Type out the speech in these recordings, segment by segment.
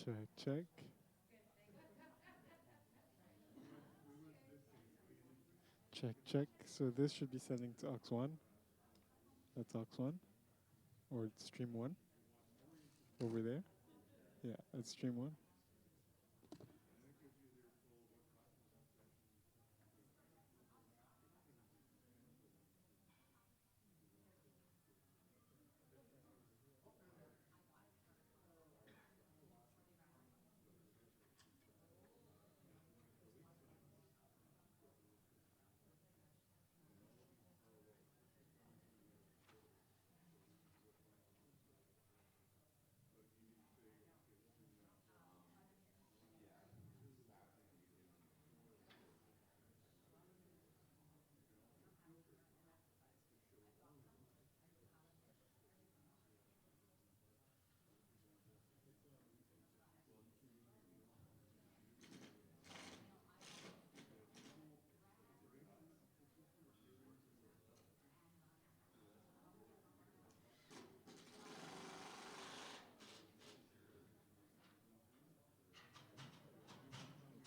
Check, check. Check, check. So this should be sending to aux 1. That's aux 1. Or stream 1. Over there. Yeah, that's stream 1.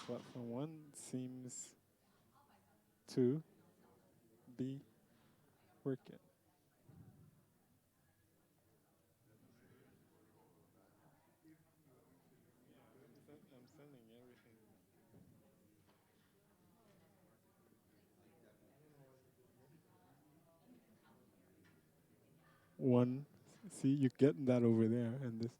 Platform 1 seems to be working. I'm sending everything. One, see, you get that over there, and this.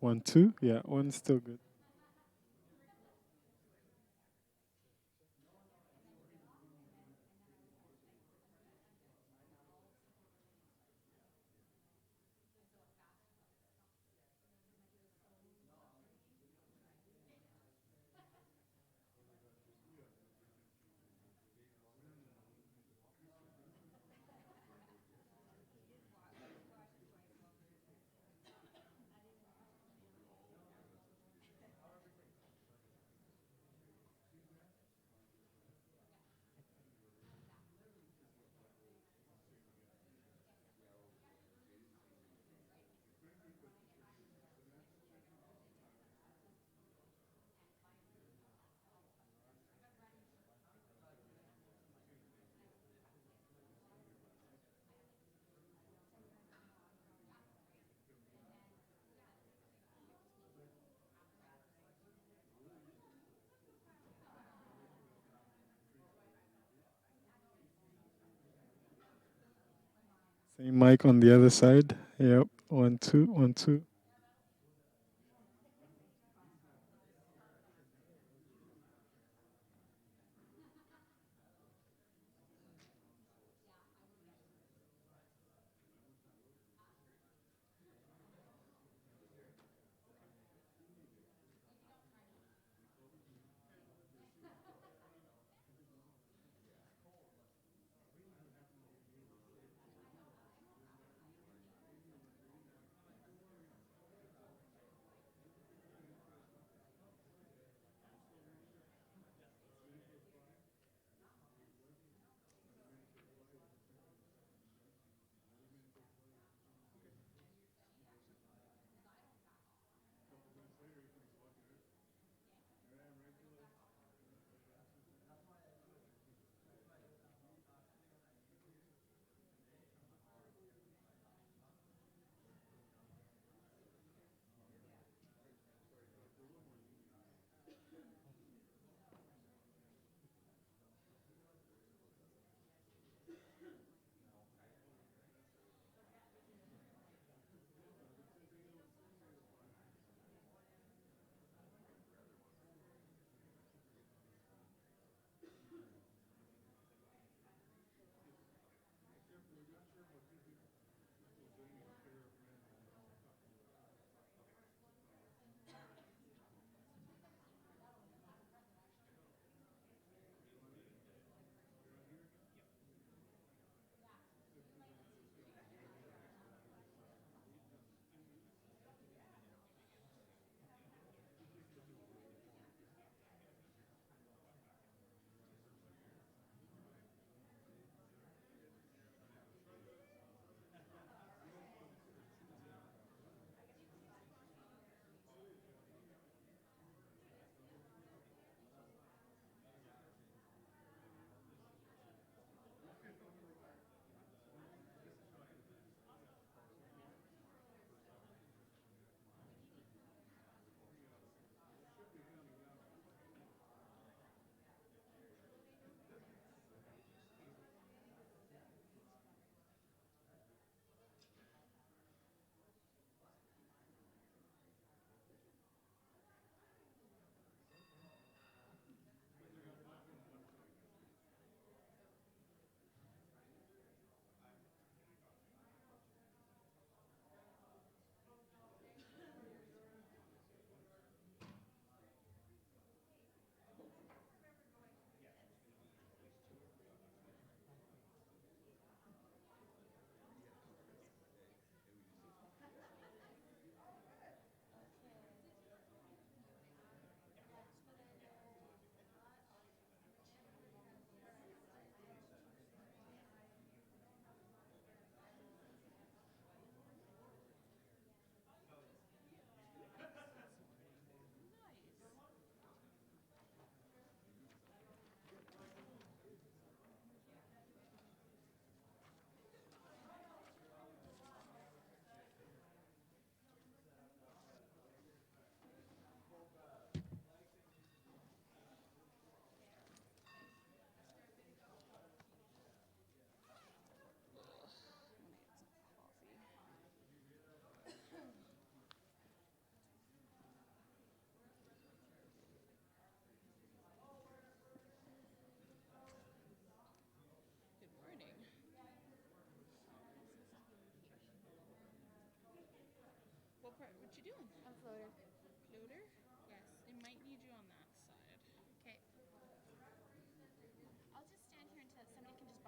One, two. Yeah, one's still good. Same mic on the other side. Yep. One, two, one, two.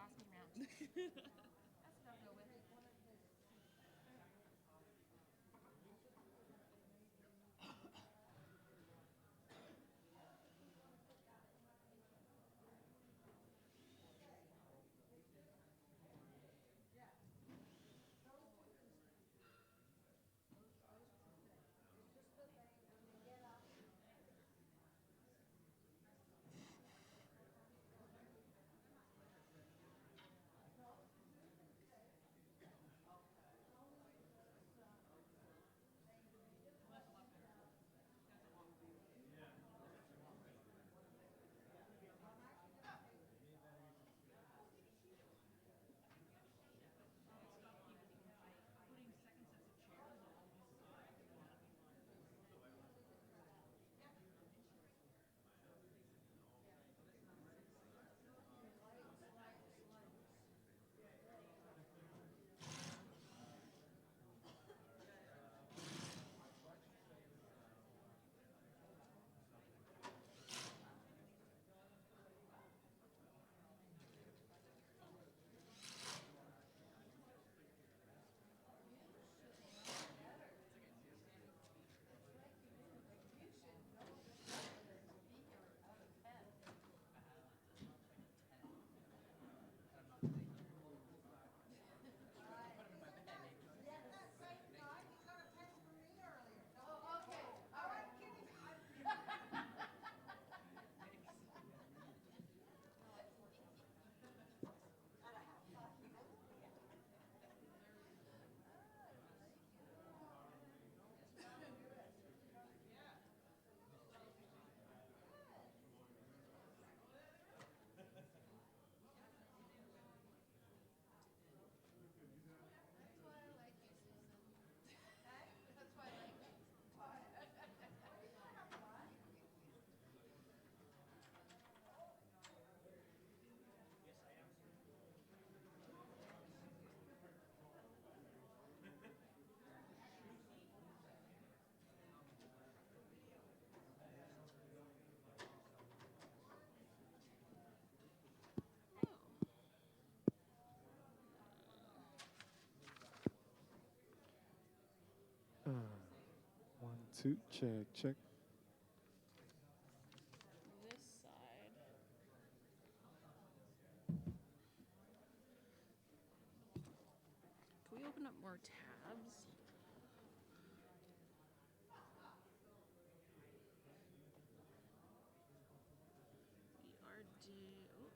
pass me around. One, two, check, check. This side. Can we open up more tabs? ERD. Oh.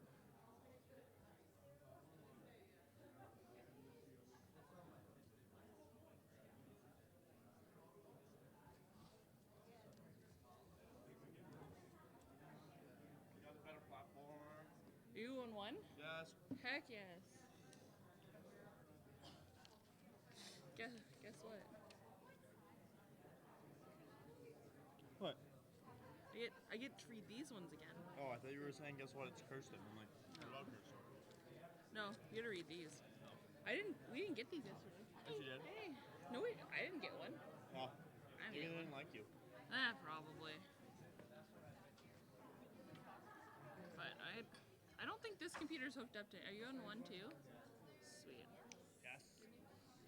You got a better platform? You on one? Yes. Heck yes. Guess what? What? I get to read these ones again. Oh, I thought you were saying, guess what? It's Kirsten. I'm like, I love Kirsten. No, you get to read these. We didn't get these yesterday. Yes, you did. Hey. No, I didn't get one. Oh, I maybe didn't they get didn't like you. one. Probably. But I don't think this computer's hooked up to. Are you on one too? Sweet. Yes.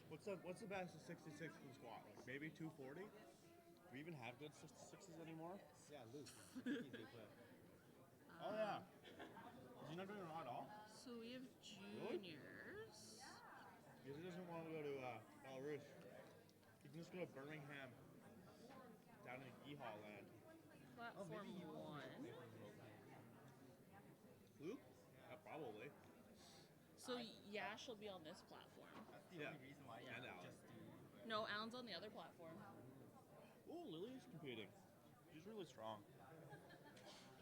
What's the best of 66 for the squat? Like maybe 240? Do we even have good 66s anymore? Yeah, Luke. Easy clip. Oh yeah. Is he not doing it at all? So we have juniors. Because he doesn't want to go to Belarus. He can just go to Birmingham, down in Yeehaw land. Platform one. Luke? Probably. So Yash will be on this platform. That's the only reason why you And just Alan. do. No, Alan's on the other platform. Oh, Lily's competing. She's really strong.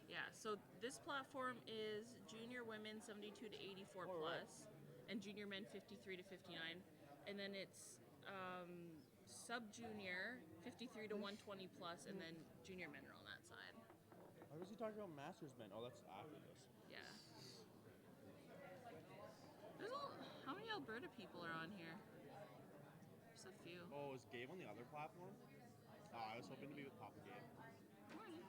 Yeah, so this platform is junior women 72 to 84 Oh, right. plus, and junior men 53 to 59, and then it's sub junior 53 to 120 plus, and then junior men are on that side. Why was he talking about Masters men? Oh, that's after this. Yeah. How many Alberta people are on here? Just a few. Oh, is Gabe on the other platform? Oh, I was hoping to be with Papa Gabe. Morning.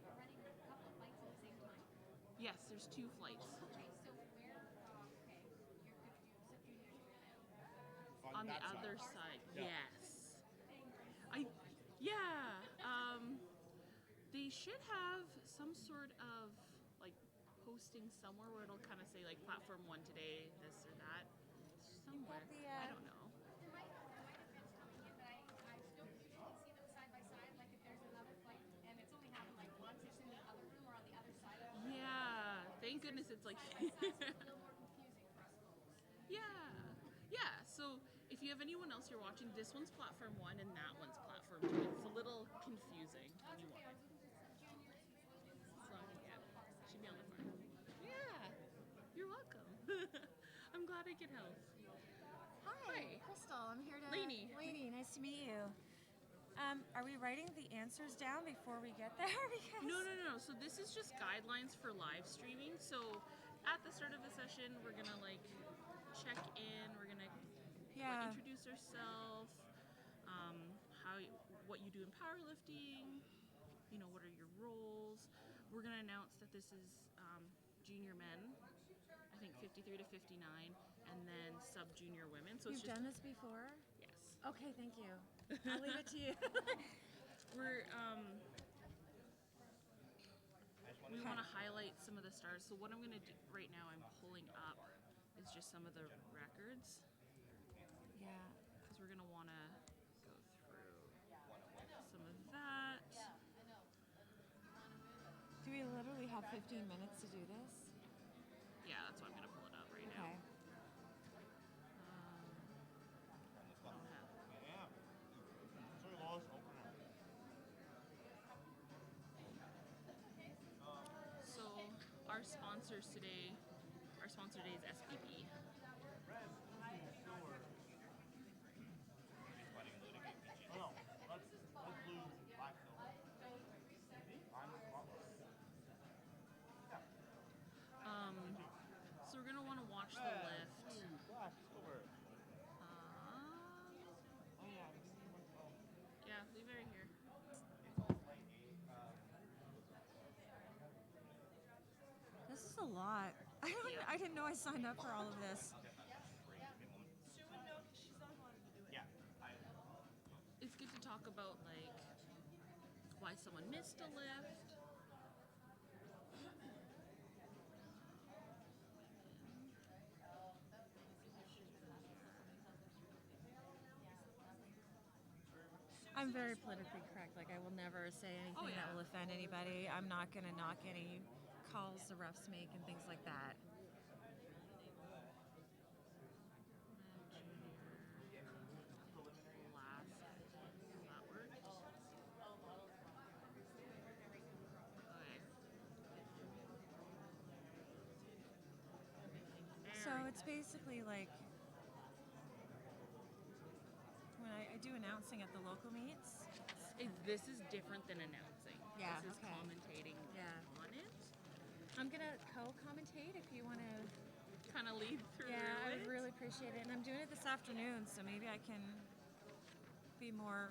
Running a couple of fights at the same time? Yes, there's 2 flights. On the that other side. side, Yeah. yes. Yeah. They should have some sort of like posting somewhere where it'll kind of say like platform 1 today, this or that. Somewhere. I don't know. There might have been something in, but I don't usually see them side by side. Like if there's another flight and it's only happened like once, it's in the other room or on the other side of the Yeah. Thank goodness it's like. side by side, so it's a little more confusing for us folks. Yeah. Yeah. So if you have anyone else you're watching, this one's platform 1 and that one's platform 2. It's a little confusing when you watch. I was looking for some juniors who was supposed to be So, yeah, should be on the farm. Yeah. You're welcome. I'm glad I could help. Hi, Crystal. I'm here to. Lainey. Lainey, nice to meet you. Are we writing the answers down before we get there? Because No. So this is just guidelines for live streaming. So at the start of the session, we're gonna like check in. We're gonna Yeah. introduce ourselves. What you do in powerlifting. You know, what are your roles? We're gonna announce that this is junior men. I think 53 to 59, and then sub junior women. So You've it's just done this before? yes. Okay, thank you. I'll leave it to you. We want to highlight some of the stars. So what I'm going to do right now, I'm pulling up is just some of the records Yeah. because we're going to want to go through some of that. Do we literally have 15 minutes to do this? Yeah, that's why I'm going to pull it up right Okay. now. I don't have. I am. Sorry, Lois, open it. So our sponsors today, our sponsor today is SPP. No, let's blue, black, silver. I'm spotless. So we're gonna want to watch the lift. Blue, black, silver. Um, Oh yeah, this is my phone. yeah, leave it right here. This is a lot. I didn't know I signed up for all of this. Yeah. It's good to talk about like why someone missed a lift. I'm very politically correct. Like, I will never say anything that yeah. will offend anybody. I'm not going to knock any calls the refs make and things like that. So it's basically like when I do announcing at the local meets. This is different than announcing. Yeah, This is okay. commentating Yeah. on it. I'm gonna co-commentate if you want to. Kind of lead through Yeah, I it. would really appreciate it, and I'm doing it this afternoon, so maybe I can be more.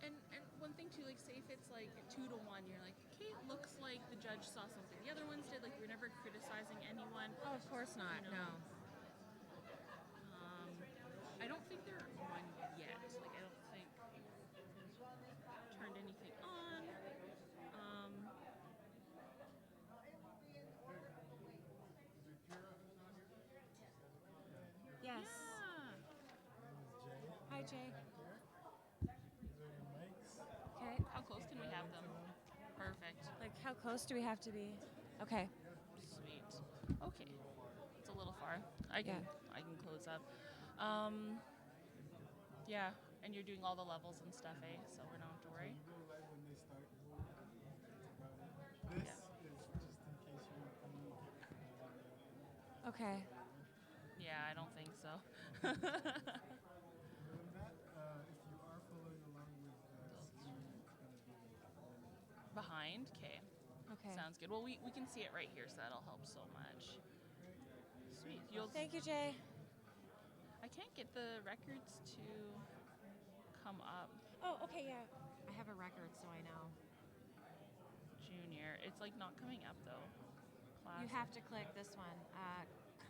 And one thing too, like say if it's like 2 to 1, you're like, okay, it looks like the judge saw something the other ones did. Like we're never criticizing anyone. Oh, of course not. You know. No. I don't think they're on yet. Like I don't think turned anything on. Yes. Yeah. Hi, Jay. Okay. How close can we have them? Perfect. Like, how close do we have to be? Okay. Sweet. Okay. It's a little far. I can close up. Yeah, and you're doing all the levels and stuff, eh? So we don't have to worry. Can you go live when they start? That's about it. This Yeah. is just in case you want to communicate with people on the other end. Okay. Yeah, I don't think so. Other than that, if you are following along with the screen, it's going to be Behind? Okay. Okay. Sounds good. Well, we can see it right here, so that'll help so much. Sweet. Thank you, Jay. I can't get the records to come up. Oh, okay, yeah. I have a record, so I know. Junior. It's like not coming up though. You have to click this one.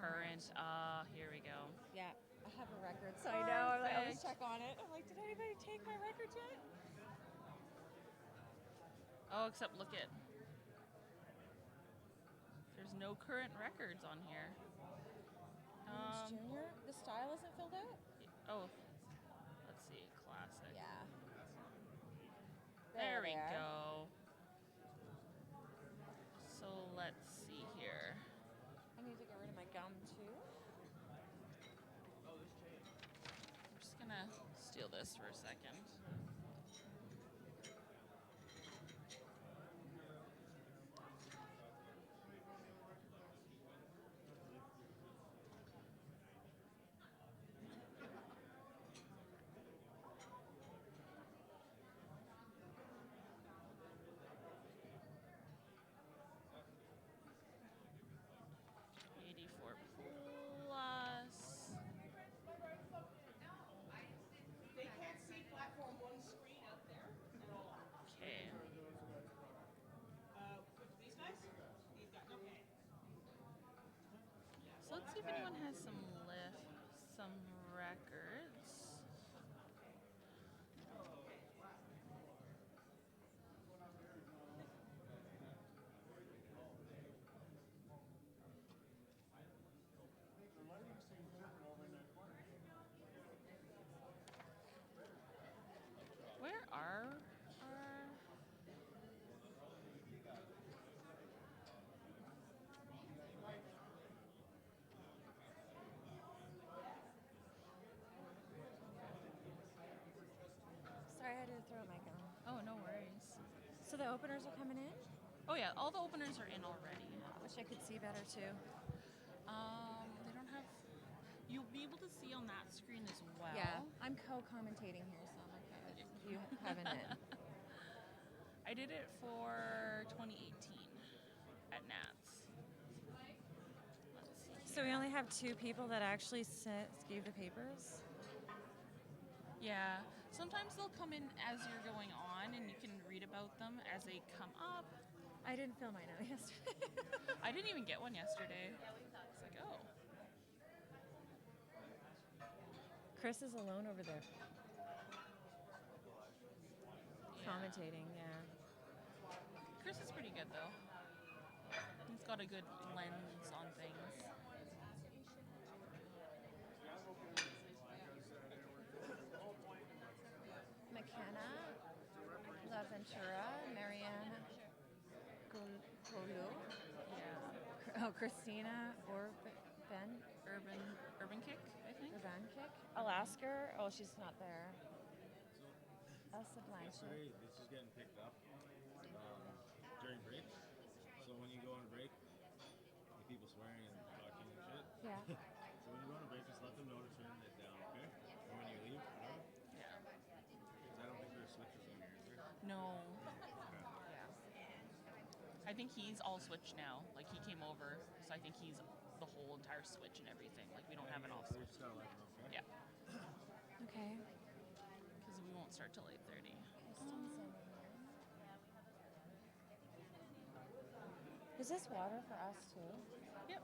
Current. Here we go. Yeah, I have a record, so I know. I always check on it. I'm like, did anybody take my records yet? Oh, except look at. There's no current records on here. Junior, the style isn't filled out? Oh, let's see. Classic. Yeah. There we go. So let's see here. I need to get rid of my gum too. I'm just gonna steal this for a second. So let's see if anyone has some records. Where are our... Sorry, I had to throw my gum. Oh, no worries. So the openers are coming in? Oh yeah, all the openers are in already. I wish I could see better too. They don't have... You'll be able to see on that screen as well. Yeah, I'm co-commentating here, so I'm okay. You haven't it. I did it for 2018 at Nats. Let's see. So we only have 2 people that actually gave the papers? Yeah. Sometimes they'll come in as you're going on, and you can read about them as they come up. I didn't fill mine out yesterday. I didn't even get one yesterday. It's like, oh. Chris is alone over there. Yeah. Commentating, yeah. Chris is pretty good, though. He's got a good lens on things. McKenna, La Ventura, Marianne Golu. Yeah. Oh, Christina Urban Kick, I think. Urban Kick. Alaska. Oh, she's not there. Elsa Blanchard. Yesterday, this is getting picked up during breaks. So when you go on a break, the people swearing and talking and shit. Yeah. So when you go on a break, just let them know to turn it down, okay? And when you leave, whatever. Yeah. Because I don't think there's switches on here, is there? No. Yeah. I think he's all switched now. Like, he came over, so I think he's the whole entire switch and everything. Like, we don't have an off So you switch. just gotta let them know, okay? Yeah. Okay. Because we won't start till 8:30. Is this water for us too? Yep.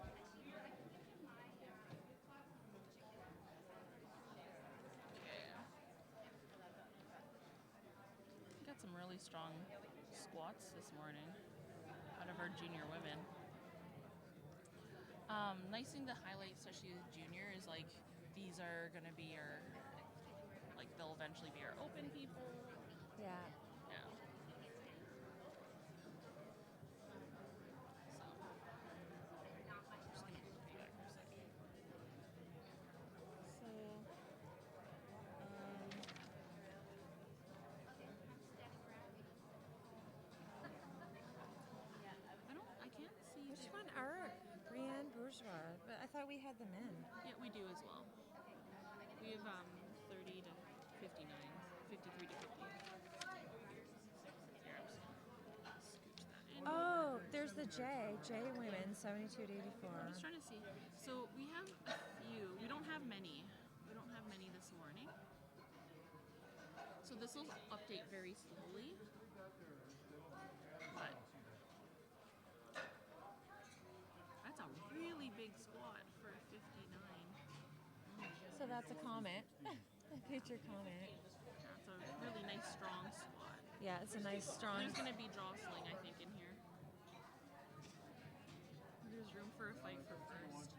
Got some really strong squats this morning out of our junior women. Nice thing to highlight, especially with junior, is like these are gonna be our, like they'll eventually be our open people. Yeah. Yeah. So, I'm just gonna put that back for a second. So, I can't see. Which one are Brienne Bourgeois? But I thought we had the men. Yeah, we do as well. We have 30 to 59, 53 to 50. Here, I'm just gonna scooch that in. Oh, there's the J women, 72 to 84. I'm just trying to see. So we have a few. We don't have many. We don't have many this morning. So this will update very slowly. But really big squat for 59. So that's a comment. A future comment. That's a really nice, strong squat. Yeah, it's a nice strong. There's going to be jostling, I think, in here. There's room for a fight for first.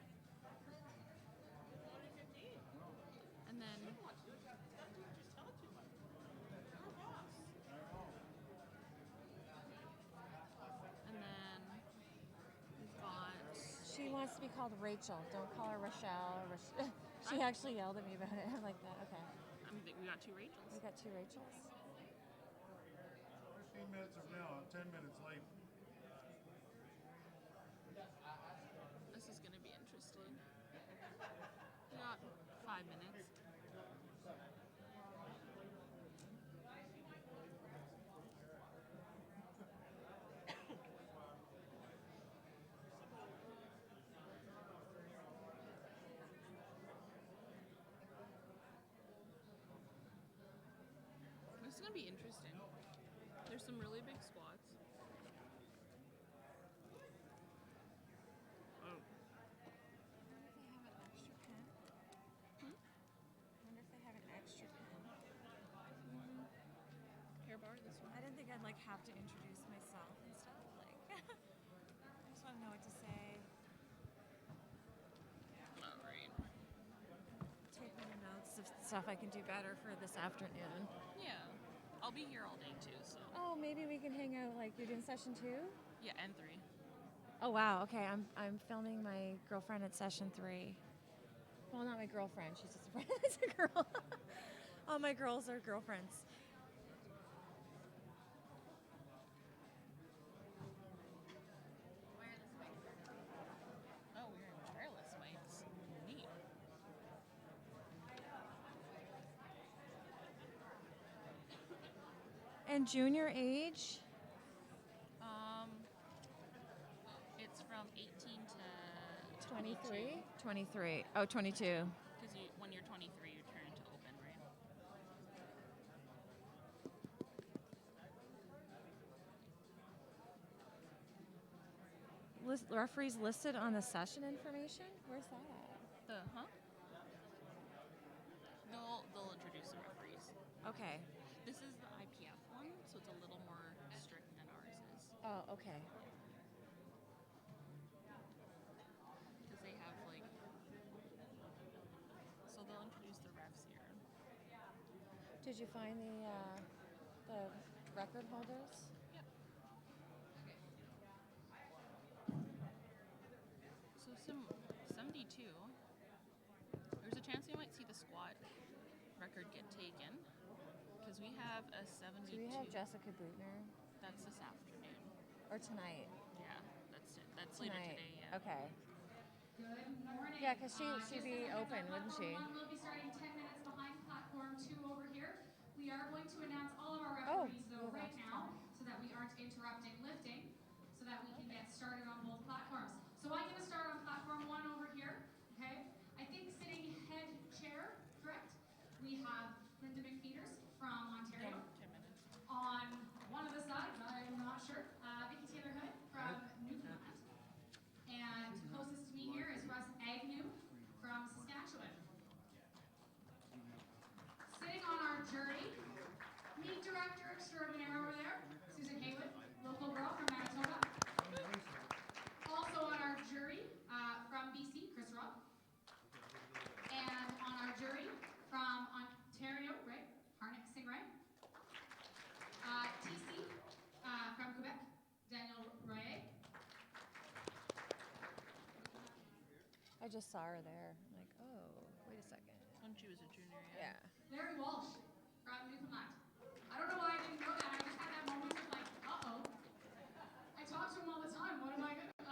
And then we've got She wants to be called Rachel. Don't call her Rochelle. She actually yelled at me about it. I'm like that. Okay. we got 2 Rachels. We got 2 Rachels. 15 minutes from now, I'm 10 minutes late. This is going to be interesting. We got 5 minutes. This is going to be interesting. There's some really big squats. Oh. Wonder if they have an extra pen. Here, borrow this one. I didn't think I'd like have to introduce myself and stuff. Like, I just want to know what to say. All right. Take little notes of stuff I can do better for this afternoon. Yeah. I'll be here all day too, so. Oh, maybe we can hang out. Like you're doing session 2. Yeah, and 3. Oh wow. Okay, I'm filming my girlfriend at session 3. Well, not my girlfriend. She's just a friend. It's a girl. All my girls are girlfriends. Oh, we're in wireless mics. Neat. And junior age? It's from 18 to 23? 23. Oh, 22. Because when you're 23, you turn into open, right? Referees listed on the session information? Where's that at? They'll introduce the referees. Okay. This is the IPF one, so it's a little more strict than ours is. Oh, okay. Because they have so they'll introduce the refs here. Did you find the record holders? Yep. So 72. There's a chance we might see the squat record get taken because we have a 72. Do we have Jessica Bootner? That's this afternoon. Or tonight? Yeah, that's later Tonight. today. Yeah. Okay. Good morning. Yeah, because she'd Just be as a heads open, up, wouldn't she? Platform 1 will be starting 10 minutes behind platform 2 over here. We are going to announce all of our Oh, referees though well, right that's now so that we aren't interrupting lifting so that we can get started on both platforms. So I'm going to start on platform 1 over here, okay? I think sitting head chair, correct? We have Linda McFeeters from Ontario. 10 minutes. On one of the sides, I'm not sure, Vicky Taylor Hood from Newfoundland. And closest to me here is Russ Agnew from Saskatchewan. Sitting on our jury, meet director extraordinaire over there, Susan Haywood, local girl from Manitoba. Also on our jury, from BC, Chris Robb. And on our jury, from Ontario, right, Harnik Singh Rai. TC, from Quebec, Daniel Royer. I just saw her there. I'm like, oh, wait a second. When she was a junior, Yeah. Larry Walsh from Newfoundland. I don't know why I didn't know that. I just had that moment of like, uh-oh. I talk to him all the time. What am I going to...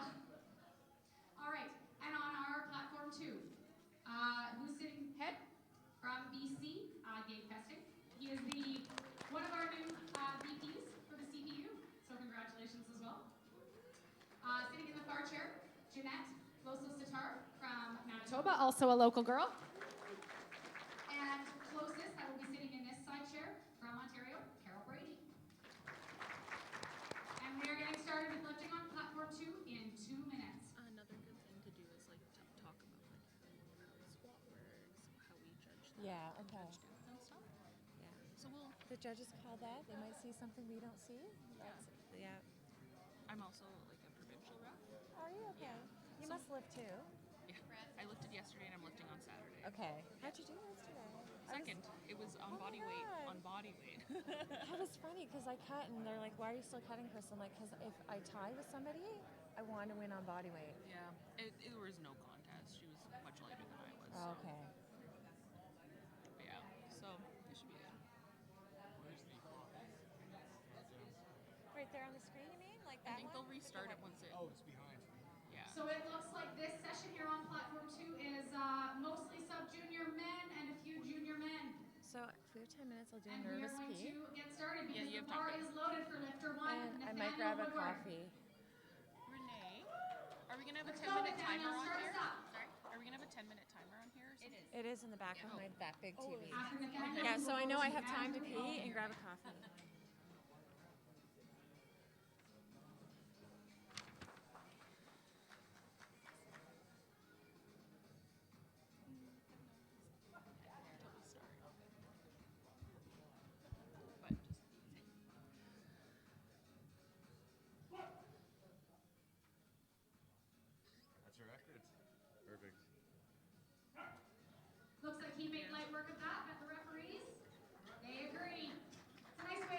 All right. And on our platform 2, who's sitting head from BC, Gabe Festing. He is one of our new VPs for the CPU. So congratulations as well. Sitting in the far chair, Jeanette Loso Sitar from Manitoba, also a local girl. And closest, that will be sitting in this side chair from Ontario, Carol Brady. And we are getting started with lifting on platform 2 in 2 minutes. Another good thing to do Yeah, okay. and stuff. Yeah. So we'll. The judges call that. They might see something we don't see. That's, yeah. I'm also like a provincial rep. Are you okay? You So- must live too. Yeah. I lifted yesterday and I'm lifting on Saturday. Okay. How'd you do this today? Second. It was on Oh my body weight. God. On body weight. That was funny because I cut and they're like, "Why are you still cutting, Chris?" I'm like, "Because if I tie with somebody, I want to win on body weight." Yeah. It was no contest. She was much lighter than I was. Oh, so. okay. But yeah. So it should be good. Where's the coffee? Right there on the screen, you mean? Like I that think one? they'll restart it once it. Oh, it's behind. Yeah. So it looks like this session here on platform 2 is mostly sub-junior men and a few junior men. So if we have 10 minutes, I'll do And a we are nervous going pee. to get started Yeah, because you the have bar time. is loaded for lifter 1, And I Nathaniel might grab a Woodward. coffee. Renee, are we gonna have a Let's go, 10-minute Nathaniel, timer on start here? us up. Sorry. Are we gonna have a 10-minute timer on here? Or something? It is in the back of my that big TV. After Nathaniel, Yeah, so we'll I know go I to have time to Andrew. pee and grab a coffee. Until we start. But just That's your record. Perfect. Looks like he made light work of that, but the referees, they agree. It's a nice way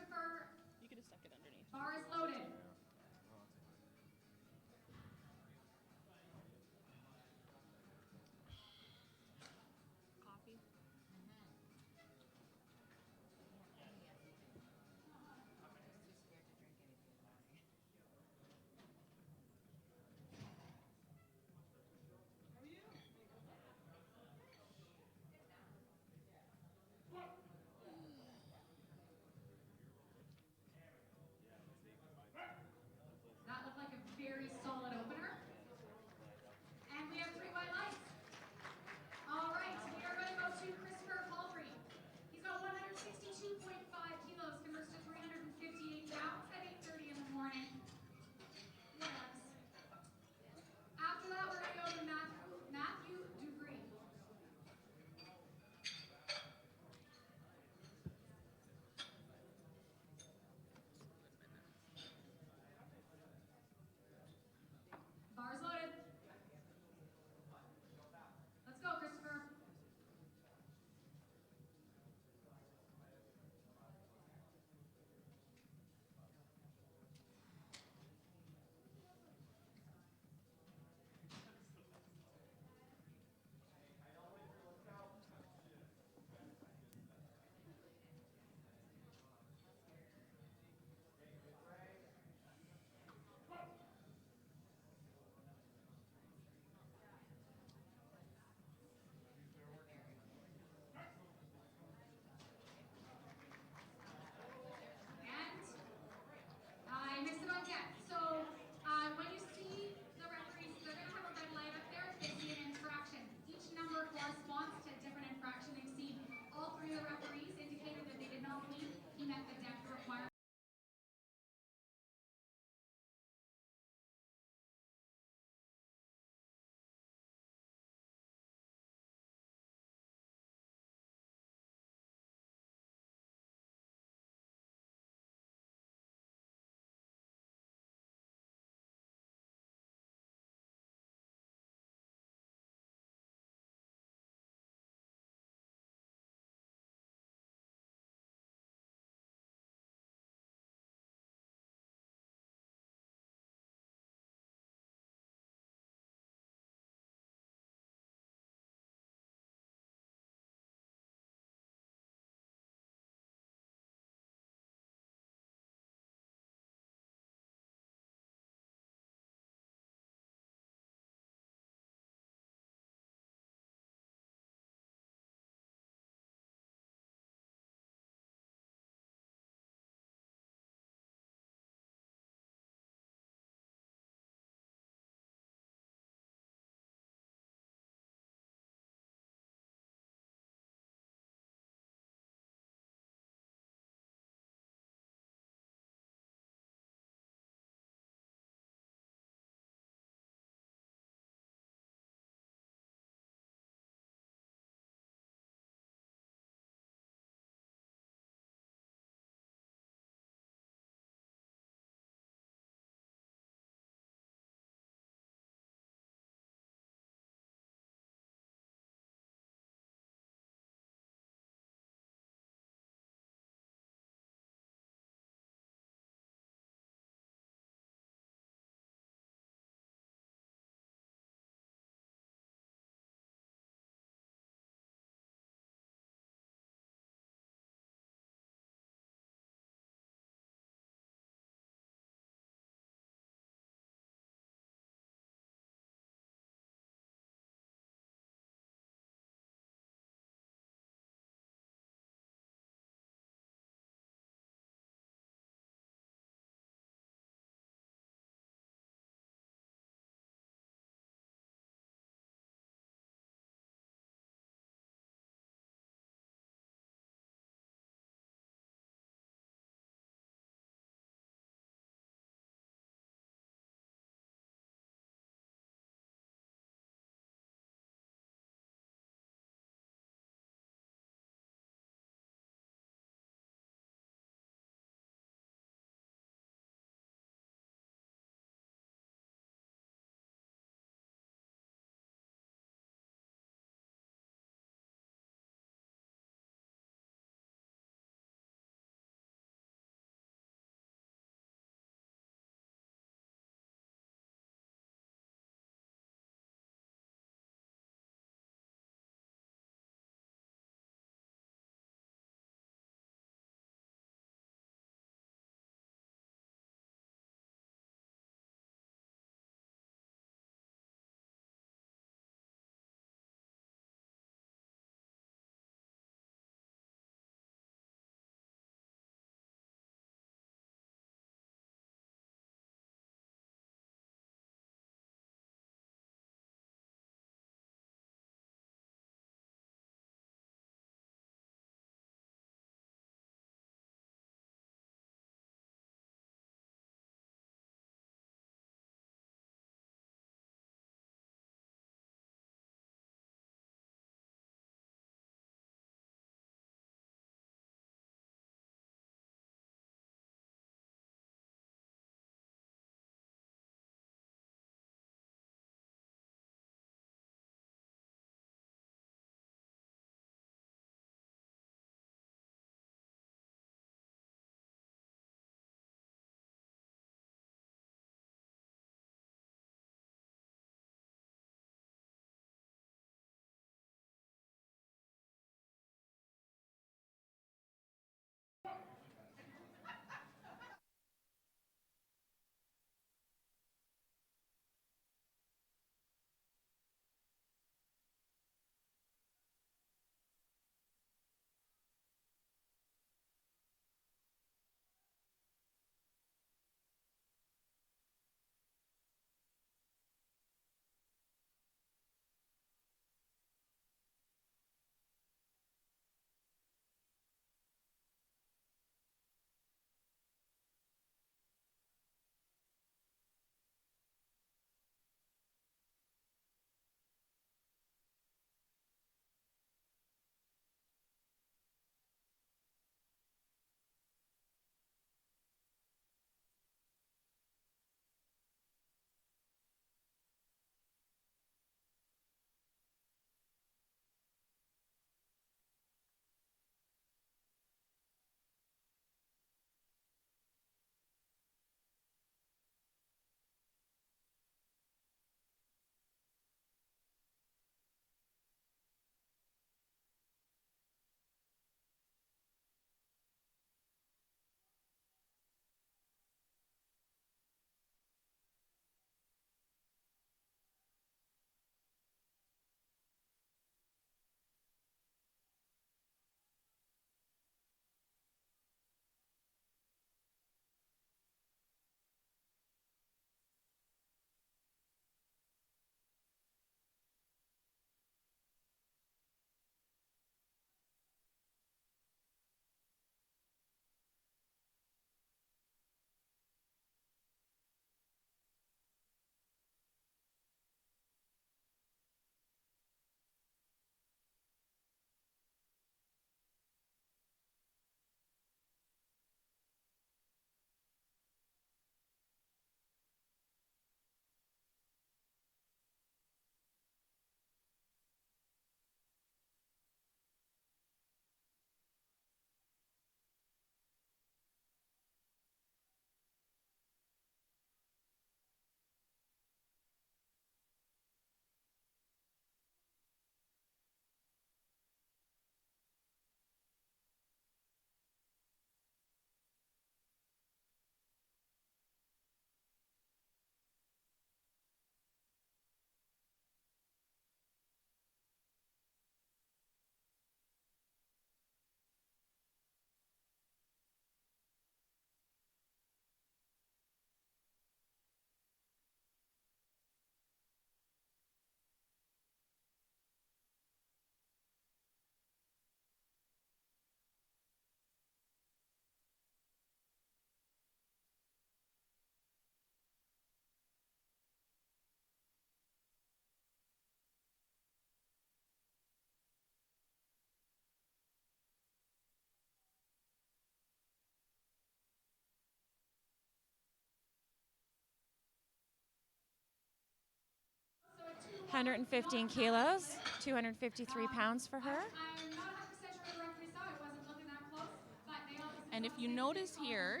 115 kilos, 253 pounds for her. I'm not 100% sure the referee saw. It wasn't looking that close, but they obviously. And if you notice here,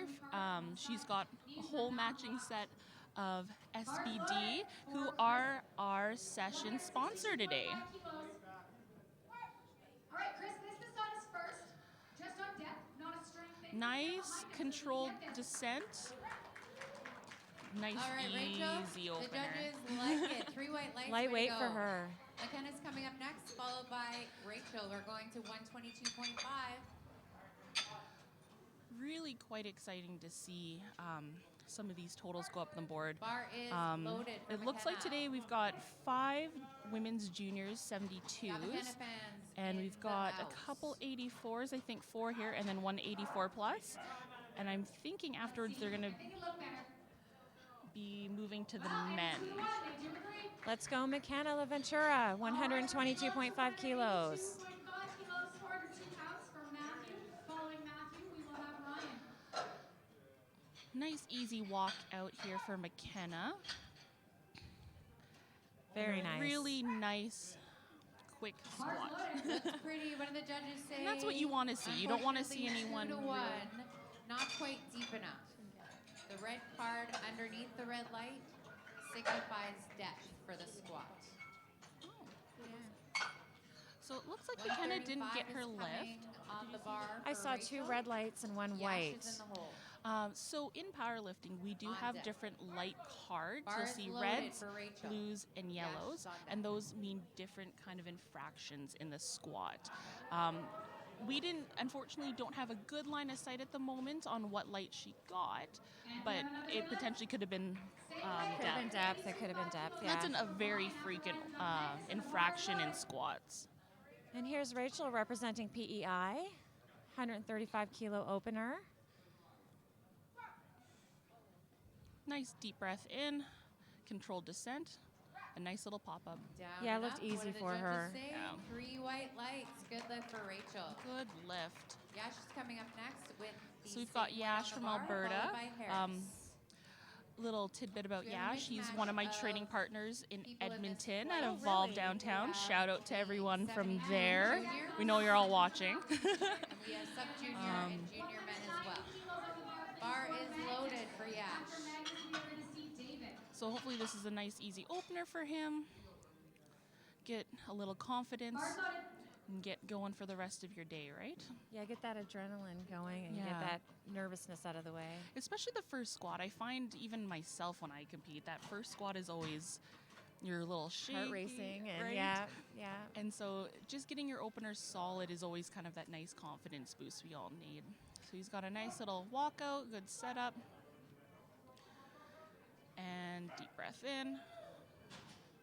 she's got a whole matching set of SBD, who are our session sponsor today. 5 kilos. All right, Chris, this is not his first. Just on depth, not a strength thing. Nice controlled descent. Nice All right, easy Rachel, opener. the judges like it. 3 white lights. Lightweight way to for go. her. McKenna's coming up next, followed by Rachel. We're going to 122.5. Really quite exciting to see some of these totals go up the board. Bar is loaded for It looks like McKenna. today we've got 5 women's juniors 72s, Yeah, McKenna fans and in we've the got house. a couple 84s, I think 4 here, and then 1 84 plus. And I'm thinking afterwards they're going to Make it look better. be moving to the Well, and men. 2 to 1, they do agree. Let's go, McKenna LaVentura, 122.5 kilos. 2.5 kilos, 402 pounds from Matthew. Following Matthew, we will have Ryan. Nice easy walk out here for McKenna. Very nice. Really nice, quick squat. Looks pretty. What do the judges say? And that's what you want to see. You don't want to see Unfortunately, anyone 2 to really- 1, not quite deep enough. The red card underneath the red light signifies depth for the squat. So it looks like McKenna didn't get 135 her is lift. coming on the bar I for saw 2 Rachel. red lights and 1 Yash white. is in the hole. So in powerlifting, we do On have deck. different light cards. Bar You'll is see loaded reds, for Rachel. blues, and Yash is yellows, on deck. and those mean different kind of infractions in the squat. We unfortunately don't have a good line of sight at the moment on what light she got, but it potentially could have been Could have been depth. depth. It could have been depth. Yeah. That's a very frequent infraction in squats. And here's Rachel representing PEI, 135 kilo opener. Nice deep breath in, controlled descent, a nice little pop-up. Down Yeah, it and looked up. easy What do the for judges her. say? Yeah. 3 white lights. Good lift for Rachel. Good lift. Yash is coming up next with the So we've got same weight on Yash the from bar, Alberta. followed by Harris. Little tidbit about We have a Yash. He's mismatch one of my of training partners in people in this Edmonton flight. at Oh, Evolve really? Downtown. We Shout out to have everyone from 72 there. juniors. We know you're all watching. And we have sub-junior and junior men as well. Bar is loaded for Yash. After Magnus, we are going to see David. So hopefully this is a nice easy opener for him. Get a little confidence Bar's loaded. and get going for the rest of your day, right? Yeah, get that adrenaline going and Yeah. get that nervousness out of the way. Especially the first squat. I find even myself when I compete, that first squat is always your little shaky, Heart racing and right? yeah. And so just getting your openers solid is always kind of that nice confidence boost we all need. So he's got a nice little walkout, good setup. And deep breath in.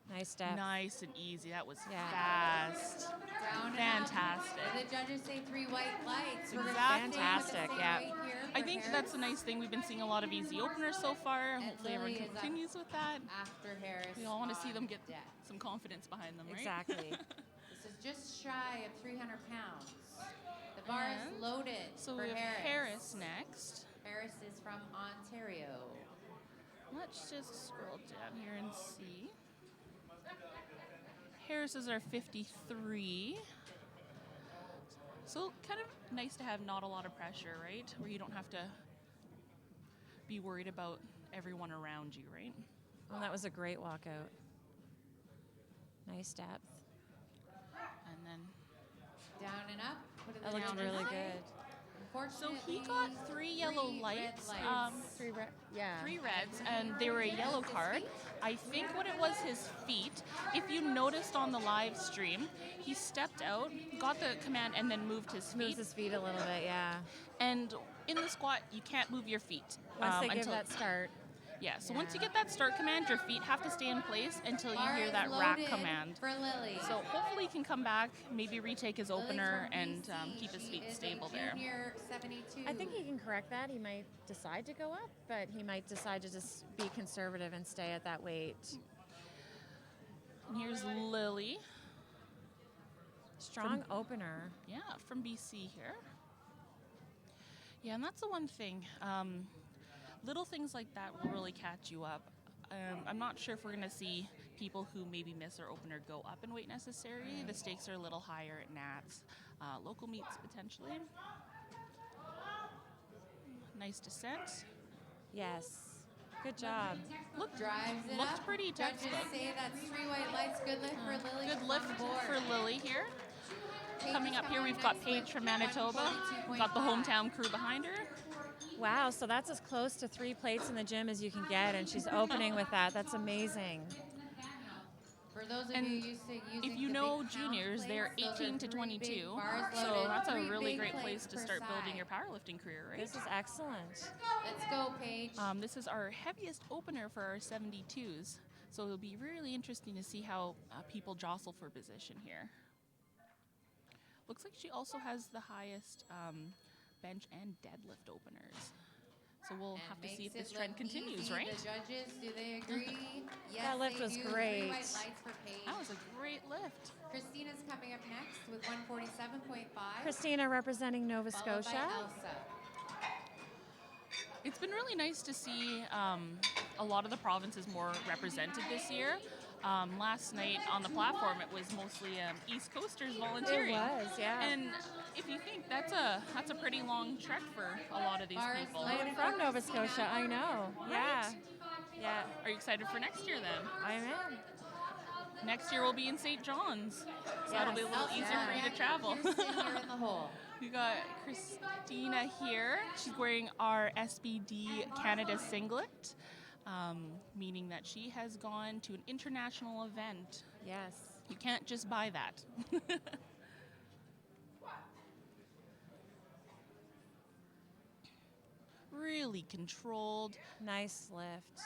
Nice step. Nice and easy. That was Yeah. fast. Down and Fantastic. up. The judges say 3 white lights. We're gonna Exactly. stay with the Fantastic, same yeah. weight here I for think Harris. that's a nice thing. We've been seeing a lot of easy openers so far. And Hopefully everyone Lily is up. continues with that. After Harris. We all want to see on them get deck. some confidence behind them, right? Exactly. This is just shy of 300 pounds. The bar And is loaded So for we have Harris. Harris next. Harris is from Ontario. Let's just scroll down here and see. Harris is our 53. So kind of nice to have not a lot of pressure, right? Where you don't have to be worried about everyone around you, right? Well, that was a great walkout. Nice depth. And then, Down and up. What do the That looked judges really say? good. so he Unfortunately, got 3 yellow 3 red lights. lights. 3 yeah. 3 reds, and they were a yellow card. I think what it was his feet. If you noticed on the live stream, he stepped out, got the command, and then moved his Moves feet. his feet a little bit, yeah. And in the squat, you can't move your feet. Once they give until, that start. Yeah, so once you get that start command, your feet have to stay in place until you Bar hear is that rack loaded command. For Lily. So hopefully he can come back, maybe retake his Lily's opener, from and BC. keep his She feet is a stable there. junior 72. I think he can correct that. He might decide to go up, but he might decide to just be conservative and stay at that weight. And here's Lily. Strong opener. Yeah, from BC here. Yeah, and that's the one thing. Little things like that will really catch you up. I'm not sure if we're going to see people who maybe miss their opener go up in weight necessarily. The stakes are a little higher at Nats. Local meets potentially. Nice descent. Yes. Good job. Drives it Looked up. pretty Judges textbook. say that's 3 white lights. Good lift for Lily. Good She's lift on board. for Lily here. Paige Coming is up here, we've got next Paige with from Manitoba. 142.5. Got the hometown crew behind her. Wow, so that's as close to 3 plates in the gym as you can get, and she's opening with that. That's amazing. For those of And you used to using if you the know big pound juniors, they're plates, those are 18 to 3 big 22. bars So loaded, that's a 3 really big great plates place to per start building side. your powerlifting career, right? This is excellent. Let's go, Paige. This is our heaviest opener for our 72s. So it'll be really interesting to see how people jostle for position here. Looks like she also has the highest bench and deadlift openers. So we'll And have to see if makes this it trend look continues, easy. right? The judges, do they agree? Yes, That lift they was do. great. 3 white lights for Paige. That was a great lift. Christina's coming up next with 147.5. Christina representing Nova followed by Scotia. Elsa. It's been really nice to see a lot of the provinces more represented this year. Last night on the platform, it was mostly East Coasters volunteering. It was, yeah. And if you think that's a pretty long trek for a lot of these Bars people. loaded. I'm from Nova Scotia, I know. Yeah. Yeah, Are you excited for next year then? I am. Next year we'll be in St. John's, so that'll be a little easier for you to travel. Kirsten here in the hole. We got Christina here. She's wearing our SBD Canada singlet, meaning that she has gone to an international event. Yes. You can't just buy that. Really controlled. Nice lift.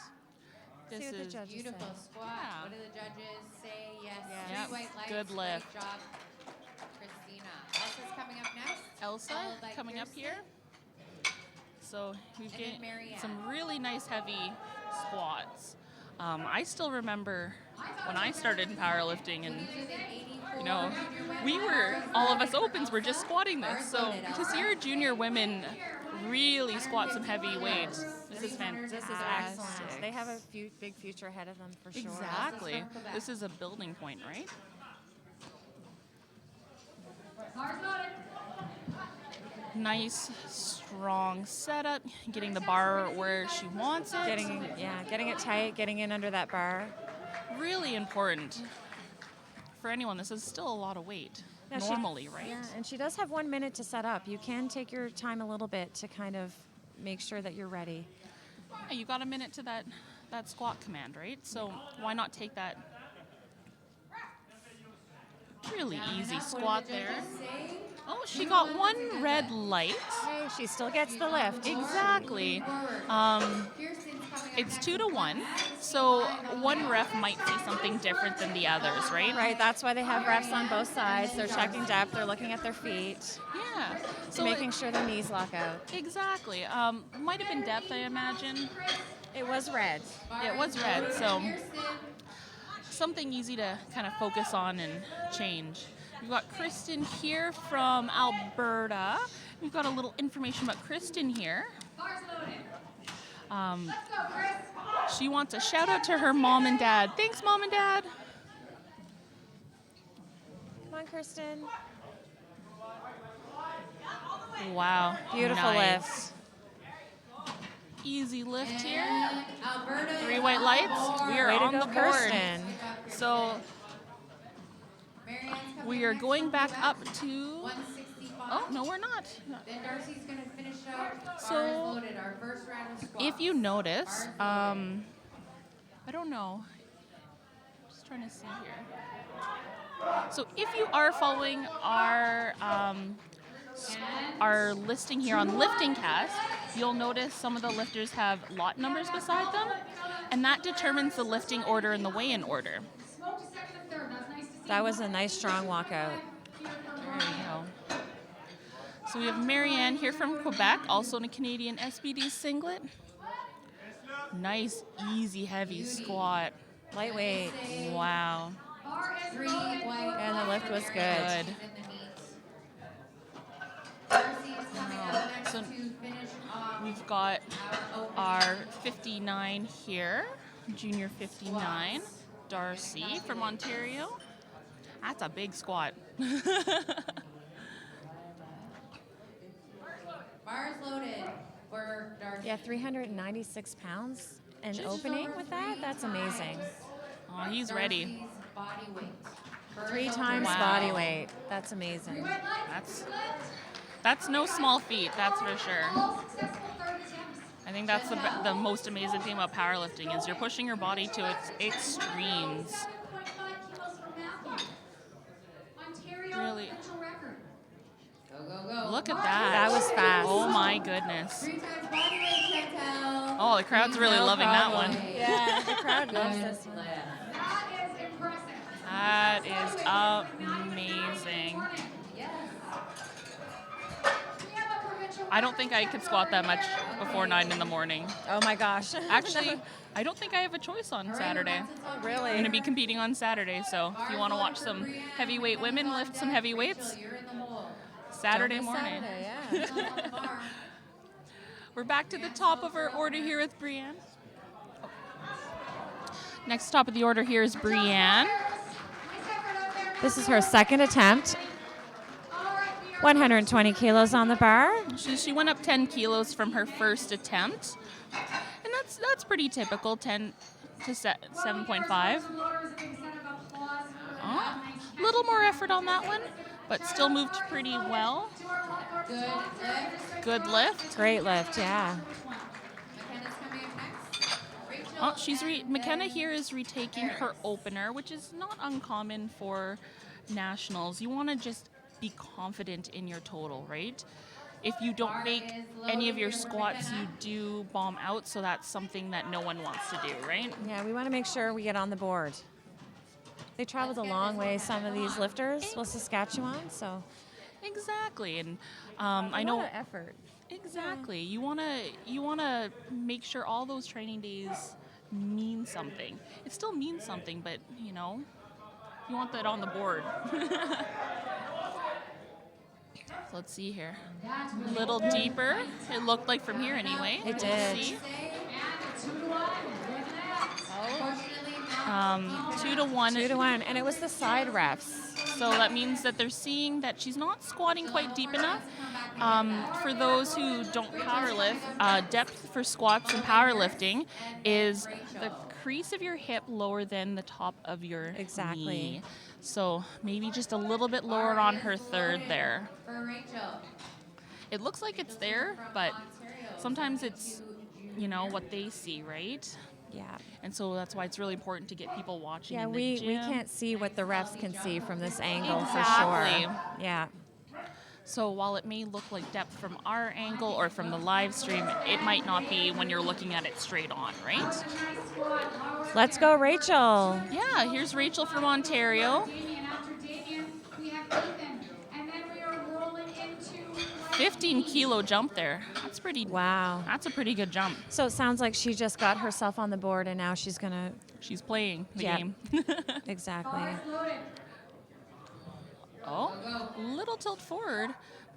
This See what the is judges Beautiful say. squat. Yeah. What do the judges say? Yes. Yes. 3 white lights. Good lift. Great job, Christina. Elsa's coming up next. Elsa followed by coming up Kirsten. here. So we've And then got Marianne. some really nice heavy squats. I still remember when I started in powerlifting, and These are the 84 you know, junior women. we were, all of us opens were just squatting this. So to see our junior women really squat some heavy weights, this is fantastic. This is excellent. They have a big future ahead of them for sure. Exactly. This is a building point, right? Nice, strong setup, getting the bar where she wants it. Getting it tight, getting in under that bar. Really important. For anyone, this is still a lot of weight, Yeah, normally, right? Yeah, and she does have 1 minute to set up. You can take your time a little bit to kind of make sure that you're ready. Yeah, you got a minute to that squat command, right? So why not take that really easy squat there? Oh, she got 1 red light. Hey, she still gets the lift. Exactly. It's 2 to 1, so one ref might see something different than the others, right? Right, that's why they have refs on both sides. They're checking depth, they're looking at their feet, Yeah. So making sure their knees lock out. exactly. Might have been depth, I imagine. It was red. It was red, so something easy to kind of focus on and change. We've got Kristen here from Alberta. We've got a little information about Kristen here. She wants a shout out to her mom and dad. Thanks, Mom and Dad. Come on, Kristen. Wow. Beautiful nice. Easy lift here. Alberta 3 white lights. We are Way to on go, the board. Kirsten. So Marianne's coming we are next going with back up to. 165. Oh, no, we're not. Then Darcy's going to finish out So, bars loaded, our first round of squats. If you notice, Bars loaded. I don't know. Just trying to see here. So if you are following our listing here on Lifting Cast, you'll notice some of the lifters have lot numbers beside them, and that determines the lifting order and the weigh-in order. That was a nice, strong walkout. There you go. So we have Marianne here from Quebec, also in a Canadian SBD singlet. Nice, easy, heavy squat. Lightweight. Wow. 3 white And the lift was good. Good. in the meet. Darcy is coming up next So to finish off We've got our opening. our 59 here. Junior 59, Darcy from Ontario. That's a big squat. Bars loaded for Darcy. Yeah, 396 pounds. An opening with that? That's amazing. Oh, he's ready. Darcy's body weight. 3 times Wow. body weight. That's amazing. That's no small feat, that's for sure. All successful third attempts. I think that's the most amazing thing about powerlifting is you're pushing your body to its extremes. 7.5 kilos for Matthew. Ontario Really. provincial record. Go, go, go. Look at that. That was fast. Oh my goodness. 3 times body weight, Chantel. Oh, the crowd's really No loving that problem. one. Yeah, the crowd loves Good this one. lift. That is impressive. That is amazing. Yes. We have a provincial I don't think I could squat that much before 9 in the morning. Oh my gosh. Actually, I don't think I have a choice on Saturday. Oh, I'm really? going to be competing on Saturday, so if you want to watch some heavyweight women lift some heavy weights, You're in the hole. Saturday Don't miss morning. Saturday, yeah. It's on the bar. We're back to the top of our order here with Brienne. Next top of the order here is Brienne. This is her second attempt. 120 kilos on the bar. She went up 10 kilos from her first attempt, and that's pretty typical, 10 to 7.5. Oh, a little more effort on that one, but still moved pretty well. Good lift. Good lift. Great lift, yeah. McKenna's coming up next. Rachel Oh, she's and McKenna then here is retaking her opener, which is not uncommon for nationals. You want to just be confident in your total, right? If you don't make any of your squats, you do bomb out, so that's something that no one wants to do, right? Yeah, we want to make sure we get on the board. They traveled a long way, some of these lifters, well, Saskatchewan, so Exactly, and a I know lot of effort. exactly. You wanna make sure all those training days mean something. It still means something, but you want that on the board. So let's see here. A little deeper. It looked like from here anyway. It We'll did. see. unfortunately not 2 to 1. 2 to 1, and it was the side refs. So that means that they're seeing that she's not squatting quite deep enough. For those who don't powerlift, depth for squats and powerlifting is the crease of your hip lower than the top of your Exactly. knee. So maybe just a little bit lower on her third there. for Rachel. It looks like it's there, but sometimes it's, what they see, right? Yeah. And so that's why it's really important to get people watching Yeah, in the we gym. can't see what the refs can see from this angle Exactly. for sure. Yeah. So while it may look like depth from our angle or from the live stream, it might not be when you're looking at it straight on, right? Let's go, Rachel. Yeah, here's Rachel from Ontario. Damien, after Damien, we have Ethan. And then we are rolling into 15-kilo jump there. That's pretty. Wow. That's a pretty good jump. So it sounds like she just got herself on the board and now she's going to. She's playing the Yeah. game. Exactly. loaded. Oh, little tilt forward.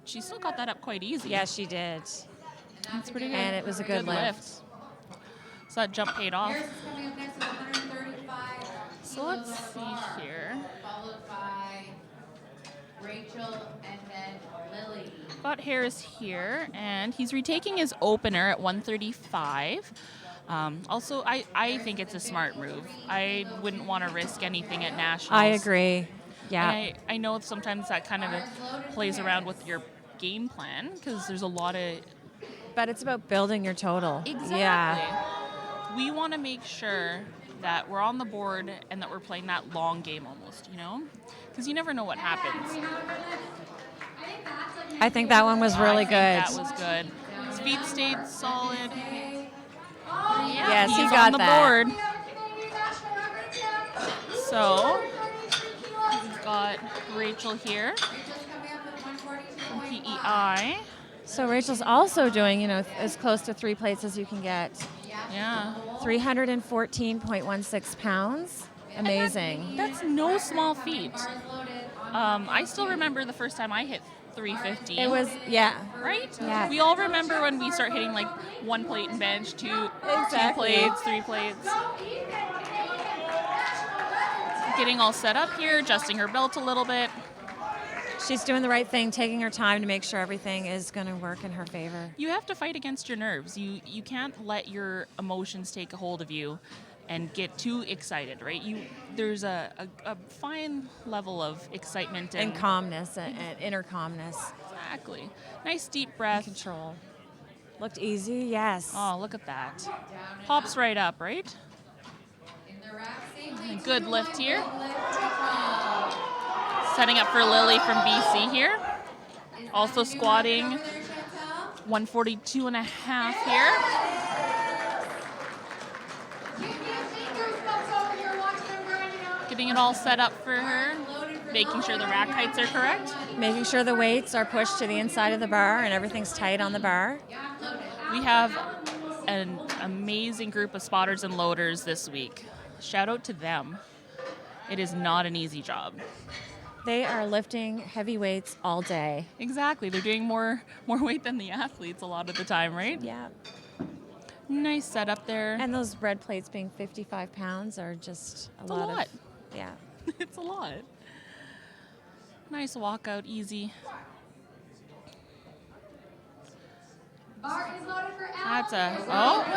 She still got that up quite easy. Yeah, she did. That's pretty good. And it was a good lift. So that jump paid off. Harris is coming up next with 135 So let's kilos on the see bar, here. followed by Rachel and then Lily. Got Harris here, and he's retaking his opener at 135. Also, I think it's a smart move. I wouldn't want to risk anything at nationals. I agree. Yeah. And I know sometimes that kind of plays around with your game plan because there's a lot of But it's about building your total. exactly. Yeah. We want to make sure that we're on the board and that we're playing that long game almost, because you never know what happens. I think that one was really good. That was good. His feet stayed solid. Yes, he he's got on the that. board. So we've got Rachel here Rachel's coming up with 142.5. PEI. So Rachel's also doing, as close to 3 plates as you can get. Yeah, 314.16 pounds. Amazing. that's no small feat. I still remember the first time I hit 350. It was, yeah. right? Yeah. We all remember when we start hitting like 1 plate and bench, two plates, 3 plates. Getting all set up here, adjusting her belt a little bit. She's doing the right thing, taking her time to make sure everything is going to work in her favor. You have to fight against your nerves. You can't let your emotions take a hold of you and get too excited, right? There's a fine level of excitement And calmness and inner calmness. Exactly. Nice deep breath. Control. Looked easy, yes. Oh, look at that. Pops right up, right? Good lift here. Setting up for Lily from BC here. Also squatting 142 and a half here. Getting it all set up for her. Making sure the rack heights are correct. Making sure the weights are pushed to the inside of the bar and everything's tight on the bar. We have an amazing group of spotters and loaders this week. Shout out to them. It is not an easy job. They are lifting heavy weights all day. Exactly. They're doing more weight than the athletes a lot of the time, right? Yeah. Nice setup there. And those bread plates being 55 pounds are just a lot. Yeah. It's a lot. Nice walkout, easy. Bar is loaded for That's a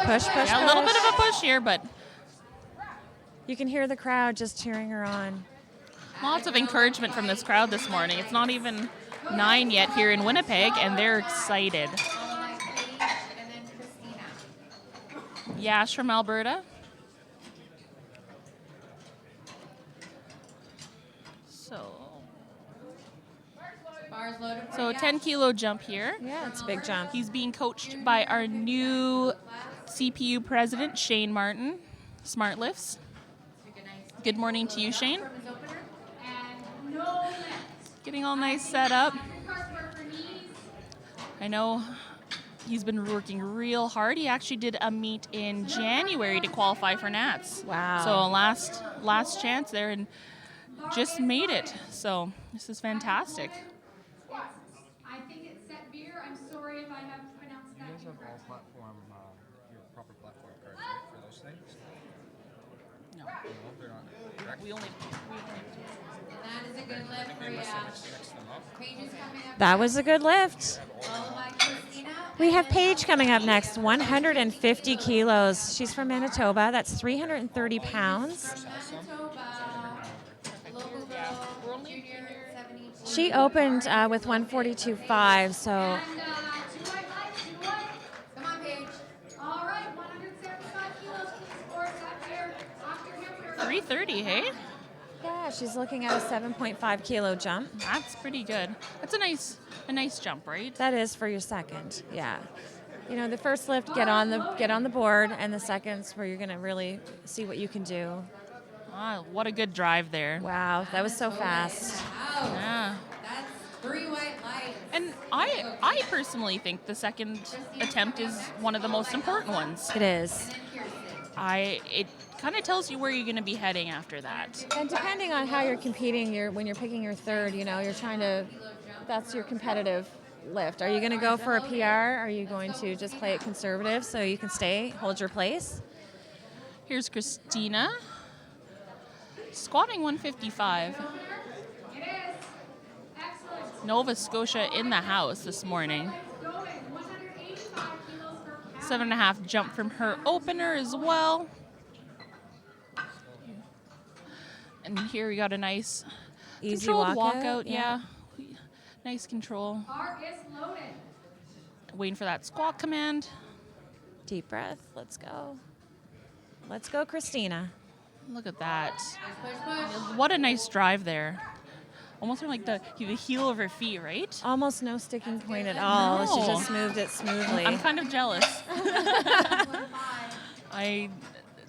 push. Yeah, a little bit of a push here, but you can hear the crowd just cheering her on. Lots of encouragement from this crowd this morning. It's not even 9 yet here in Winnipeg, and they're excited. Yash from Alberta. So a 10-kilo jump here. Yeah, it's a big jump. He's being coached by our new CPU president, Shane Martin, Smart Lifts. Good morning to you, Shane. Getting all nice set up. I know he's been working real hard. He actually did a meet in January to qualify for Nats. Wow. So last chance there and just made it. So this is fantastic. I think it's set beer. I'm sorry if I have pronounced that You guys have all incorrectly. platform, your proper platform cards, right, for those things? No. No, they're not. Correct? We only That is a good lift for you. Mix them up. Paige is coming up. That was a good lift. Followed by Christina. We have Paige coming up next, 150 kilos. She's from Manitoba. That's 330 pounds. Manitoba. Local girl. Junior 72. She opened with 142.5, so And two white lights, two white. Come on, Paige. All right, 175 kilos, please, for set beer. After him, we're 330, hey? yeah, she's looking at a 7.5 kilo jump. That's pretty good. That's a nice jump, right? That is for your second, yeah. You know, the first lift, get on the board, and the second's where you're gonna really see what you can do. Ah, what a good drive there. Wow, that was so fast. Wow. Yeah. That's 3 white lights. And I personally think the second attempt is one of the most important ones. It is. It kind of tells you where you're going to be heading after that. And depending on how you're competing, when you're picking your third, you know, you're trying to, that's your competitive lift. Are you going to go for a PR? Are you going to just play it conservative so you can hold your place? Here's Christina. Squatting 155. It is. Excellent. Nova Scotia in the house this morning. Going 185 kilos per pound. 7.5 jump from her opener as well. And here we got a nice Easy controlled walkout, yeah. Nice control. Bar is loaded. Waiting for that squat command. Deep breath. Let's go. Let's go, Christina. Look at that. Push, push. What a nice drive there. Almost from like the heel of her feet, right? Almost no sticking point at all. She No. just moved it smoothly. I'm kind of jealous.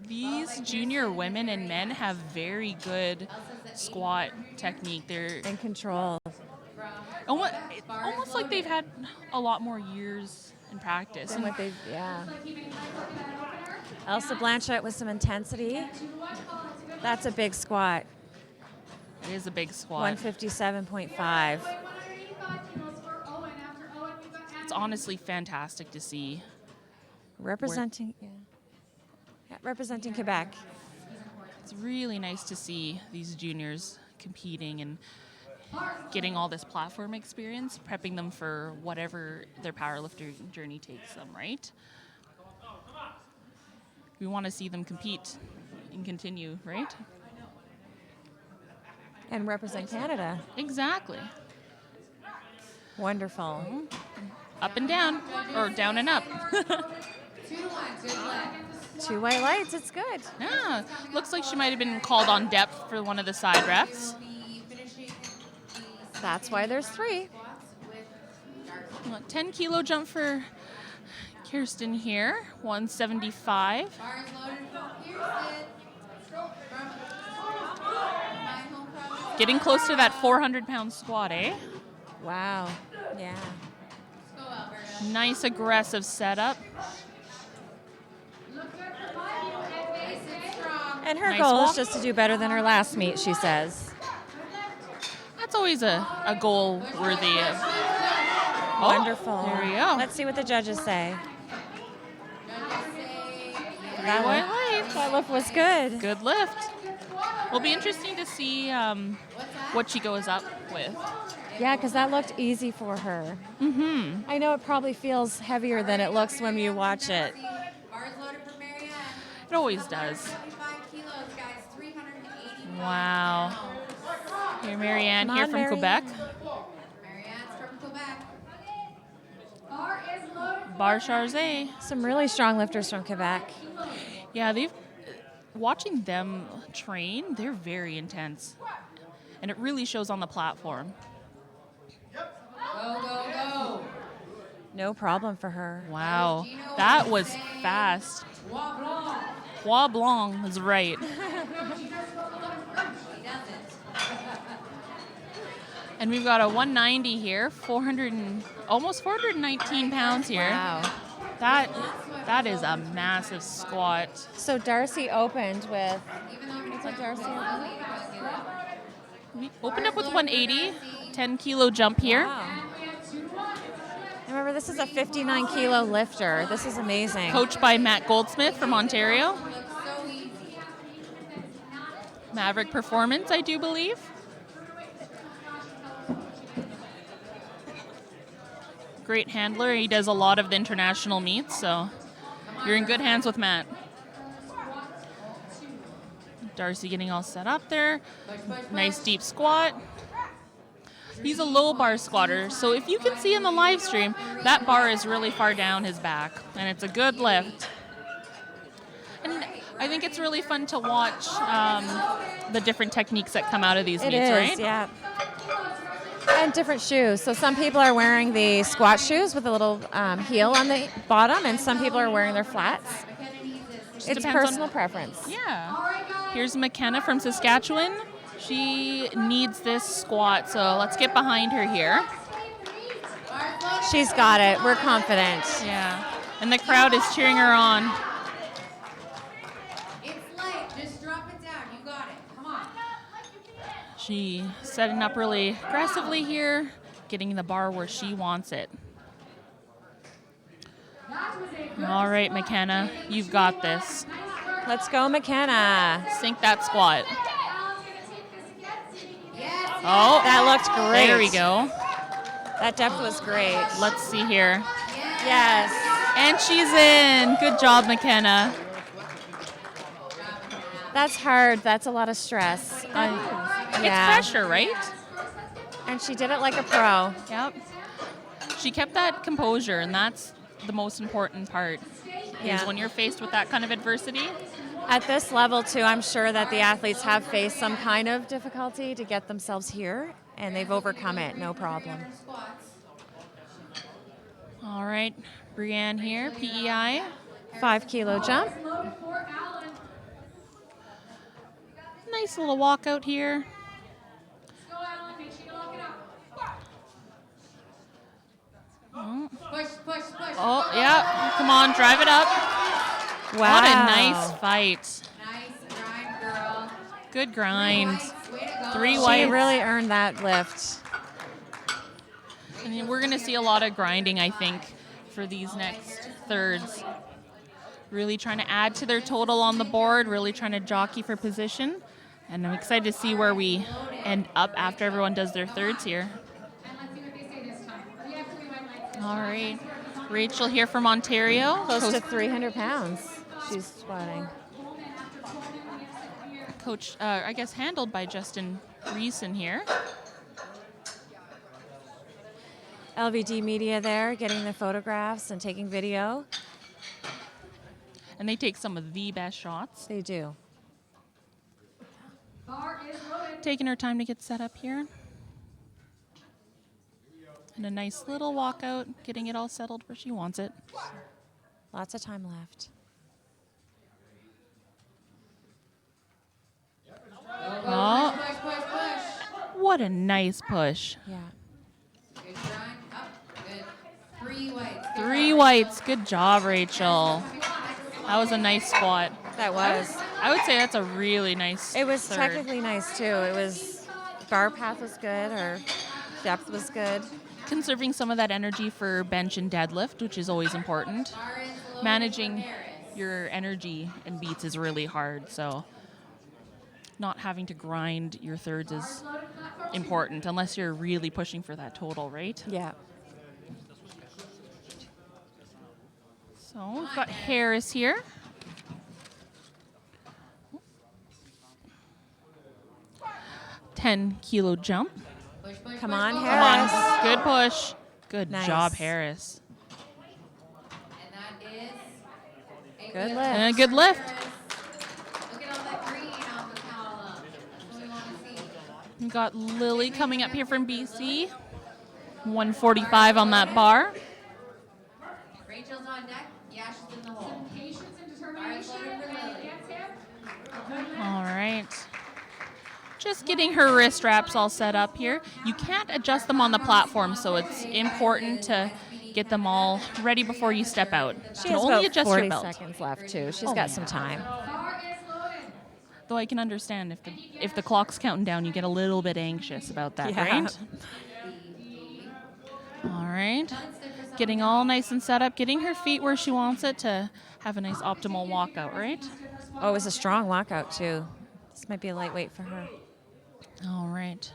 These junior women and men have very good squat technique. They're in control. almost like they've had a lot more years in practice. And what they, yeah. Like keeping tight for that opener. Elsa Blanchett with some intensity. That's a big squat. It is a big squat. 157.5. 185 kilos for honestly fantastic to see. Representing, representing Quebec. It's really nice to see these juniors competing and getting all this platform experience, prepping them for whatever their powerlifter journey takes them, right? We want to see them compete and continue, right? And represent Canada. Exactly. Wonderful. Up and down, or down and up. 2-1, good lift. 2 white lights, it's good. Yeah, looks like she might have been called on depth for one of the side reps. We'll be finishing the That's why there's 3. squats with Darcy. 10 kilo jump for Kirsten here, 175. Bars loaded from Kirsten. From my home province. Getting close to that 400-pound squat, eh? Wow. Yeah. Let's go, Alberta. Nice aggressive setup. Look good for my view, and Nice and strong. And her Nice goal walk. is just to do better than her last meet, she says. That's always a goal worthy of. Oh, Wonderful. There we go. Let's see what the judges say. Judges say That white lift, lights. that lift was good. Good lift. Will be interesting to see what's that? what she goes up with. Yeah, because that looked easy for her. Mm-hmm. I know it probably feels heavier than it looks when you watch it. Bars loaded for Marianne. It always does. 75 kilos, guys. 385 Wow. pounds. Here, Marianne Come here on, from Marianne. Quebec. Marianne's from Quebec. Bar is loaded. Bar Charzay. Some really strong lifters from Quebec. Yeah, watching them train, they're very intense. And it really shows on the platform. Go, go, go. No problem for her. Wow. That was fast. Trois Blanc is right. He doesn't. And we've got a 190 here, almost 419 pounds here. Wow. That is a massive squat. So Darcy opened with, Even though what's it, Darcy? We opened up with 180, 10 kilo jump here. Wow. Remember, this is a 59 kilo lifter. This is amazing. Coached by Matt Goldsmith from Ontario. looks so easy. Maverick Performance, I do believe. Great handler. He does a lot of the international meets, so you're in good hands with Matt. Darcy getting all set up there. Nice deep squat. He's a low bar squatter, so if you can see in the live stream, that bar is really far down his back, and it's a good lift. And I think it's really fun to watch the different techniques that come out of these It meets, is, right? yeah. And different shoes. So some people are wearing the squat shoes with a little heel on the bottom, and some people are wearing their flats. It's depends on- personal preference. Yeah. Here's McKenna from Saskatchewan. She needs this squat, so let's get behind her here. She's got it. We're confident. Yeah. And the crowd is cheering her on. It's light. Just drop it down. You got it. Come on. She setting up really aggressively here, getting the bar where she wants it. All right, McKenna, you've got this. Let's go, McKenna. Sink that squat. Yes. Oh, That looked great. there we go. That depth was great. Let's see here. Yes. And she's in. Good job, McKenna. That's hard. That's a lot of stress. It's pressure, right? And she did it like a pro. Yep. She kept that composure, and that's the most important part. Yeah. Is when you're faced with that kind of adversity. At this level, too, I'm sure that the athletes have faced some kind of difficulty to get themselves here, and they've overcome it, no problem. Squats. All right, Brianne here, PEI. 5 kilo jump. Nice little walkout here. Push, push, push. Oh, yeah. Come on, drive it up. Wow. What a nice fight. Nice grind, girl. Good grind. Nice. Way to go. 3 She whites. really earned that lift. And we're going to see a lot of grinding, I think, for these next thirds. Really trying to add to their total on the board, really trying to jockey for position. And I'm excited to see where we end up after everyone does their thirds here. All right. Rachel here from Ontario. Close to 300 pounds she's squatting. Coach, I guess handled by Justin Reeson here. LVD Media there, getting the photographs and taking video. And they take some of the best shots. They do. Taking her time to get set up here. And a nice little walkout, getting it all settled where she wants it. Lots of time left. Oh, what a nice push. Yeah. Good grind. Up. Good. 3 whites. 3 whites. Good job, Rachel. That was a nice squat. That was. I would say that's a really nice It was third. technically nice too. It was, bar path was good, or depth was good. Conserving some of that energy for bench and deadlift, which is always important. Managing your energy and beats is really hard, so not having to grind your thirds is important unless you're really pushing for that total, right? Yeah. So we've got Harris here. $10-kilo jump. Come on, Come Harris. on, good push. Good Nice. job, Harris. And that is a Good lift. And a good lift. Look at all that green on the column. That's what we want to see. We've got Lily coming up here from BC. 145 on that bar. Rachel's on deck. Yash is in the hole. Patience and Bars determination. loaded for Lily. All right. Just getting her wrist wraps all set up here. You can't adjust them on the platform, so it's important to get them all ready before you step out. She You can has only about adjust 40 your belt. seconds left too. She's Oh, got some time. Bar is loaded. Though I can understand if the clock's counting down, you get a little bit anxious about that, Yeah. right? All right. Getting all nice and set up, getting her feet where she wants it to have a nice optimal walkout, right? Oh, it was a strong walkout too. This might be a lightweight for her. All right.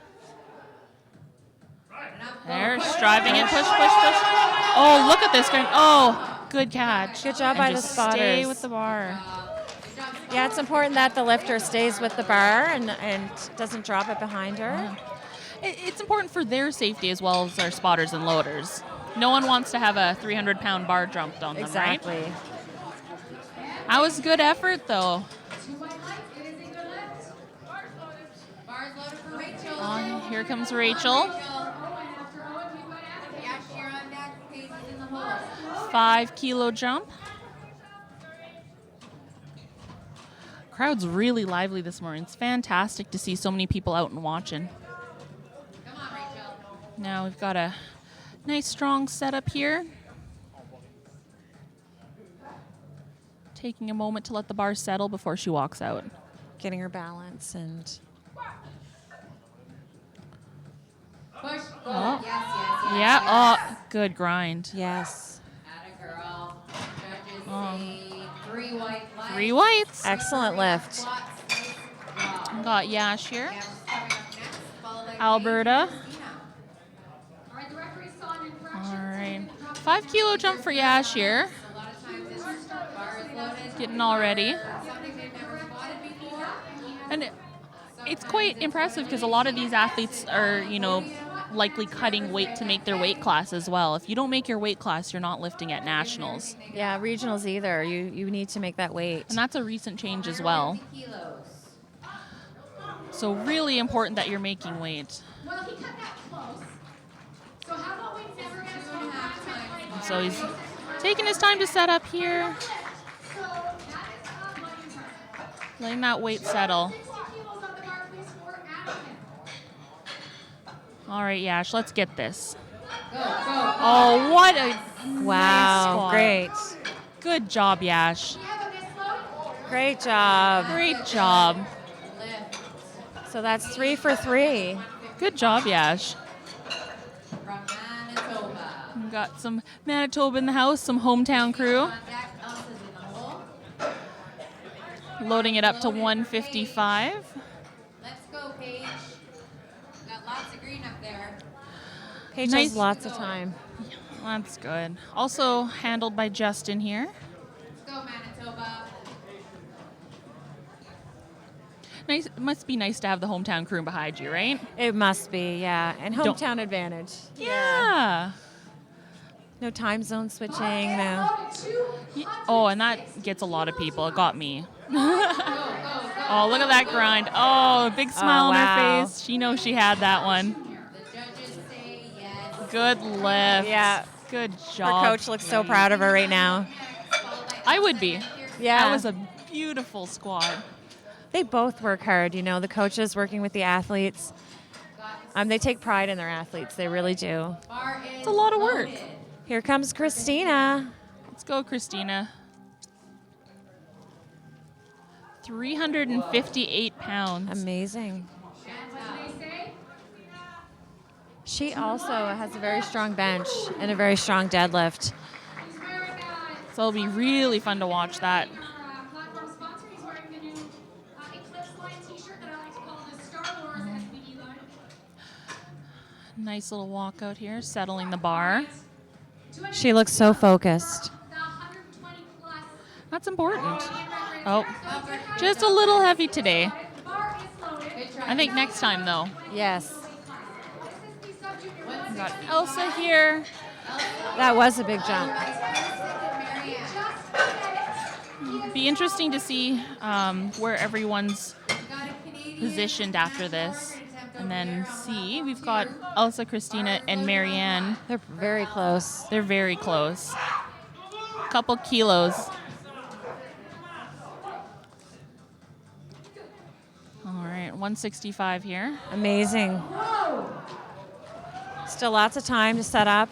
There, striving and push, push, push. Oh, look at this guy. Oh, good catch. Good job And by the just Stay spotters. with the bar. Yeah, it's important that the lifter stays with the bar and doesn't drop it behind her. It's important for their safety as well as our spotters and loaders. No one wants to have a 300-pound bar jumped on them, Exactly. right? That was good effort, though. 2 white lights. It is a good lift. Bars loaded for Rachel. Here comes Rachel. Owen after Owen. We went after. Yash, you're on deck. Pace is in the hole. 5-kilo jump. Crowd's really lively this morning. It's fantastic to see so many people out and watching. Come on, Rachel. Now we've got a nice strong setup here. Taking a moment to let the bar settle before she walks out. Getting her balance and Push. Go. Oh. Yes, yes, yes. Yeah, yes. oh, good grind. yes. Atta girl. Judges Oh. say 3 white lights. 3 whites. Excellent lift. Squats. Wow. Got Yash here. Yash is coming up next, followed by Alberta. Christina. All right, the referee saw an infraction. All right. 5-kilo jump for Yash here. A lot of times it's bar is loaded. Getting all ready. Something they've never spotted before. And it's quite impressive because a lot of these athletes are, likely cutting weight to make their weight class as well. If you don't make your weight class, you're not lifting at nationals. Yeah, regionals either. You need to make that weight. And that's a recent change as well. Kilos. So really important that you're making weight. Well, he cut that close. So how about we never get a 2.5 times. So he's taking his time to set up here, So that is bloody impressive. letting that weight settle. 60 kilos on the bar, please, for Addison. All right, Yash, let's get this. Go, go. Oh, what a nice Wow, squat. great. Good job, Yash. Do you have a miss load? Great job. Great job. Lift. So that's 3 for 3. Good job, Yash. From man, it's We've got some Manitoba in the house, some hometown crew. Contact. Elsa's in the hole. Loading it up to 155. Let's go, Paige. Got lots of green up there. Paige Nice. has lots of time. That's good. Also handled by Justin here. Let's go, Manitoba. Nice. It must be nice to have the hometown crew behind you, right? It must be, yeah. And Don't- hometown advantage. Yeah. No time zone switching, no. Oh, and that gets a lot of people. It got me. Oh, look at that grind. Oh, big smile on wow. her face. She knows she had that one. The judges say yes. Good lift. Yeah. Good Her job. coach looks so proud of her right now. I would be. Yeah. That was a beautiful squat. They both work hard, you know, the coaches working with the athletes. They take pride in their athletes. They really do. Bar is It's a lot of work. loaded. Here comes Christina. Let's go, Christina. 358 pounds. Amazing. What do they say? She also has a very strong bench and a very strong deadlift. He's wearing So it'll be really fun to watch that. our platform sponsor. He's wearing the new Eclipse line t-shirt that I like to call the Star Wars SBE line. Nice little walkout here, settling the bar. She looks so focused. The 120 plus That's important. Canadian record. Oh, So just a little heavy today. the bar is loaded. Good try. I think next time, though. Yes. This is the sub-junior What's one. We've got Elsa here. That was a big jump. Be interesting to see where everyone's Got a Canadian positioned after this. And then see, we've got Elsa, Christina, and Marianne. They're very close. They're very close. Couple kilos. All right, 165 here. Amazing. Still lots of time to set up.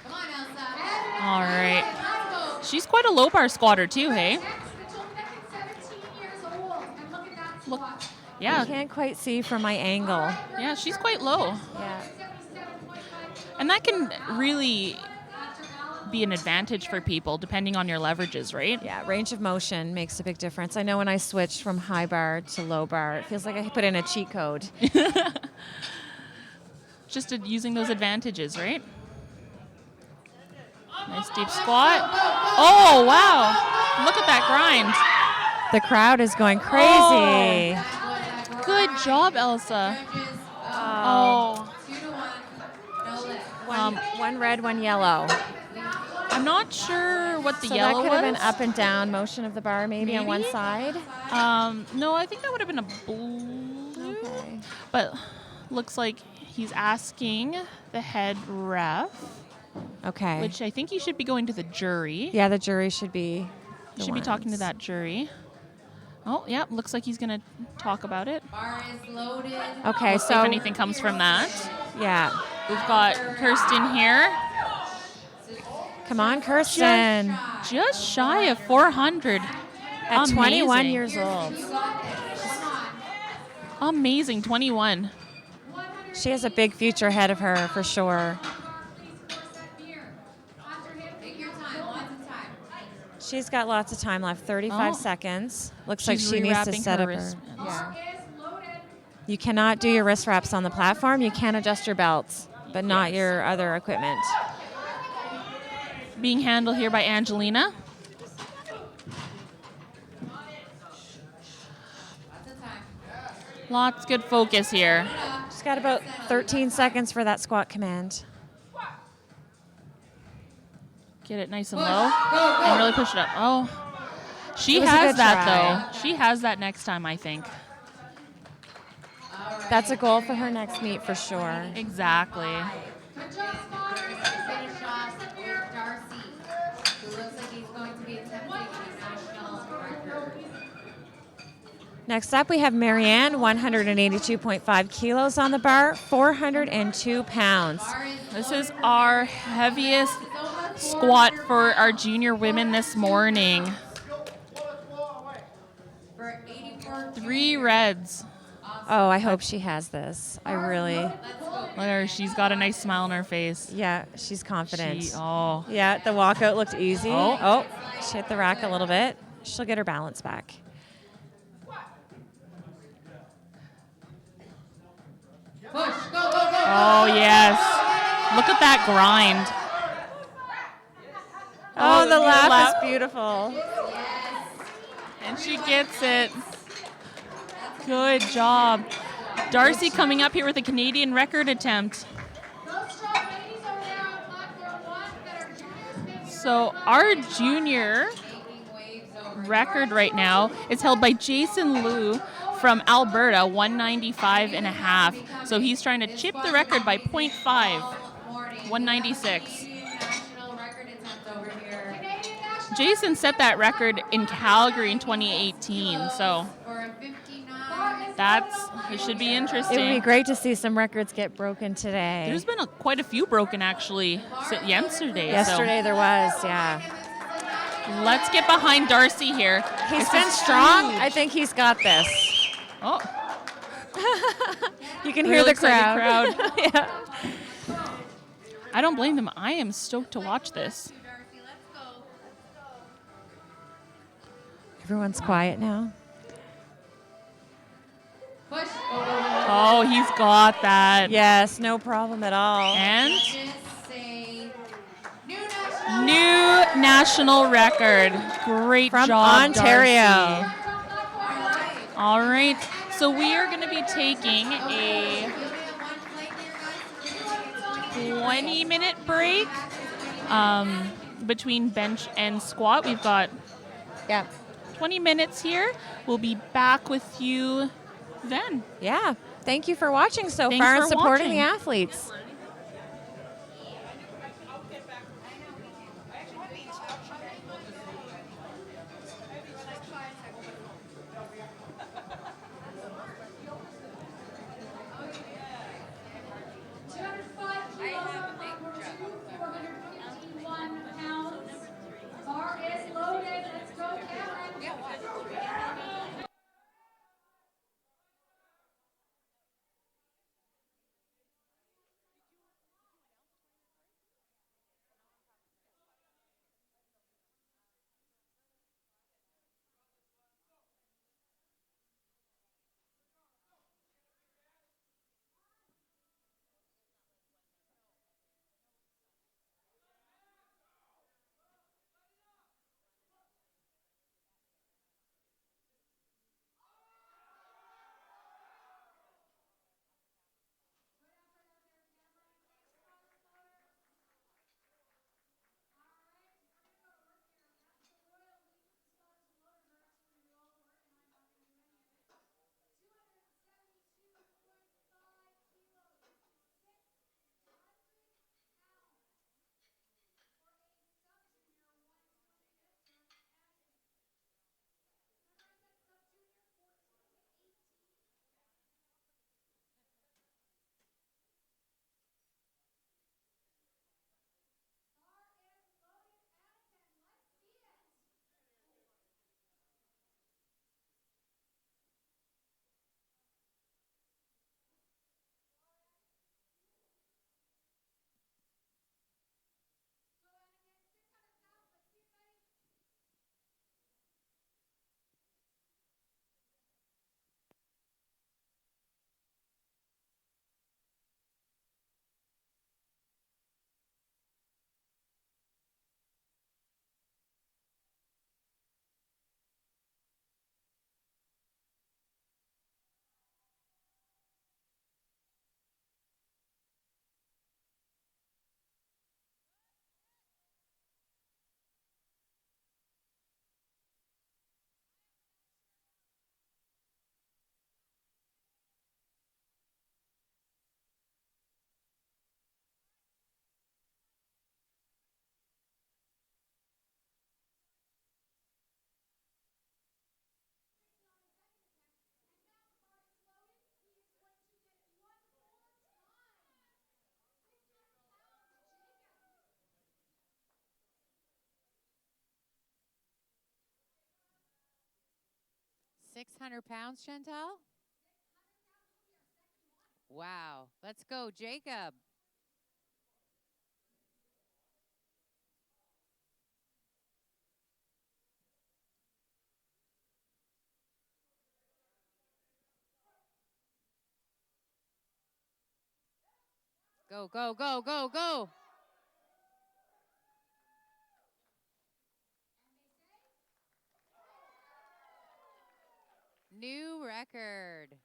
Come on, Elsa. All right. She's quite a low bar squatter too, hey? Next, the children that is 17 years old. And look at that Look, squat. I yeah, can't quite see from my angle. yeah, she's quite low. Yeah. 77.5 And that can really be an advantage for people depending on your leverages, right? Yeah, range of motion makes a big difference. I know when I switch from high bar to low bar, it feels like I put in a cheat code. Just using those advantages, right? Nice deep squat. Oh, wow. Look at that grind. The crowd is going crazy. Good job, Elsa. Judges, Oh, 2-1. No lift. One red, one yellow. I'm not sure what the So yellow that could have been was. up and down motion of the bar maybe on one Maybe? side. No, I think that would have been a blue. Okay. But looks like he's asking the head ref, Okay. which I think he should be going to the jury. Yeah, the jury should be. He should be talking to that jury. Oh, yeah, looks like he's going to talk about it. Bar is loaded. Okay, We'll see so if anything comes from that. yeah. We've got Kirsten here, Come on, Kirsten. just shy of 400. At 21 Amazing. years old. Amazing, 21. She has a big future ahead of her for sure. Take your time. Lots of time. She's got lots of time left, 35 Oh. seconds. Looks like She's she needs to rewrapping set her up her. wristbands. Yeah. You cannot do your wrist wraps on the platform. You can adjust your belts, but not your other equipment. Being handled here by Angelina. Lots of time. Lots good focus here. She's got about 13 seconds for that squat command. Get it nice and low. And really push it up. Oh. She It was a has good that, try. though. She has that next time, I think. All right. That's a goal for her next meet for sure. Exactly. Finish off with Darcy, who looks like he's going to be attempting a national record. Next up, we have Marianne, 182.5 kilos on the bar, 402 pounds. Bar is This is our heaviest squat for our junior women this morning. for 84. 3 reds. Oh, I hope she has this. I really. Let's go. Look at her. She's got a nice smile on her face. Yeah, she's confident. Oh. Yeah, the walkout looked easy. Oh. She hit the rack a little bit. She'll get her balance back. Push, go, go, go. Oh, yes. Look at that grind. Oh, the good laugh is beautiful. And she gets it. Good job. Darcy coming up here with a Canadian record attempt. Those strong ladies over there on platform 1 that are juniors making So our junior record right now is held by Jason Liu from Alberta, 195 and a half. So he's trying to chip the record by 0.5, 196. Jason set that record in Calgary in 2018, so it should be interesting. It would be great to see some records get broken today. There's been quite a few broken actually yesterday. Yesterday there was, yeah. Let's get behind Darcy here. He's been strong. I think he's got this. Oh. You can hear Real the excited crowd. Yeah. I don't blame them. I am stoked to watch this. Everyone's quiet now. Push. Oh, he's got that. Yes, no problem at all. And New new national record. Great From job, Ontario. Darcy. All right. So we are going to be taking a 20-minute break between bench and squat. We've got 20 minutes here. We'll be back with you then. Yeah. Thank you for watching so Thanks far for and supporting watching. the athletes. Bar is loaded. Let's go, Cameron. £600, Chantal? Wow. Let's go, Jacob. Go, go, go, go, go. New record.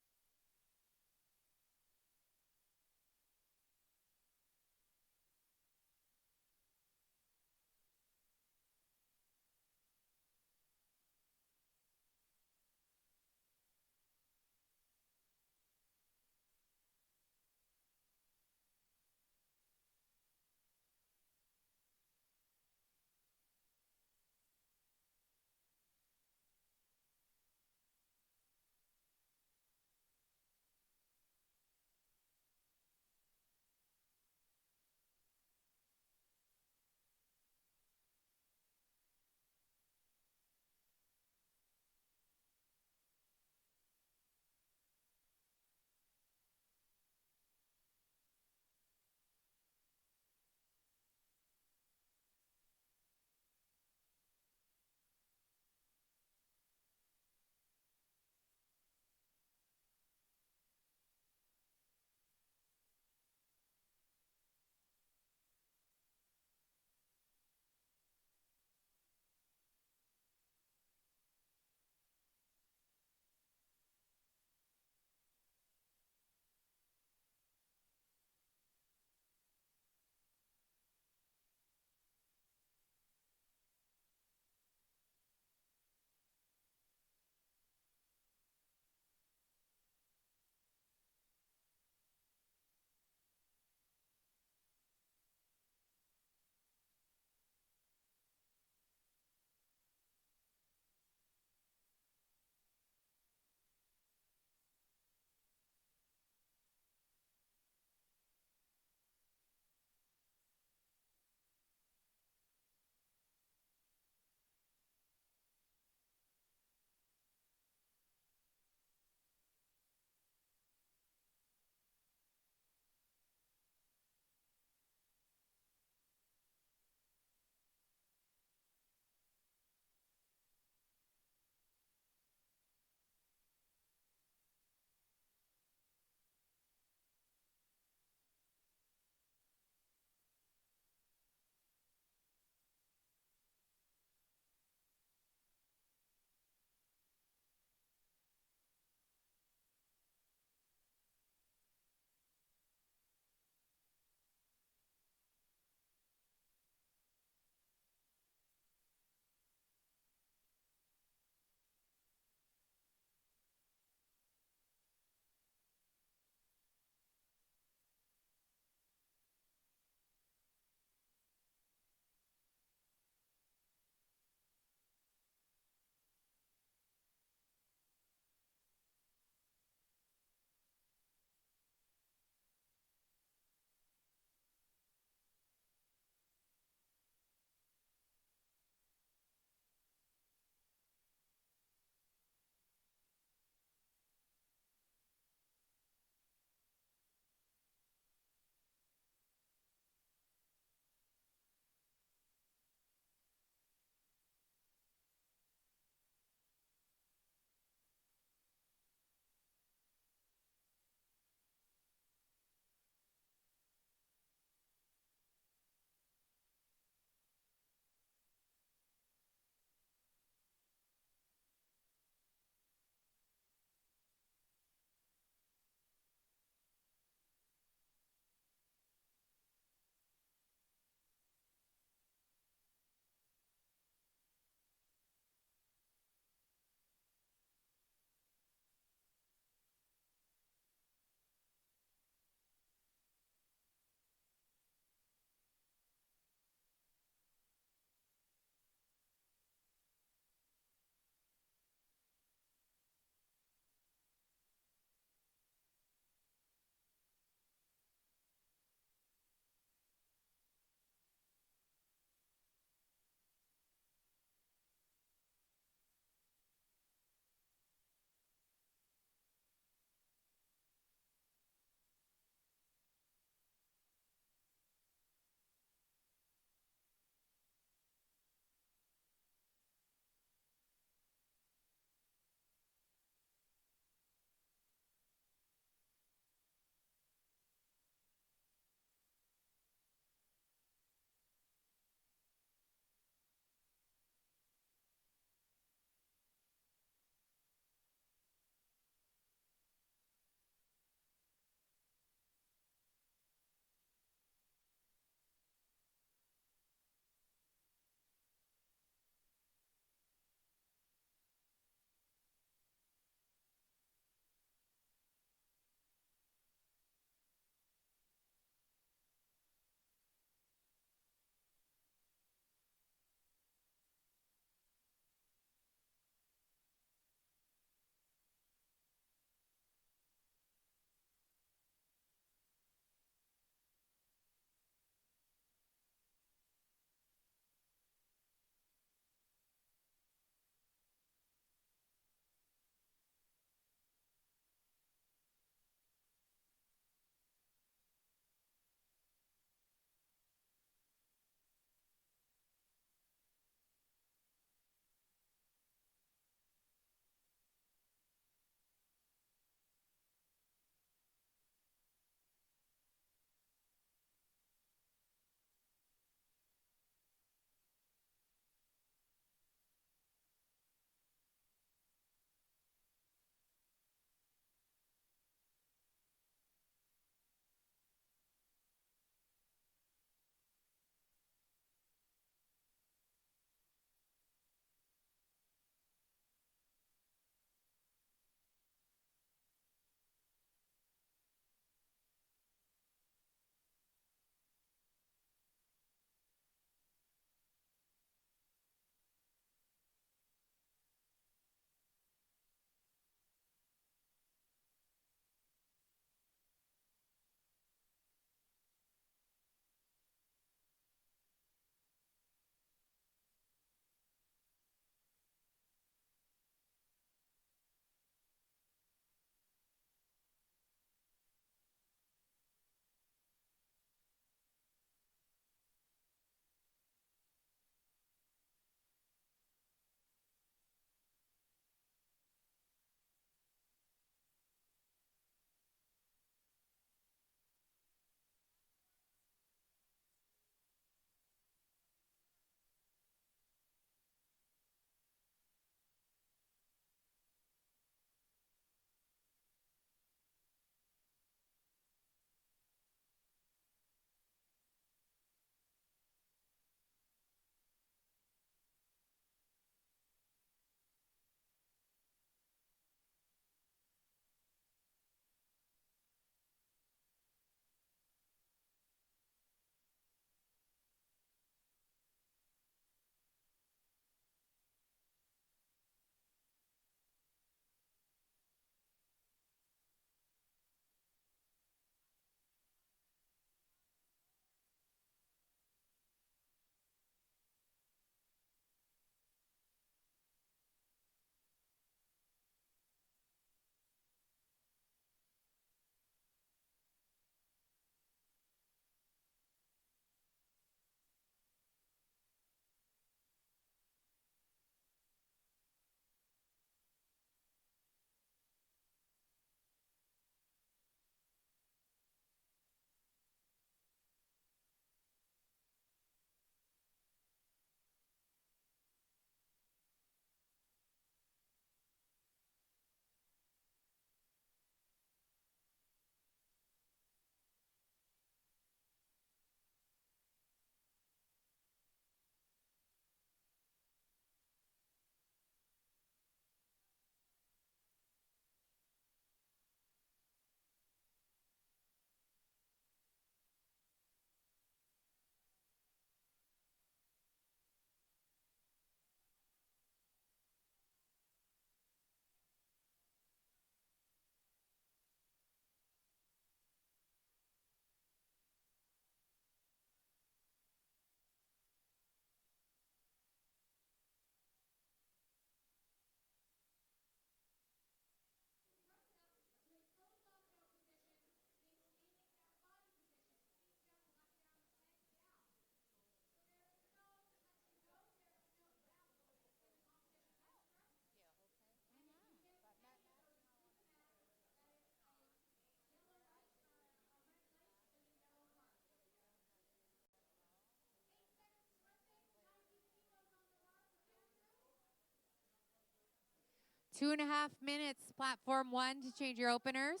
2.5 minutes, platform 1 to change your openers.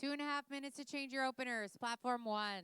2.5 minutes to change your openers, platform 1.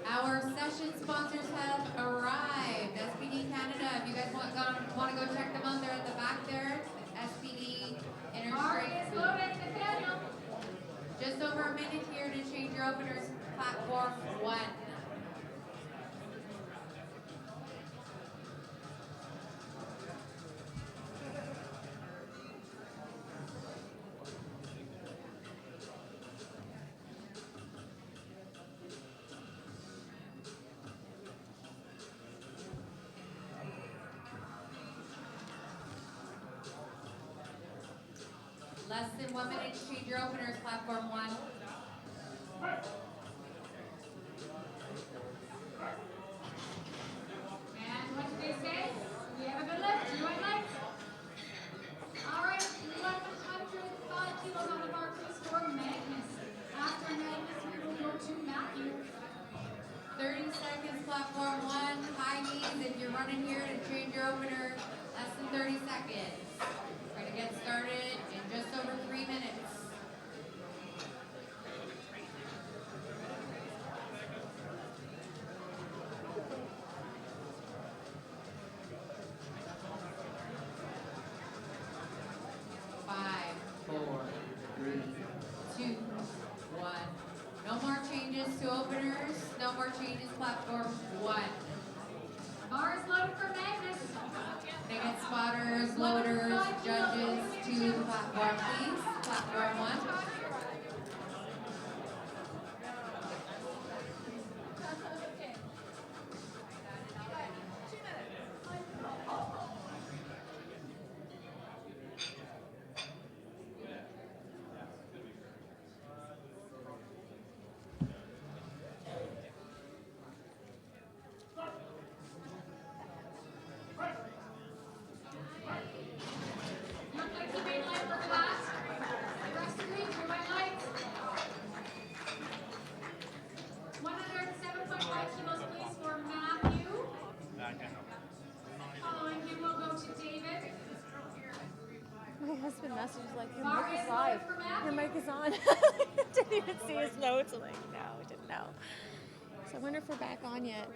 Our session sponsors have arrived. SPD Canada, if you guys want to go check them out, they're at the back there. SPD Intermission. Just over a minute here to change your openers, platform 1. Less than 1 minute to change your openers, platform 1. And what did they say? We have a good lift. Do you want lights? All right, 105 kilos on the bar, please, for Magnus. After Magnus, we will go to Matthew. 30 seconds, platform 1. High knees if you're running here to change your opener. Less than 30 seconds. We're going to get started in just over 3 minutes. Five, 4, 3, 2, 1. No more changes to openers. No more changes, platform 1. Bar is loaded for Magnus. They get spotters, loaders, judges to the platform, please. Platform 1. My husband messaged like, your mic is live. Your mic is on. Didn't even see his notes. I'm like, no, I didn't know. So I wonder if we're back on yet.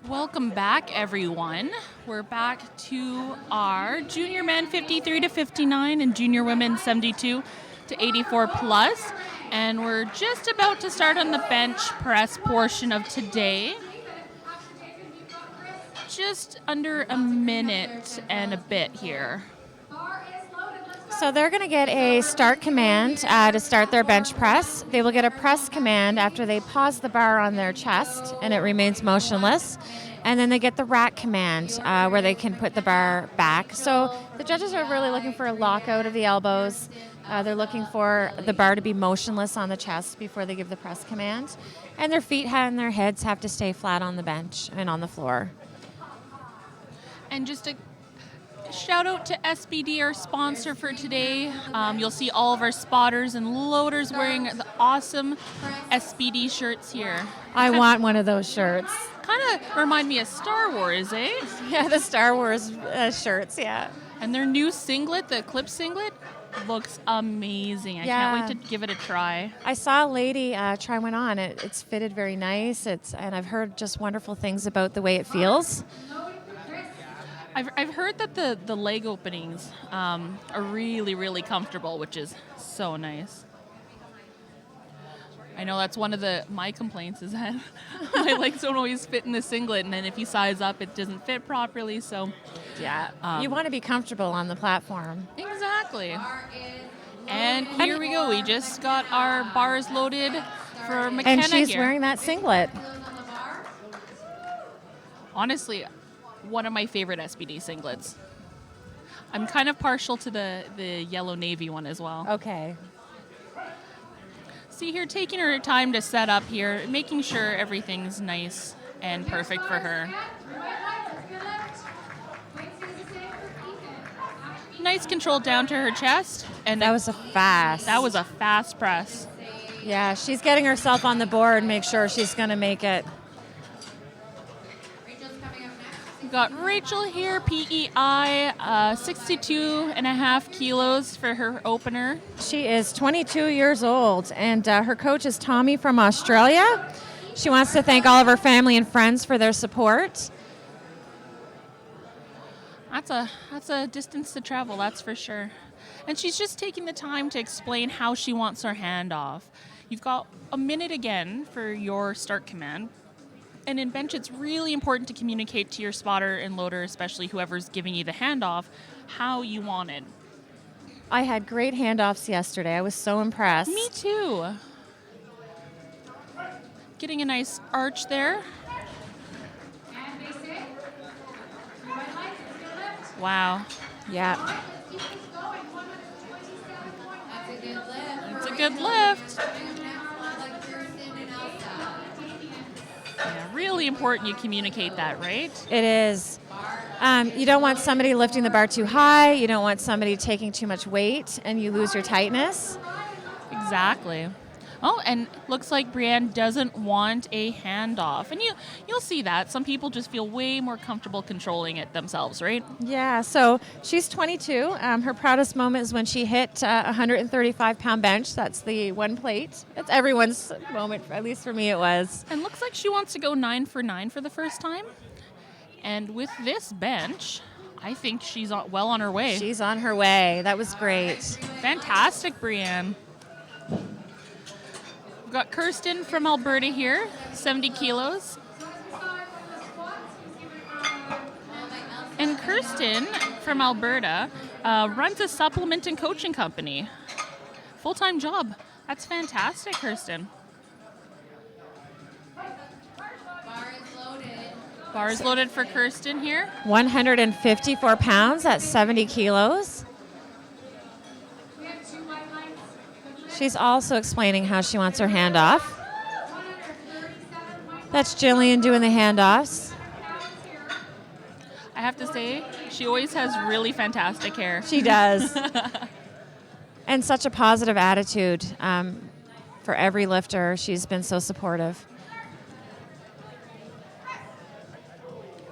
Welcome back, everyone. We're back to our junior men 53 to 59 and junior women 72 to 84 plus. And we're just about to start on the bench press portion of today. Just under a minute and a bit here. So they're going to get a start command to start their bench press. They will get a press command after they pause the bar on their chest and it remains motionless. And then they get the rack command where they can put the bar back. So the judges are really looking for a lockout of the elbows. They're looking for the bar to be motionless on the chest before they give the press command. And their feet and their heads have to stay flat on the bench and on the floor. And just to shout out to SBD, our sponsor for today. You'll see all of our spotters and loaders wearing the awesome SBD shirts here. I want one of those shirts. Kind of remind me of Star Wars, eh? Yeah, the Star Wars shirts, yeah. And their new singlet, the clip singlet, looks amazing. I can't wait to give it a try. I saw a lady try one on. It's fitted very nice. And I've heard just wonderful things about the way it feels. I've heard that the leg openings are really, really comfortable, which is so nice. I know that's one of my complaints is that my legs don't always fit in the singlet, and then if you size up, it doesn't fit properly. So, yeah, you want to be comfortable on the platform. Exactly. And here we go. We just got our bars loaded for McKenna And she's here. wearing that singlet. Honestly, one of my favorite SBD singlets. I'm kind of partial to the yellow navy one as well. Okay. See here, taking her time to set up here, making sure everything's nice and perfect for her. Nice control down to her chest. And That was a fast press. Yeah, she's getting herself on the board, make sure she's going to make it. We've got Rachel here, PEI, 62.5 kilos for her opener. She is 22 years old, and her coach is Tommy from Australia. She wants to thank all of her family and friends for their support. That's a distance to travel, that's for sure. And she's just taking the time to explain how she wants her handoff. You've got a minute again for your start command. And in bench, it's really important to communicate to your spotter and loader, especially whoever's giving you the handoff, how you want it. I had great handoffs yesterday. I was so impressed. Me too. Getting a nice arch there. Wow. Yeah. It's a good lift. Yeah, really important you communicate that, right? It is. You don't want somebody lifting the bar too high. You don't want somebody taking too much weight and you lose your tightness. Exactly. Oh, and looks like Brienne doesn't want a handoff. And you'll see that. Some people just feel way more comfortable controlling it themselves, right? Yeah, so she's 22. Her proudest moment is when she hit a 135-pound bench. That's the one plate. It's everyone's moment, at least for me it was. And looks like she wants to go 9 for 9 for the first time. And with this bench, I think she's well on her way. She's on her way. That was great. Fantastic, Brienne. We've got Kirsten from Alberta here, 70 kilos. And Kirsten from Alberta runs a supplement and coaching company. Full-time job. That's fantastic, Kirsten. Bars loaded for Kirsten here. 154 pounds at 70 kilos. She's also explaining how she wants her handoff. That's Jillian doing the handoffs. I have to say, she always has really fantastic hair. She does. And such a positive attitude for every lifter. She's been so supportive.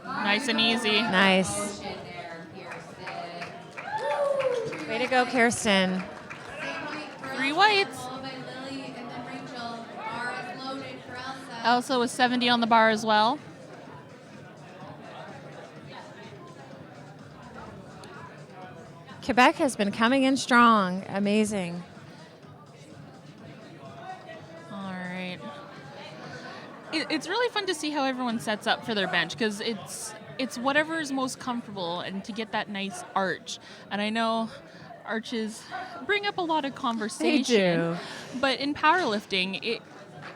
Nice and easy. Nice. Way to go, Kirsten. 3 whites. Elsa was 70 on the bar as well. Quebec has been coming in strong. Amazing. All right. It's really fun to see how everyone sets up for their bench because it's whatever is most comfortable and to get that nice arch. And I know arches bring up a lot of conversation. They do. But in powerlifting,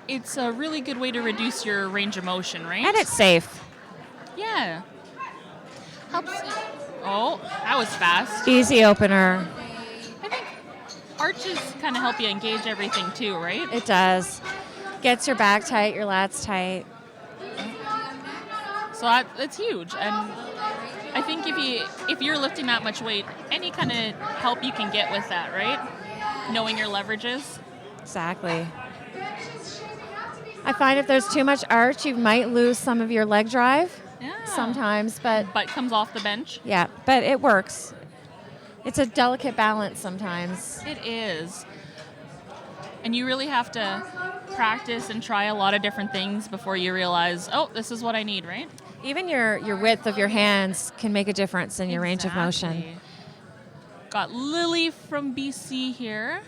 it's a really good way to reduce your range of motion, right? And it's safe. Yeah. Helps. Oh, that was fast. Easy opener. I think arches kind of help you engage everything too, right? It does. Gets your back tight, your lats tight. So that's huge. I think if you're lifting that much weight, any kind of help you can get with that, right? Knowing your leverages. Exactly. I find if there's too much arch, you might lose some of your leg drive sometimes, but Butt comes off the bench. yeah, but it works. It's a delicate balance sometimes. It is. And you really have to practice and try a lot of different things before you realize, oh, this is what I need, right? Even your width of your hands can make a difference in your range of motion. Exactly. Got Lily from BC here.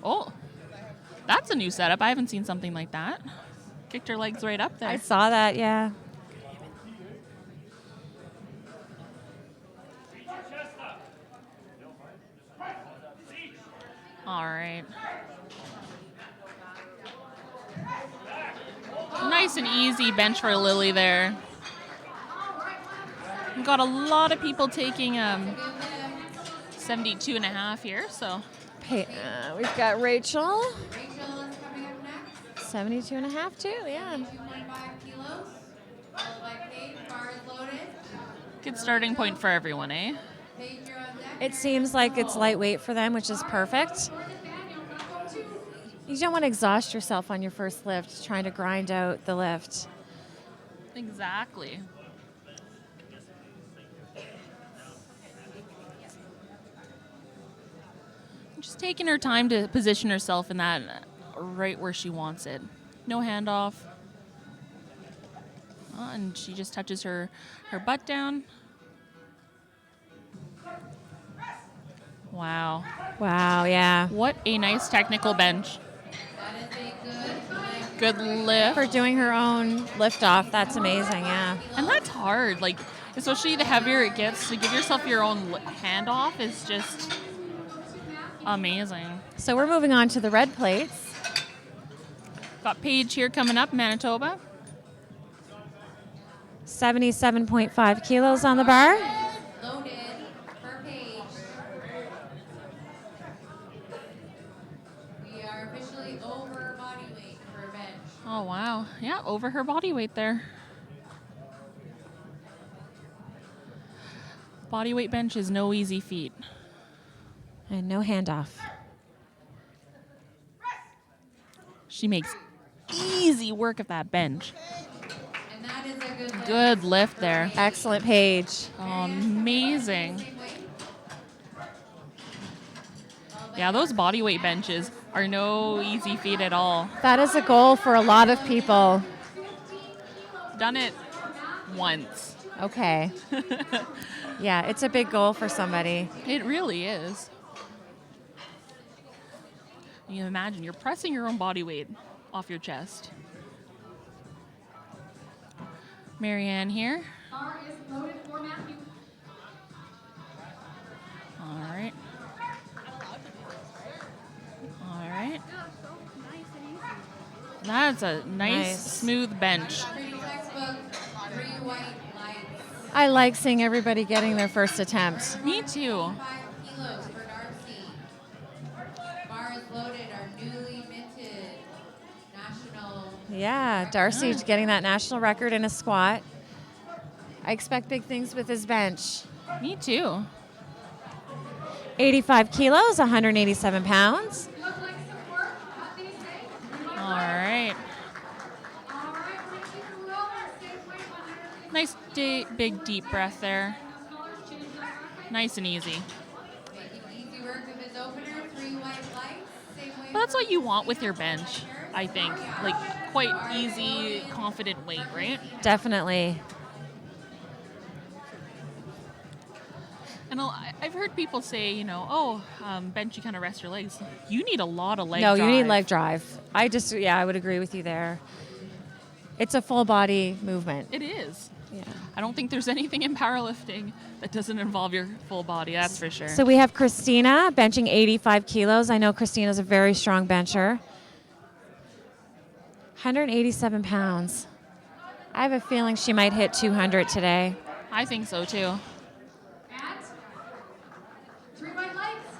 Oh, that's a new setup. I haven't seen something like that. Kicked her legs right up there. I saw that, yeah. All right. Nice and easy bench for Lily there. We've got a lot of people taking 72 and a half here, so. We've got Rachel. Rachel is coming up next. 72 and a half too, yeah. 2.5 kilos. Followed by Paige. Bar is loaded. Good starting point for everyone, eh? Paige, you're on deck. It seems like it's lightweight for them, which is perfect. You don't want to exhaust yourself on your first lift trying to grind out the lift. Exactly. Just taking her time to position herself in that right where she wants it. No handoff. And she just touches her butt down. Wow. Wow, yeah. What a nice technical bench. That is a Good lift. For doing her own lift off, that's amazing, yeah. And that's hard. Like, especially the heavier it gets, to give yourself your own handoff is just amazing. So we're moving on to the red plates. Got Paige here coming up, Manitoba. 77.5 kilos on the bar. loaded per page. We are officially over body weight for a bench. Oh, wow. Yeah, over her body weight there. Body weight bench is no easy feat. And no handoff. She makes easy work of that bench. And that is a good lift. Good lift there. Excellent, Paige. Amazing. Yeah, those body weight benches are no easy feat at all. That is a goal for a lot of people. Done it once. Okay. Yeah, it's a big goal for somebody. It really is. You imagine you're pressing your own body weight off your chest. Marianne here. Bar is loaded for Matthew. All right. All right. That's a nice, smooth bench. Pretty textbook, 3 white lights. I like seeing everybody getting their first attempt. Me too. 5 kilos for Darcy. Bar is loaded, our newly minted national. Yeah, Darcy getting that national record in a squat. I expect big things with his bench. Me too. 85 kilos, 187 pounds. Look like some work. What do you say? All right. All right, we're going to keep it rolling. Same way, 150. Nice big deep breath there. Nice and easy. Making easy work of his opener, 3 white lights. Same way. But that's what you want with your bench, I think. Like, quite easy, confident weight, right? Definitely. And I've heard people say, bench, you kind of rest your legs. You need a lot of leg No, drive. you need leg drive. I would agree with you there. It's a full body movement. It is. Yeah. I don't think there's anything in powerlifting that doesn't involve your full body, that's for sure. So we have Christina benching 85 kilos. I know Christina's a very strong bencher. 187 pounds. I have a feeling she might hit 200 today. I think so, too. And 3 white lights.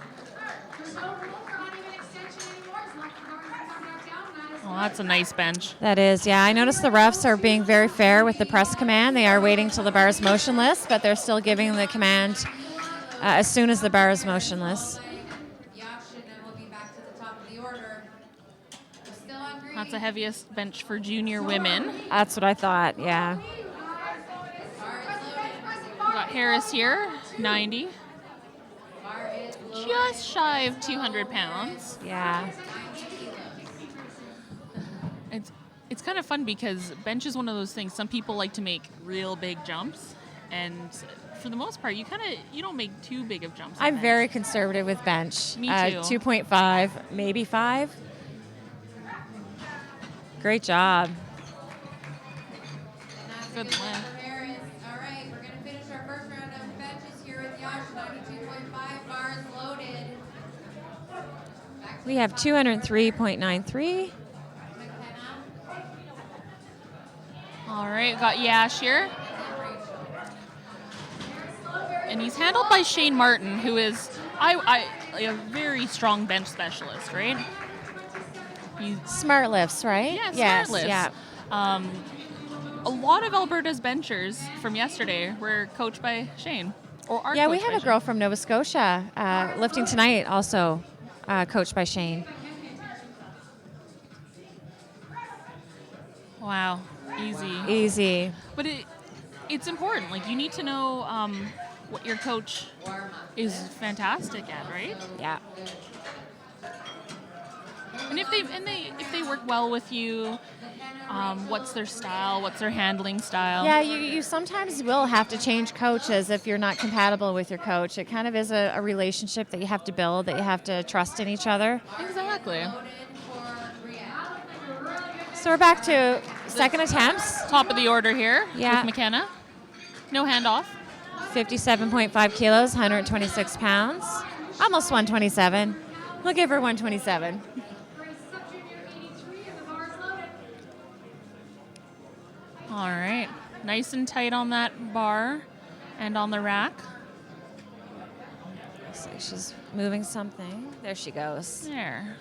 There's no rule for uneven extension anymore as long as the bar doesn't come back down. That is Well, That's a nice bench. That is, yeah. I noticed the refs are being very fair with the press command. They are waiting till the bar is motionless, but they're still giving the command as soon as the bar is motionless. That's the heaviest bench for junior women. That's what I thought, yeah. We got Harris here, 90. Just shy of 200 pounds. Yeah. It's kind of fun because bench is one of those things. Some people like to make real big jumps, and for the most part, you don't make too big of jumps. I'm very conservative with bench. Me too. 2.5, maybe 5. Great job. Good lift. All right, we're going to finish our first round of benches here with Yash, 92.5 bars loaded. We have 203.93. All right, got Yash here. And he's handled by Shane Martin, who is a very strong bench specialist, right? Smart lifts, right? Yeah, yes, smart lifts. Yeah. A lot of Alberta's benchers from yesterday were coached by Shane. Yeah, we have a girl from Nova Scotia lifting tonight, also coached by Shane. Wow, easy. Easy. But it's important. Like, you need to know what your coach is fantastic at, right? Yeah. And if they work well with you, what's their style? What's their handling style? Yeah, you sometimes will have to change coaches if you're not compatible with your coach. It kind of is a relationship that you have to build, that you have to trust in each other. Exactly. So we're back to second attempts. Top of the order here Yeah. with McKenna. No handoff. 57.5 kilos, 126 pounds. Almost 127. We'll give her 127. All right. Nice and tight on that bar and on the rack. Looks like she's moving something. There she goes. There.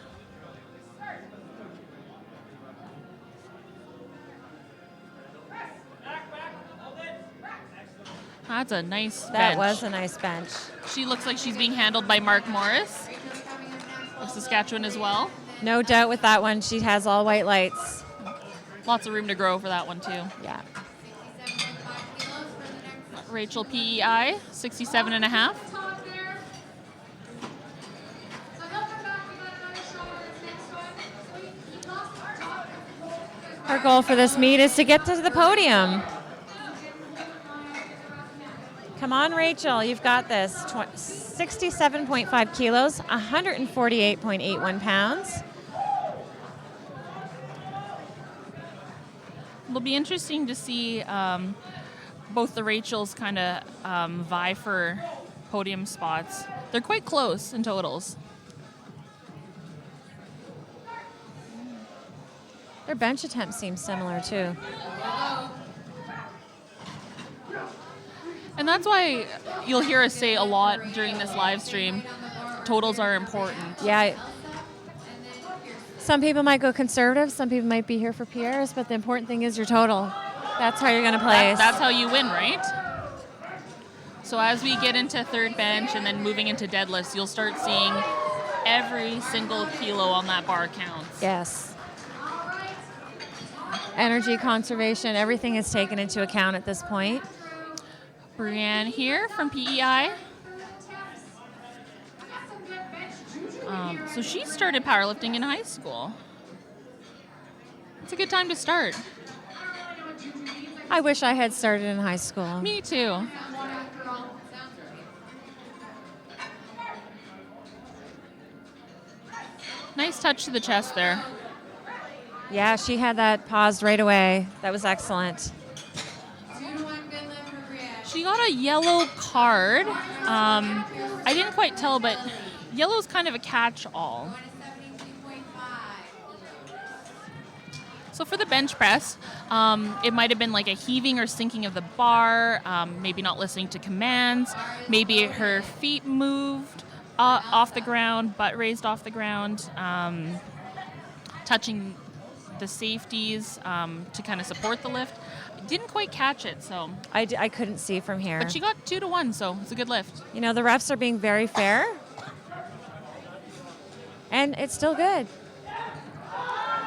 That's a nice bench. That was a nice bench. She looks like she's being handled by Mark Morris of Saskatchewan as well. No doubt with that one. She has all white lights. Lots of room to grow for that one, too. Yeah. Rachel PEI, 67 and a half. Her goal for this meet is to get to the podium. Come on, Rachel, you've got this. 67.5 kilos, 148.81 pounds. It'll be interesting to see both the Rachels kind of vie for podium spots. They're quite close in totals. Their bench attempts seem similar, too. And that's why you'll hear us say a lot during this live stream, totals are important. Yeah. Some people might go conservative, some people might be here for PRs, but the important thing is your total. That's how you're going to place. That's how you win, right? So as we get into third bench and then moving into deadlifts, you'll start seeing every single kilo on that bar counts. Yes. Energy conservation, everything is taken into account at this point. Brianne here from PEI. So she started powerlifting in high school. It's a good time to start. I wish I had started in high school. Me too. Nice touch to the chest there. Yeah, she had that paused right away. That was excellent. She got a yellow card. I didn't quite tell, but yellow's kind of a catch-all. So for the bench press, it might have been like a heaving or sinking of the bar, maybe not listening to commands, maybe her feet moved off the ground, butt raised off the ground, touching the safeties to kind of support the lift. Didn't quite catch it, so. I couldn't see from here. But she got 2-1, so it's a good lift. You know, the refs are being very fair. And it's still good.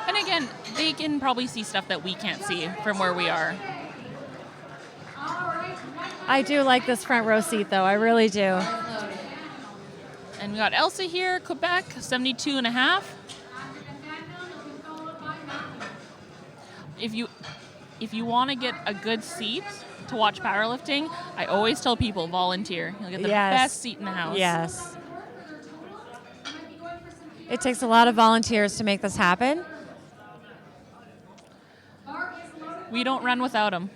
And again, they can probably see stuff that we can't see from where we are. I do like this front row seat, though. I really do. And we got Elsa here, Quebec, 72.5. If you want to get a good seat to watch powerlifting, I always tell people volunteer. You'll get the best seat in the house. Yes. It takes a lot of volunteers to make this happen. We don't run without them.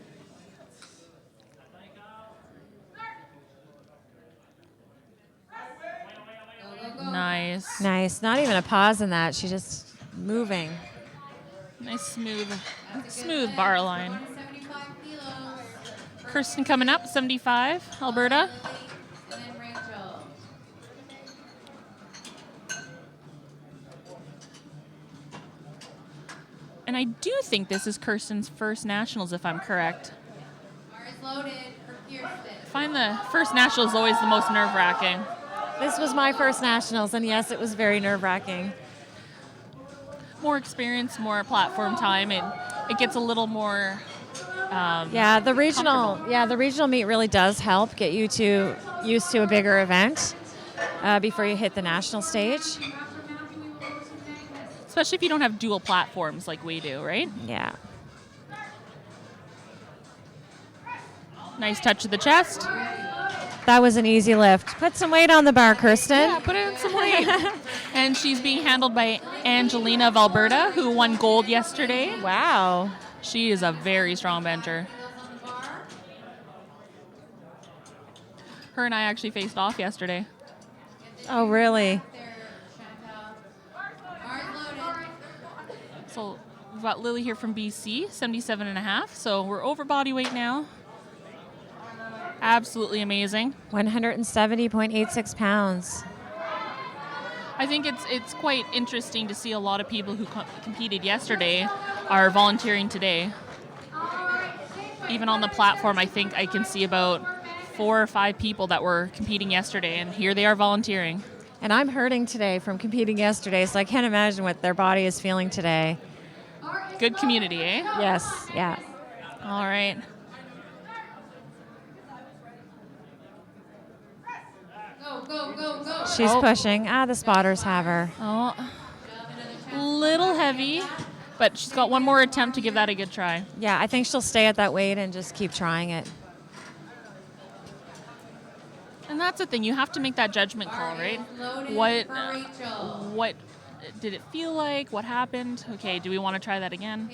Nice. Nice. Not even a pause in that. She's just moving. Nice smooth bar line. Kirsten coming up, 75, Alberta. And then Rachel. And I do think this is Kirsten's first nationals, if I'm correct. Bar is loaded for Kirsten. I find the first national is always the most nerve-wracking. This was my first nationals, and yes, it was very nerve-wracking. More experience, more platform time, and it gets a little more. The regional meet really does help get you used to a bigger event before you hit the national stage. Especially if you don't have dual platforms like we do, right? Yeah. Nice touch of the chest. That was an easy lift. Put some weight on the bar, Kirsten. Yeah, put in some weight. And she's being handled by Angelina of Alberta, who won gold yesterday. Wow. She is a very strong bencher. Her and I actually faced off yesterday. Oh, really? So we've got Lily here from BC, 77.5. So we're over body weight now. Absolutely amazing. 170.86 pounds. I think it's quite interesting to see a lot of people who competed yesterday are volunteering today. Even on the platform, I think I can see about 4 or 5 people that were competing yesterday, and here they are volunteering. And I'm hurting today from competing yesterday, so I can't imagine what their body is feeling today. Good community, eh? Yes, yeah. All right. Go. She's pushing. The spotters have her. Oh, little heavy, but she's got one more attempt to give that a good try. Yeah, I think she'll stay at that weight and just keep trying it. And that's the thing, you have to make that judgment call, right? What did it feel like? What happened? Okay, do we want to try that again?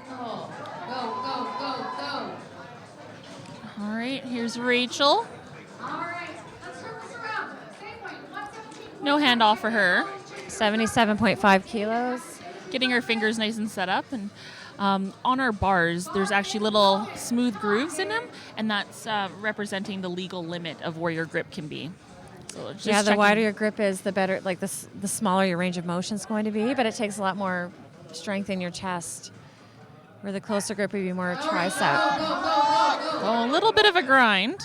Go. All right, here's Rachel. No handoff for her. 77.5 kilos. Getting her fingers nice and set up. And on our bars, there's actually little smooth grooves in them, and that's representing the legal limit of where your grip can be. So just The wider your grip is, the better, like the smaller your range of motion is going to be, but it takes a lot more strength in your chest. Where the closer grip would be more tricep. Oh, a little bit of a grind.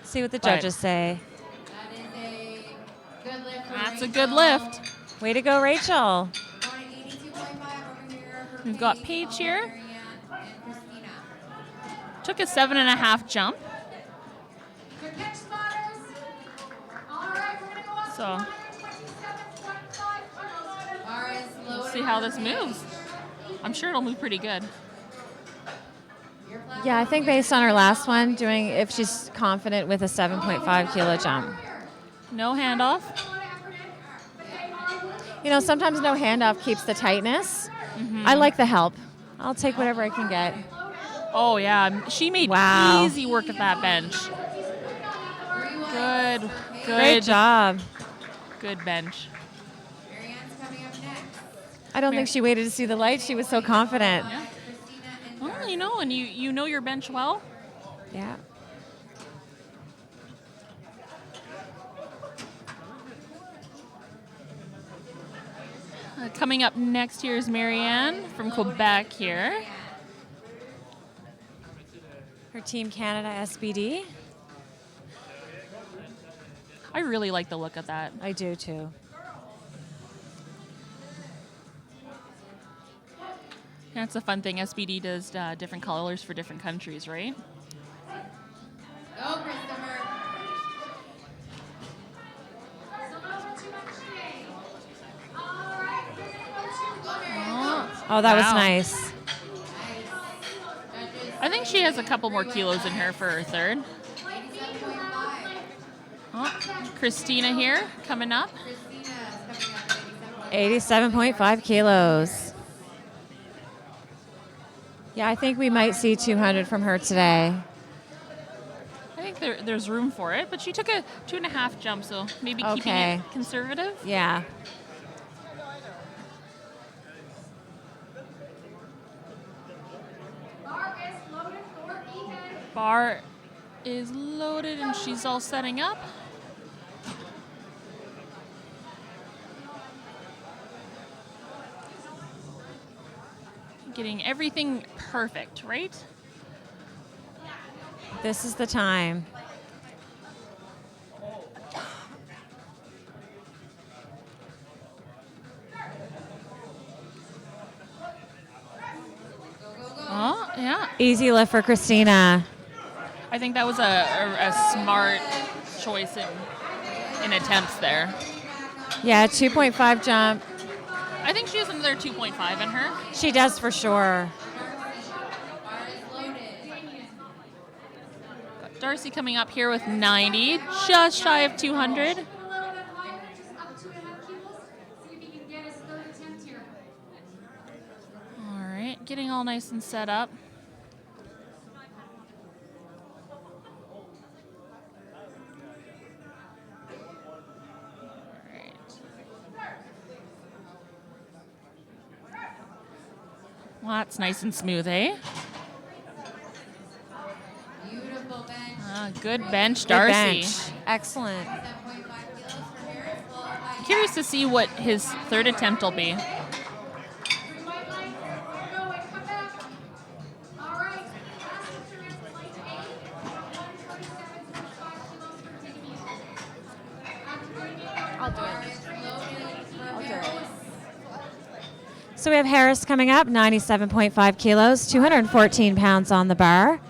See what the judges say. That's a good lift. Way to go, Rachel. We've got Paige here. Took a 7.5 jump. So let's see how this moves. I'm sure it'll move pretty good. Yeah, I think based on her last one, if she's confident with a 7.5 kilo jump. No handoff. You know, sometimes no handoff keeps the tightness. I like the help. I'll take whatever I can get. Oh, yeah. She made easy work of that bench. Good. Great job. Good bench. I don't think she waited to see the light. She was so confident. Yeah. Well, you know, and you know your bench well. Yeah. Coming up next here is Marianne from Quebec here. Her Team Canada SBD. I really like the look of that. I do too. That's a fun thing. SBD does different colors for different countries, right? Go, Christopher. Oh, that was Wow. nice. I think she has a couple more kilos in her for her third. 87.5. Oh, Christina here coming up. Christina is coming up at 87.5 kilos. Yeah, I think we might see 200 from her today. I think there's room for it, but she took a 2.5 jump, so maybe keeping Okay. it conservative. Yeah. Bar is loaded and she's all setting up. Getting everything perfect, right? This is the time. Oh, yeah. Easy lift for Christina. I think that was a smart choice in attempts there. Yeah, 2.5 jump. I think she has another 2.5 in her. She does for sure. Darcy coming up here with 90, just shy of 200. All right, getting all nice and set up. Well, that's nice and smooth, eh? Beautiful bench. Good bench, Good Darcy. bench. Excellent. 7.5 kilos for Harris, followed by Curious to see what his third attempt will be. I'll do it. So we have Harris coming up, 97.5 kilos, 214 pounds on the bar.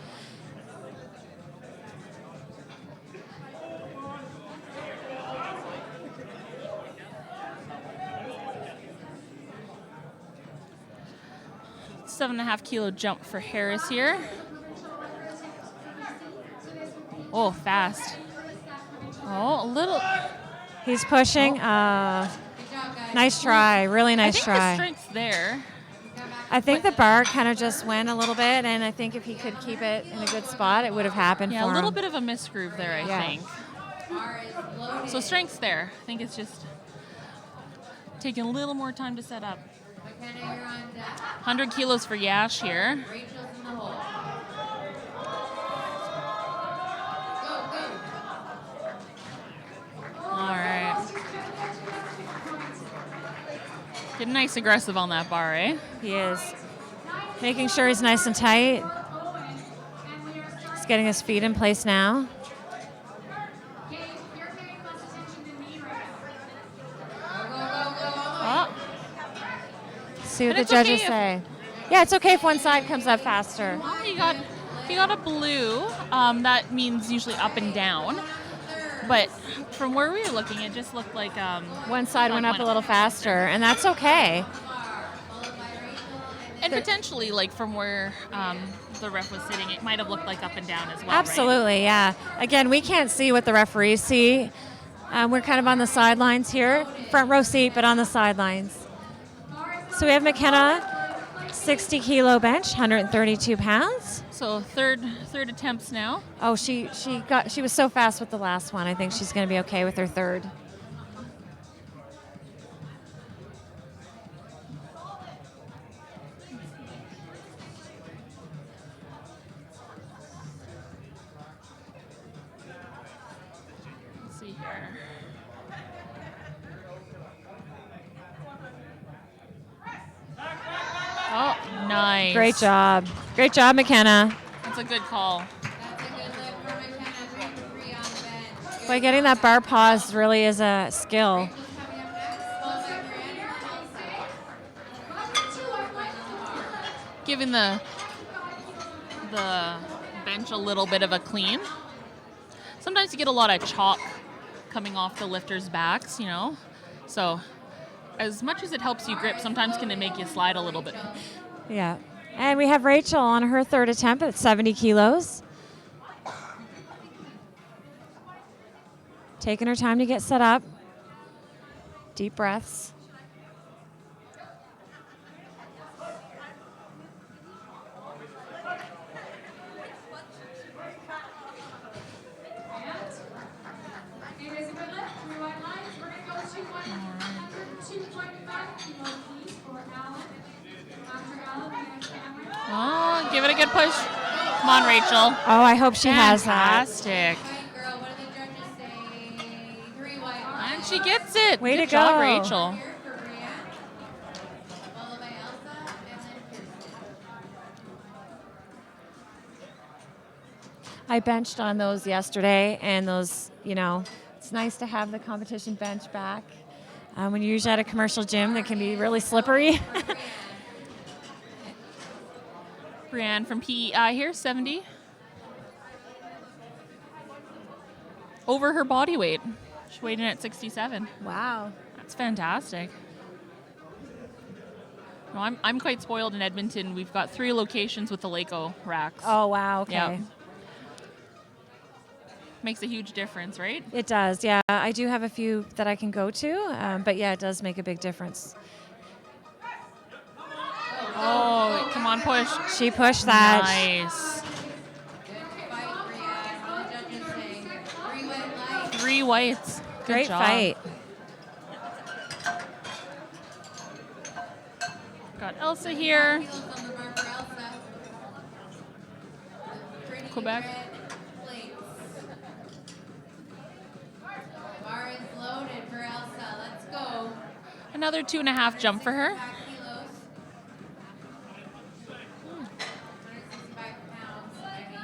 Seven and a half kilo jump for Harris here. Oh, fast. Oh, a little. He's pushing. Nice try. Really I nice think try. the strength there. I think the bar kind of just went a little bit, and I think if he could keep it in a good spot, it would have happened Yeah, for a little him. bit of a misgroove there, I Yeah. think. So strength's there. I think it's just taking a little more time to set up. McKenna, you're on deck. 100 kilos for Yash here. Rachel's in the hole. Go, go. All right. Getting nice aggressive on that bar, eh? He is. Making sure he's nice and tight. He's getting his feet in place now. Oh, See what And the it's okay judges if- say. Yeah, it's okay if one side comes up faster. well, you got a blue. That means usually up and down. But from where we were looking, it just looked like One side went up a little faster, and that's okay. And potentially, like from where the ref was sitting, it might have looked like up and down as well. Right? Absolutely, yeah. Again, we can't see what the referees see. We're kind of on the sidelines here, front row seat, but on the sidelines. So we have McKenna, 60 kilo bench, 132 pounds. So third attempts now. Oh, she was so fast with the last one. I think she's going to be okay with her third. Let's see here. Nice. Great job. Great job, McKenna. That's a good call. That's a good lift for McKenna. 3 for 3 on the bench. Boy, getting that bar pause really is a skill. Rachel's coming up next, followed by Brianna and Elsa. Giving the bench a little bit of a clean. Sometimes you get a lot of chalk coming off the lifters' backs, you know. So as much as it helps you grip, sometimes can it make you slide a little bit. Yeah. And we have Rachel on her third attempt at 70 kilos. Taking her time to get set up. Deep breaths. It is a good lift. 3 wide lines. We're going to go to 102.5 kilos please for Alan. After Alan, we have Cameron. Oh, give it a good push. Come on, Rachel. Oh, I hope she has that. Fantastic. White girl, what do the judges say? 3 white. And she gets it. Way Good to job, go. Rachel. Here for Brianna, followed by Elsa, and then Kirsten. I benched on those yesterday, and those, you know, it's nice to have the competition bench back. When you're usually at a commercial gym, that can be really slippery. Brianne from PEI here, 70. Over her body weight. She weighed in at 67. Wow. That's fantastic. No, I'm quite spoiled in Edmonton. We've got 3 locations with the Laco racks. Oh, wow. Okay. Yep. Makes a huge difference, right? It does, yeah. I do have a few that I can go to, but yeah, it does make a big difference. Oh, come on, push. She pushed that. Nice. Good fight, Brianna. What do the judges say? 3 white lights. 3 whites. Good Great job. fight. Got Elsa here. Kilos on the bar for Elsa. Pretty Quebec. red plates. Bar is loaded for Elsa. Let's go. Another 2.5 jump for her. 65 kilos. 165 pounds. I mean.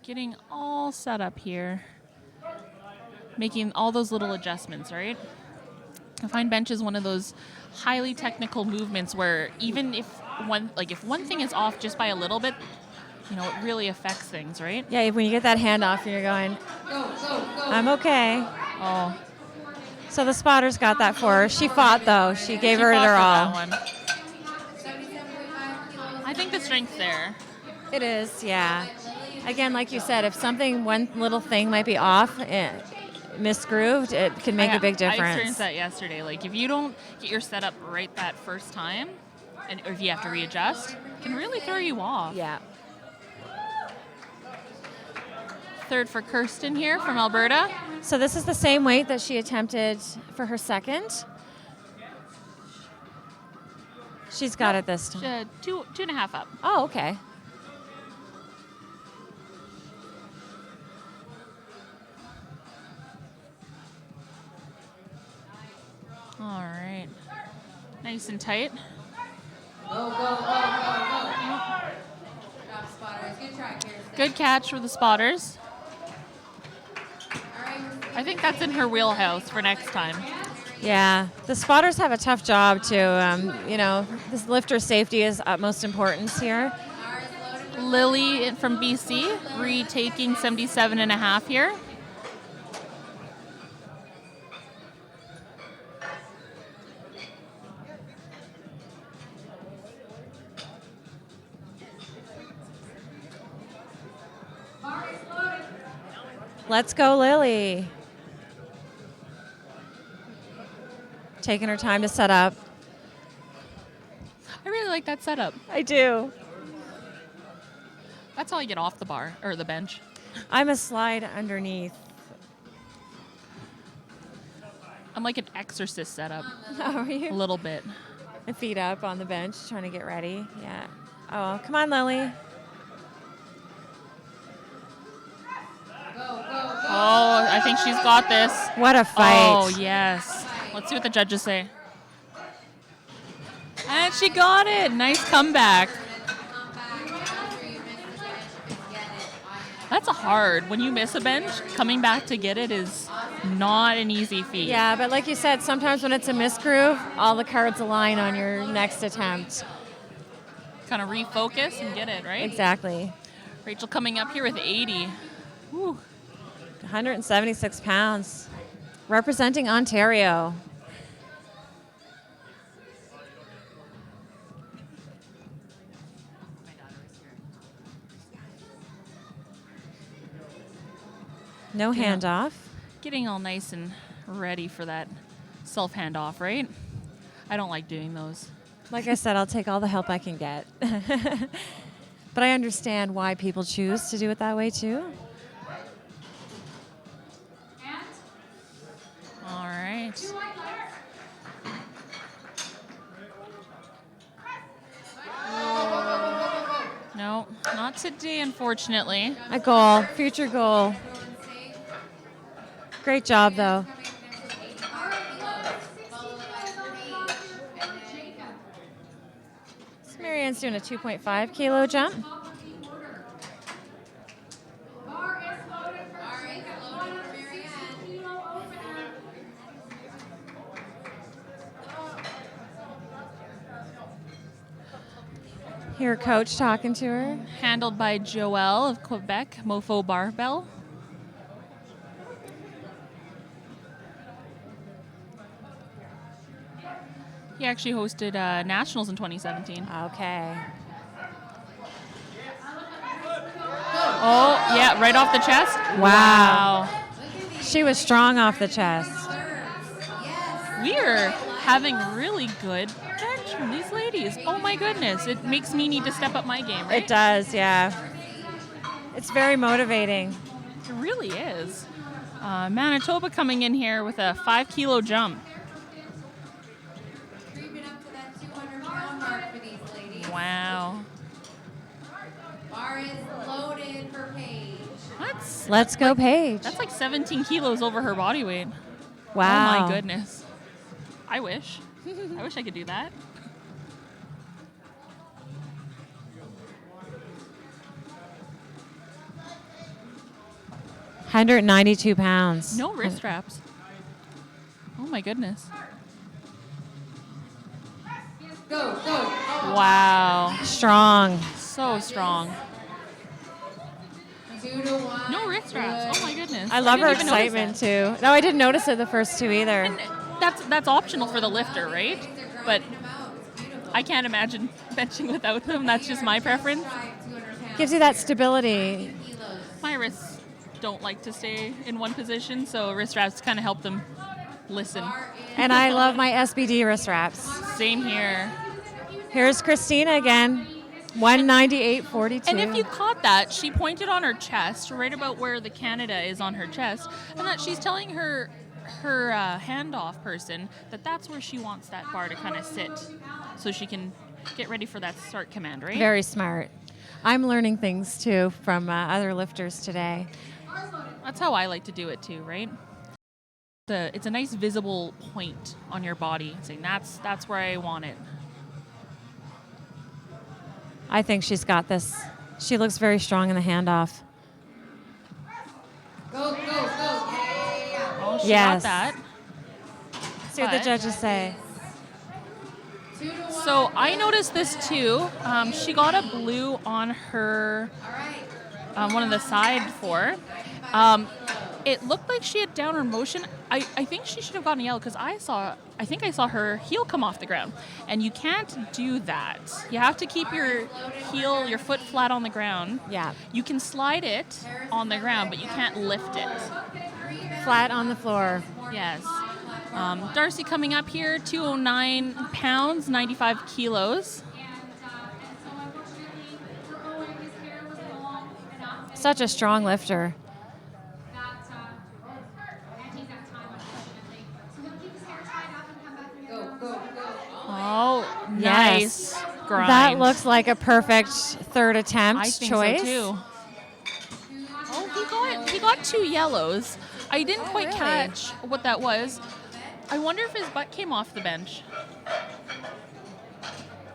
Getting all set up here. Making all those little adjustments, right? I find bench is one of those highly technical movements where even if one thing is off just by a little bit, you know, it really affects things, right? Yeah, when you get that hand off, you're going, Go, go, go. I'm okay. Oh, So the spotters got that for her. She fought, though. She gave she her fought her for all. that one. 77.5 kilos. I think the strength's there. It is, yeah. Again, like you said, if one little thing might be off, misgrooved, it can make a big I difference. experienced that yesterday. Like if you don't get your setup right that first time, or if you have to readjust, it can really throw you off. Yeah. Third for Kirsten here from Alberta. So this is the same weight that she attempted for her second. She's got it this time. 2.5 up. Oh, okay. All right. Nice and tight. Go, go, go, go, go. Job spotters. Good try, Kirsten. Good catch for the spotters. All right, I think that's in her wheelhouse for next time. Yeah, the spotters have a tough job too. You know, this lifter safety is utmost importance here. bar is loaded for Lily from BC retaking 77.5 here. Bar is loaded. Let's go, Lily. Taking her time to set up. I really like that setup. I do. That's how I get off the bar or the bench. I'm a slide underneath. I'm like an exorcist setup. How are A you? little bit. And feet up on the bench, trying to get ready. Yeah. Oh, come on, Lily. go, go, I think she's got this. What a fight. Oh, yes. Let's see what the judges say. And she got it. Nice comeback. That's hard. When you miss a bench, coming back to get it is not an easy feat. Yeah, but like you said, sometimes when it's a misgroove, all the cards align on your next attempt. Kind of refocus and get it, right? Exactly. Rachel coming up here with 80. Whew. 176 pounds. Representing Ontario. No handoff. Getting all nice and ready for that self handoff, right? I don't like doing those. Like I said, I'll take all the help I can get. But I understand why people choose to do it that way too. All right. No, not today, unfortunately. A goal, future goal. Great job, though. So Marianne's doing a 2.5 kilo jump. Hear coach talking to her. Handled by Joelle of Quebec, Mofo Barbell. He actually hosted Nationals in 2017. Okay. Oh, yeah, right off the chest. Wow. She was strong off the chest. We are having really good bench from these ladies. Oh my goodness. It makes me need to step up my game, right? It does, yeah. It's very motivating. It really is. Manitoba coming in here with a 5 kilo jump. Creeping up to that 200-pound mark for these ladies. Wow. Bar is loaded for Paige. Let's go, Paige. That's like 17 kilos over her body weight. Wow. Oh my goodness. I wish. I wish I could do that. £192. No wrist straps. Oh my goodness. Go. Wow. Strong. So strong. 2-1. No wrist straps. Oh my goodness. I love her didn't even notice excitement that. too. No, I didn't notice it the first two either. And that's optional for the lifter, right? But I can't imagine benching without them. That's just my preference. Gives you that stability. My wrists don't like to stay in one position, so wrist straps kind of help them listen. And I love my SBD wrist wraps. Same here. Here's Christina again. 198.42. And if you caught that, she pointed on her chest, right about where the Canada is on her chest, and that she's telling her handoff person that that's where she wants that bar to kind of sit, so she can get ready for that start command, right? Very smart. I'm learning things too from other lifters today. That's how I like to do it too, right? It's a nice visible point on your body, saying that's where I want it. I think she's got this. She looks very strong in the handoff. Go. Oh, she Yes. got that. See what the But- judges say. 2-1. So I noticed this too. She got a blue on her, All right. one of the side four. It looked like she had downward motion. I think she should have gotten a yellow because I think I saw her heel come off the ground. And you can't do that. You have to keep your foot flat on the ground. Yeah. You can slide it on the ground, but you can't lift it. Flat on the floor. Yes. Darcy coming up here, 209 pounds, 95 kilos. Such a strong lifter. Go. Oh, Yes. nice grind. That looks like a perfect third attempt I think choice. so too. Oh, he he got 2 yellows. I didn't quite really? catch what that was. I wonder if his butt came off the bench.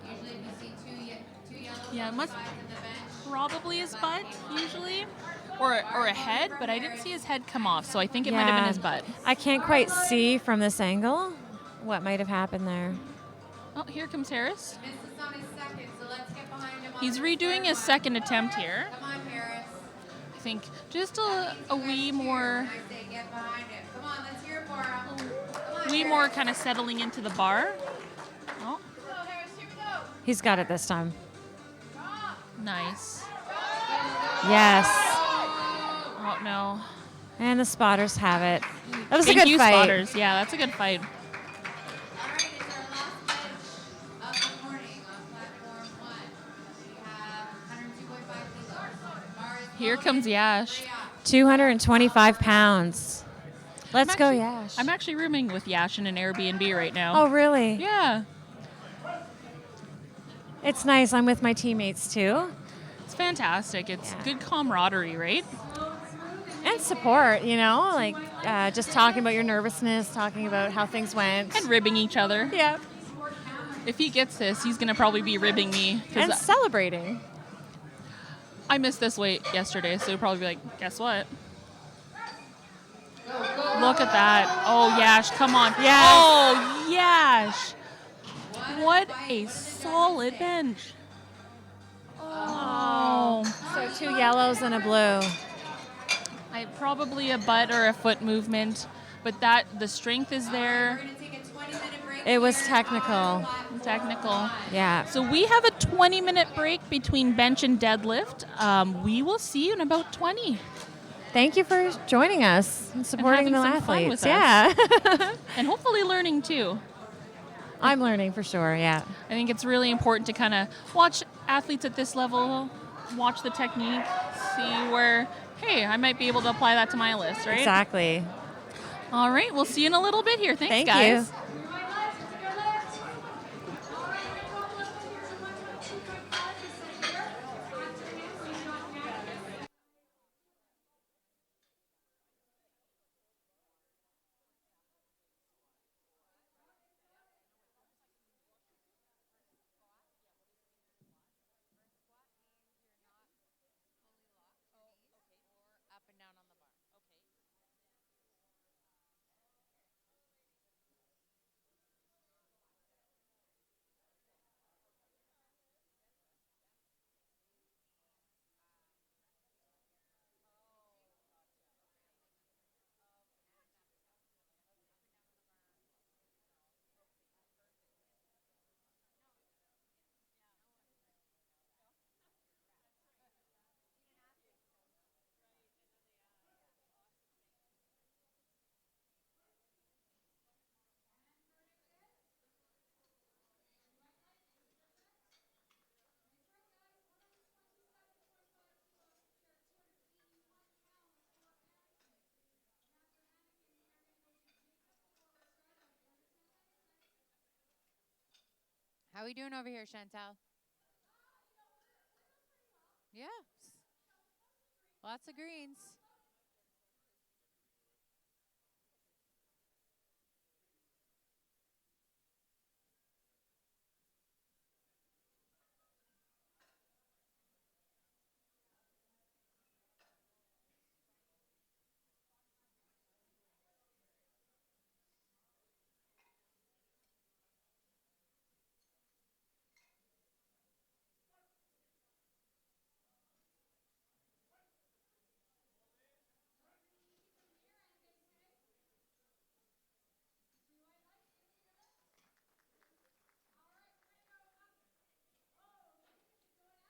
Usually if you see two yellows Yeah, it on must the sides of the bench, probably his butt usually, or a head, but I didn't see his head come off, so I think it might have been his butt. I can't quite see from this angle what might have happened there. Oh, here comes Harris. misses on his second, so let's get behind him on He's this redoing third his one. second attempt here. Come on, Harris. I think just a You guys wee cheer more, when I say get behind him. Come on, let's hear it for him. Come on, wee Harris. more kind of settling into the bar. Oh, He's got it this time. nice. Yes. Oh no. And the spotters have it. That was Thank a good you, fight. spotters. Yeah, that's a good fight. All right, it's our last bench of the morning on platform 1. We have 102.5 kilos. Bar is Here loaded. comes Yash. 225 pounds. Let's go, Yash. I'm actually rooming with Yash in an Airbnb right now. Oh, really? Yeah. It's nice. I'm with my teammates, too. It's fantastic. It's Yeah. good camaraderie, right? And support, you know, like just talking about your nervousness, talking about how things went. And ribbing each other. Yeah. If he gets this, he's going to probably be ribbing me. And Because celebrating. I missed this weight yesterday, so he'll probably be like, guess what? Look at that. Oh, Yash, come on. Yes. Oh, Yash. What a solid bench. Oh. So 2 yellows and a blue. Probably a butt or a foot movement, but the strength is there. We're going to take a 20-minute break. It was here technical. on platform Technical. 1. Yeah. So we have a 20-minute break between bench and deadlift. We will see you in about 20. Thank you for joining us and supporting having the some fun athletes. with Yeah. And hopefully learning too. I'm learning for sure, yeah. I think it's really important to kind of watch athletes at this level, watch the technique, see where, hey, I might be able to apply that to my list, right? Exactly. All right, we'll see you in a little bit here. Thanks, Thank guys. you. Up and down on the bar. How we doing over here, Chantal? Yeah. Lots of greens.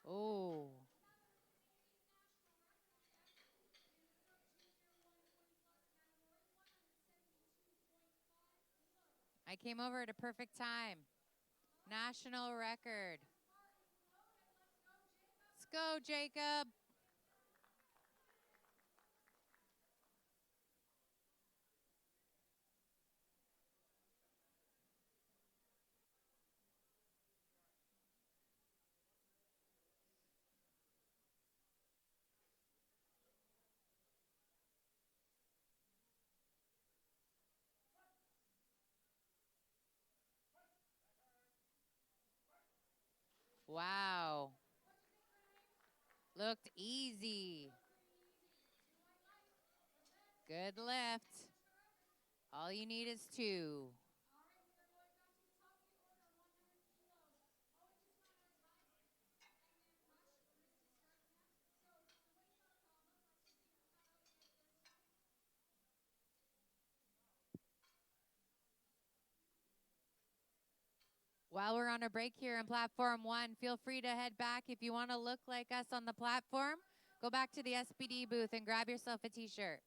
Oh. I came over at a perfect time. National record. Let's go, Jacob. Wow. Looked easy. Good lift. All you need is 2. While we're on a break here in platform 1, feel free to head back if you want to look like us on the platform. Go back to the SPD booth and grab yourself a t-shirt.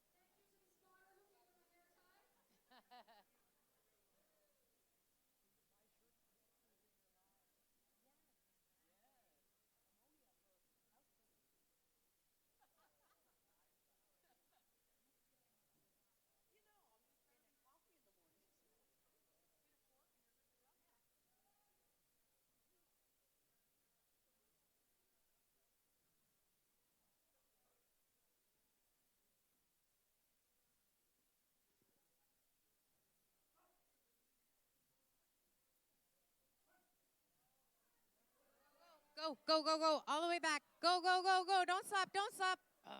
Go, go, go, go. All the way back. Go, go, go, go. Don't stop. Don't stop. Ugh.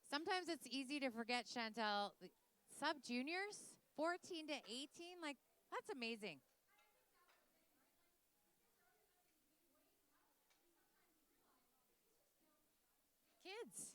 Sometimes it's easy to forget, Chantel. Sub-juniors, 14 to 18, like, that's amazing. Kids.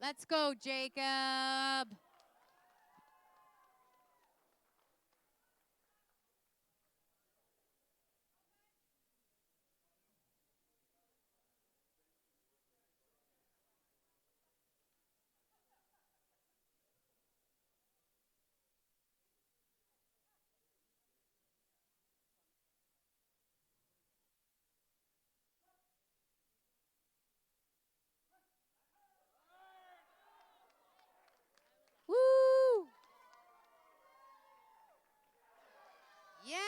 Let's go, Jacob. Woo! Yeah.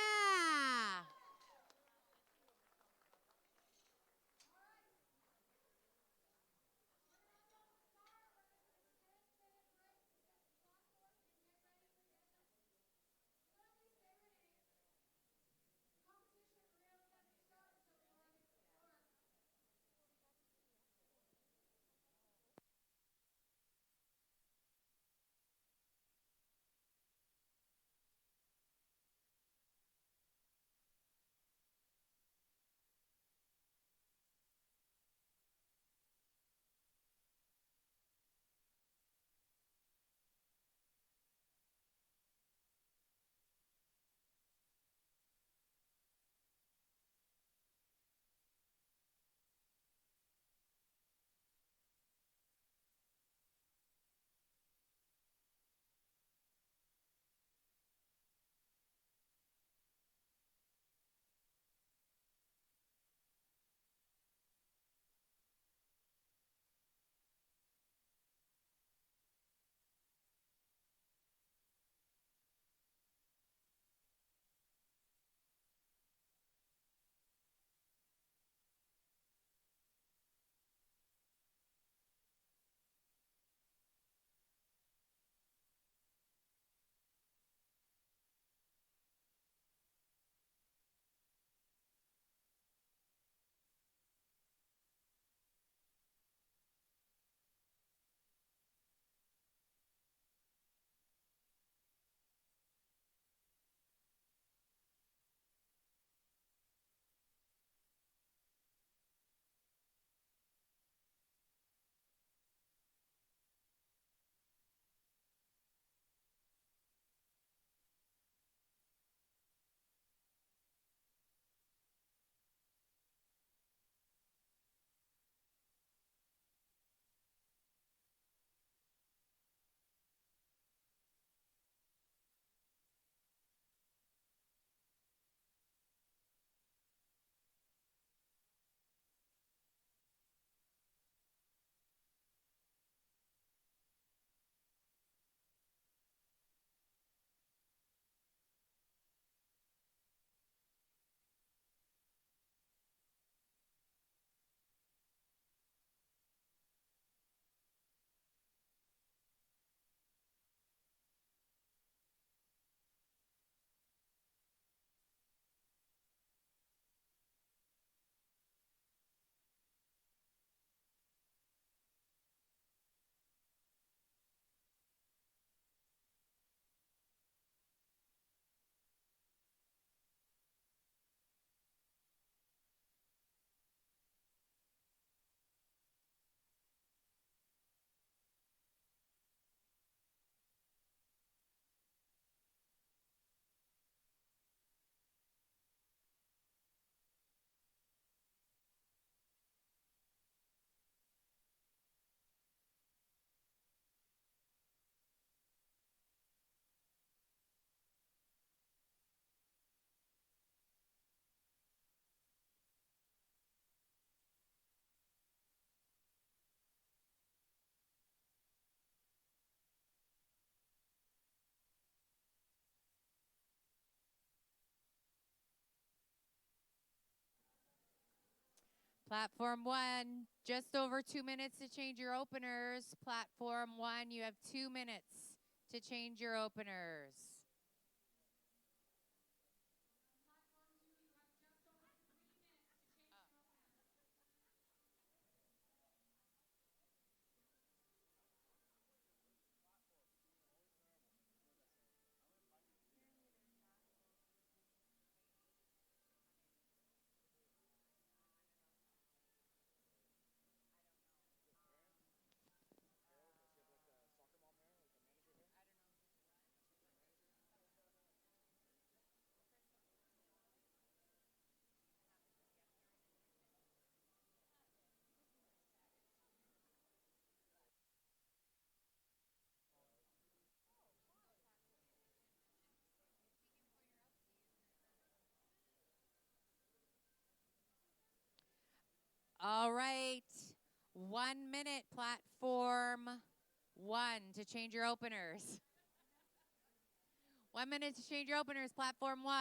Platform 1, just over 2 minutes to change your openers. Platform 1, you have 2 minutes to change your openers. All right. 1 minute, platform 1 to change your openers. 1 minute to change your openers, platform 1.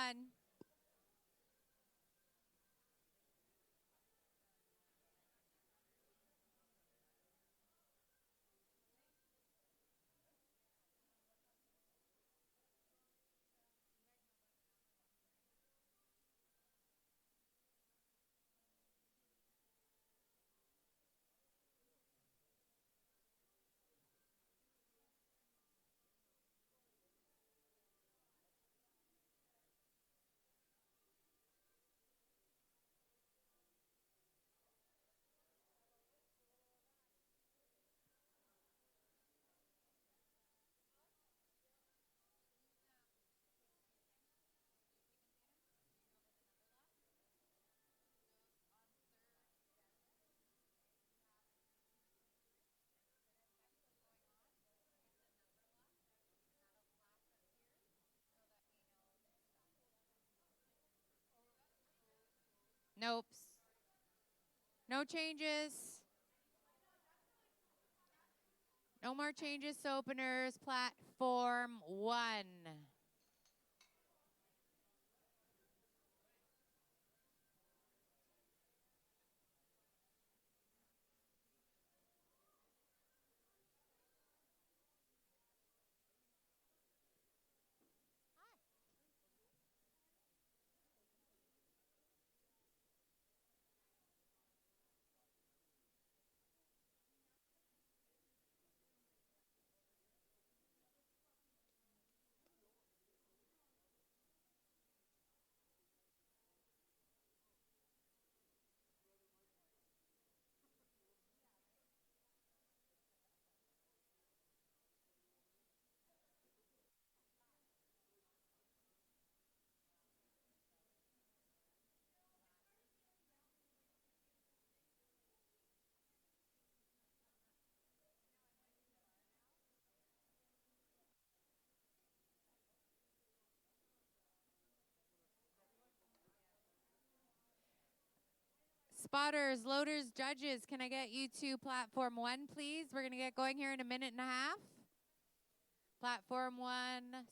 Nope. No changes. No more changes to openers, platform 1. Spotters, loaders, judges, can I get you to platform 1, please? We're going to get going here in a minute and a half. Platform 1,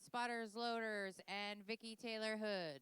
spotters, loaders, and Vicki Taylor Hood.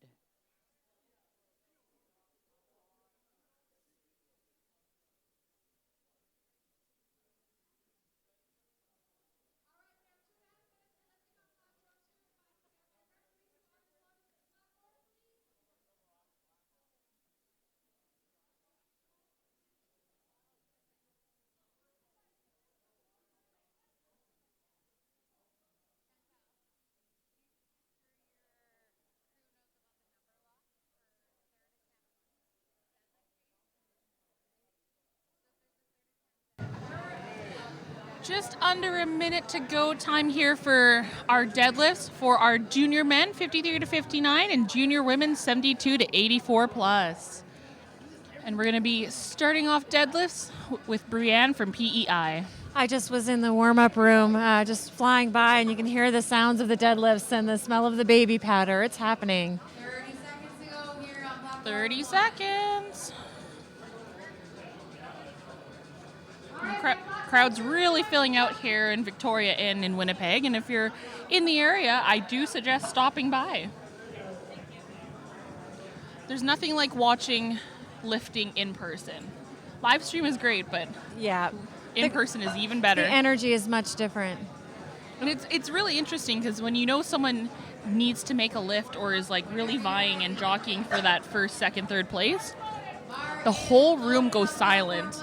Just under a minute to go time here for our deadlifts for our junior men, 53 to 59, and junior women, 72 to 84 plus. And we're going to be starting off deadlifts with Brianne from PEI. I just was in the warm-up room, just flying by, and you can hear the sounds of the deadlifts and the smell of the baby powder. It's happening. 30 seconds to go here on platform 30 seconds. Crowd's really filling out here in Victoria and in Winnipeg, and if you're in the area, I do suggest stopping by. There's nothing like watching lifting in person. Live stream is great, but Yeah. in person is even better. The energy is much different. And it's really interesting because when you know someone needs to make a lift or is like really vying and jockeying for that first, second, third place, the whole room goes silent.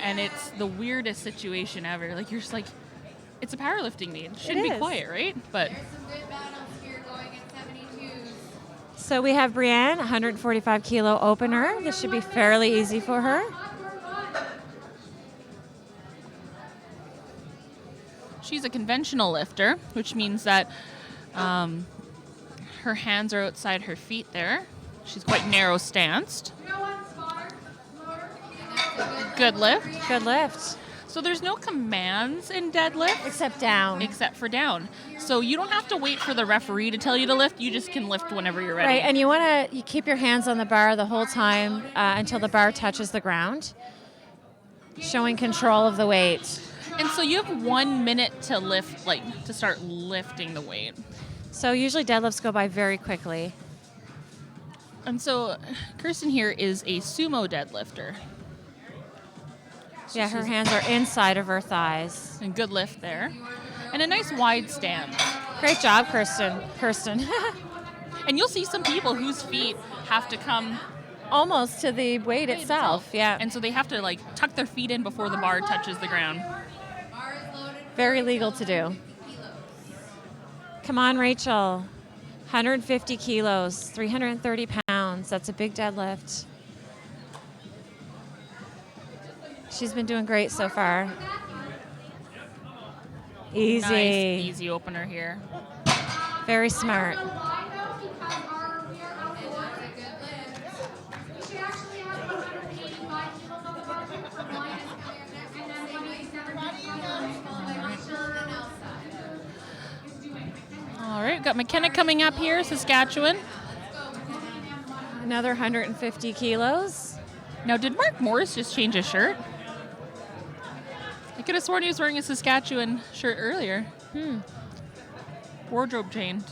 And it's the weirdest situation ever. Like, you're just like, it's a powerlifting meet. It shouldn't be quiet, right? But There's some good battles here going at 72s. So we have Brianne, 145 kilo opener. This should be fairly easy for her. she's a conventional lifter, which means that her hands are outside her feet there. She's quite narrow-stanced. Good lift. Good lift. So there's no commands in deadlift. Except down. Except for down. So you don't have to wait for the referee to tell you to lift. You just can lift whenever you're ready. Right, and you keep your hands on the bar the whole time until the bar touches the ground. showing control of the weight. And so you have 1 minute to lift, like to start lifting the weight. So usually deadlifts go by very quickly. And so Kirsten here is a sumo deadlifter. Yeah, her hands are inside of her thighs. And good lift there. And a nice wide stance. Great job, Kirsten. And you'll see some people whose feet have to come Almost to the weight itself, yeah. And so they have to like tuck their feet in before the bar touches the ground. Very legal to do. Come on, Rachel. 150 kilos, 330 pounds. That's a big deadlift. She's been doing great so far. Easy. Nice, easy opener here. Very smart. All right, we've got McKenna coming up here, Saskatchewan. Another 150 kilos. Now, did Mark Morris just change his shirt? I could have sworn he was wearing a Saskatchewan shirt earlier. Wardrobe change.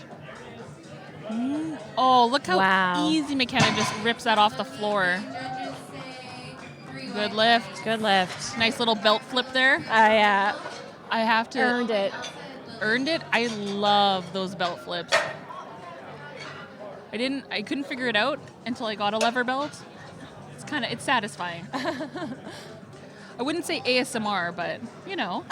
Oh, look how easy McKenna just rips that off the floor. Good lift. Good lift. Nice little belt flip there. Yeah. I have to. Earned it. Earned it? I love those belt flips. I couldn't figure it out until I got a lever belt. It's satisfying. I wouldn't say ASMR, but you know.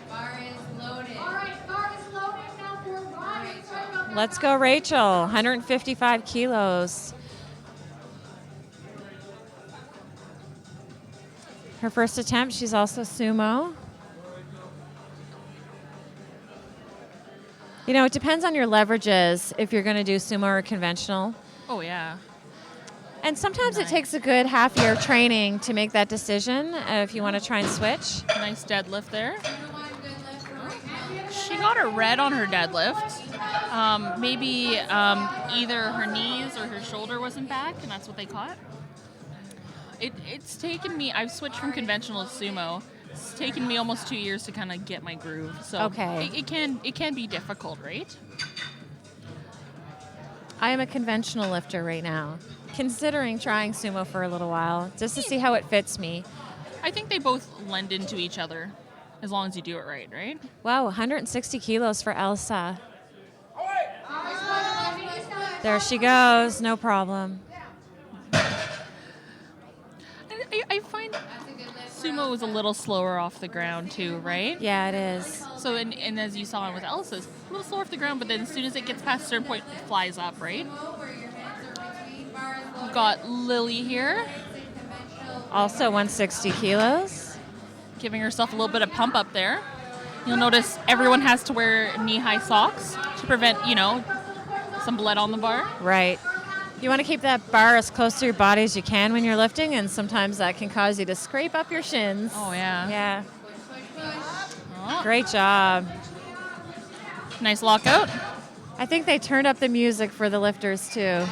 Bar is loaded. All right, bar is loaded now for Ryan. Let's go, Rachel. 155 kilos. Her first attempt, she's also sumo. You know, it depends on your leverages if you're going to do sumo or conventional. Oh, yeah. And sometimes it takes a good half year of training to make that decision if you want to try and switch. Nice deadlift there. She got a red on her deadlift. Maybe either her knees or her shoulder wasn't back, and that's what they caught. It's taken me, I've switched from conventional to sumo. It's taken me almost 2 years to kind of get my groove. So Okay. it can be difficult, right? I am a conventional lifter right now, considering trying sumo for a little while, just to see how it fits me. I think they both lend into each other, as long as you do it right? Wow, 160 kilos for Elsa. There she goes, no problem. I find sumo is a little slower off the ground too, right? Yeah, it is. So, and as you saw with Elsa's, a little slower off the ground, but then as soon as it gets past a certain point, it flies up, right? We've got Lily here. Also 160 kilos. Giving herself a little bit of pump up there. You'll notice everyone has to wear knee-high socks to prevent, some blood on the bar. Right. You want to keep that bar as close to your body as you can when you're lifting, and sometimes that can cause you to scrape up your shins. Oh, yeah. Yeah. Oh. Great job. Nice lockout. I think they turned up the music for the lifters, too.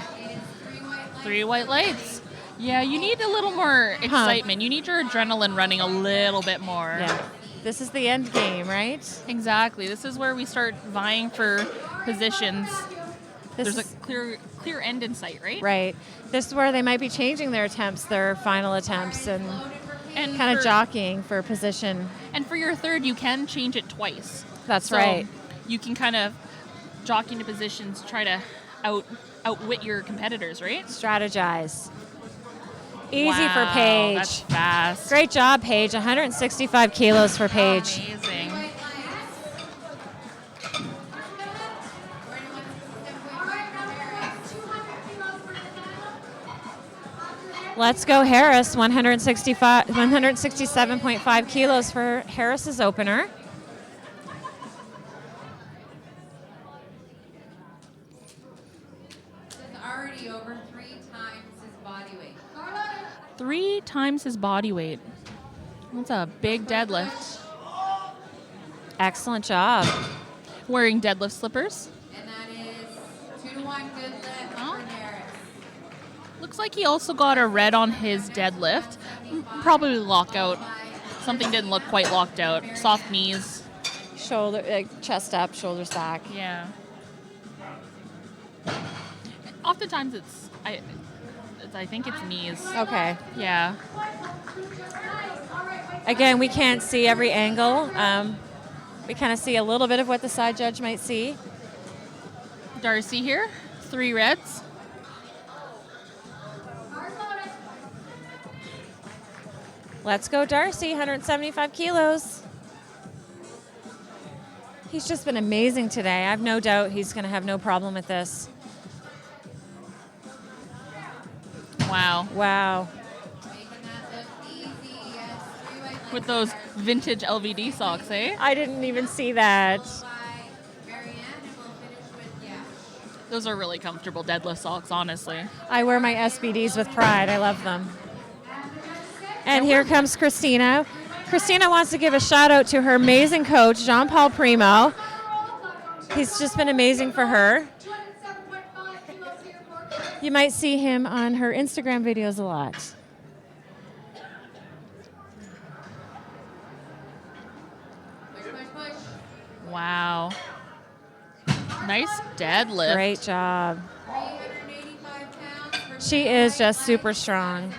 3 white lights. Yeah, you need a little more excitement. You need your adrenaline running a little bit more. Yeah. This is the end game, right? Exactly. This is where we start vying for positions. There's a clear end in sight, right? Right. This is where they might be changing their attempts, their final attempts, and kind of jockeying for position. And for your third, you can change it twice. That's right. You can kind of jockey into positions, try to outwit your competitors, right? Strategize. Easy for Paige. That's fast. Great job, Paige. 165 kilos for Paige. Amazing. Let's go, Harris. 167.5 kilos for Harris's opener. This is already over 3 times his body weight. 3 times his body weight. That's a big deadlift. Excellent job. Wearing deadlift slippers. And that is 2-1 good lift for Harris. Looks like he also got a red on his deadlift. Probably lockout. Something didn't look quite locked out. Soft knees. Shoulder, chest up, shoulders back. Yeah. Oftentimes I think it's knees. Okay. Yeah. Again, we can't see every angle. We kind of see a little bit of what the side judge might see. Darcy here, 3 reds. Let's go, Darcy, 175 kilos. He's just been amazing today. I have no doubt he's going to have no problem with this. Wow. Wow. With those vintage LVD socks, eh? I didn't even see that. Those are really comfortable deadlift socks, honestly. I wear my SBDs with pride. I love them. And here comes Christina. Christina wants to give a shout out to her amazing coach, Jean-Paul Primo. He's just been amazing for her. You might see him on her Instagram videos a lot. Wow. Nice deadlift. Great job. She is just super strong.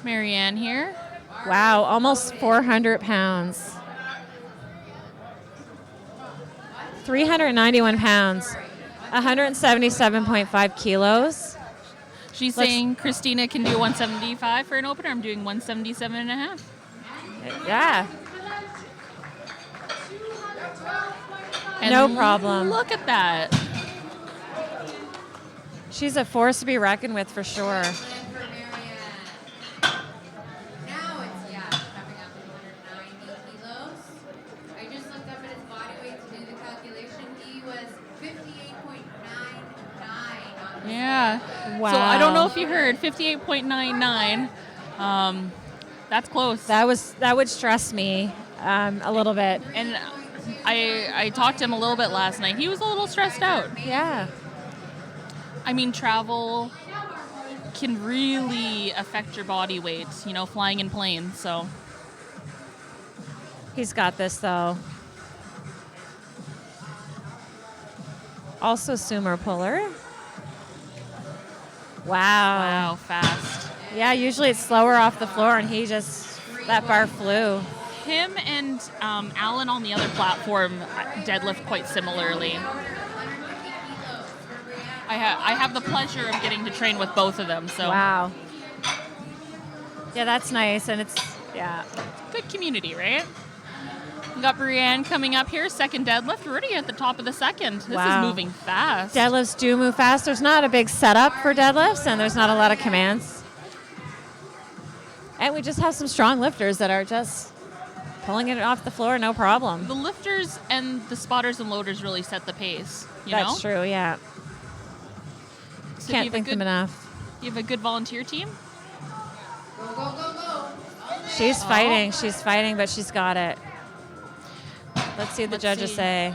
Marianne here. Wow, almost 400 pounds. 391 pounds. 177.5 kilos. She's saying Christina can do 175 for an opener. I'm doing 177 and a half. Yeah. And no problem. Look at that. She's a force to be reckoned with for sure. Yeah. Wow. So I don't know if you heard 58.99. That's close. That would stress me a little bit. And I talked to him a little bit last night. He was a little stressed out. Yeah. I mean, travel can really affect your body weight, you know, flying in planes. So he's got this though. Also sumo puller. Wow, fast. Yeah, usually it's slower off the floor, and that bar flew. Him and Alan on the other platform deadlift quite similarly. I have the pleasure of getting to train with both of them. So wow. Yeah, that's nice, and it's good community, right? We got Brianne coming up here, second deadlift. We're already at the top of the second. This is moving fast. Deadlifts do move fast. There's not a big setup for deadlifts, and there's not a lot of commands. And we just have some strong lifters that are just pulling it off the floor, no problem. The lifters and the spotters and loaders really set the pace. That's true, yeah. So Can't thank them enough. You have a good volunteer team? Go, go, go, go. She's fighting, but she's got it. Let's see what the judges say.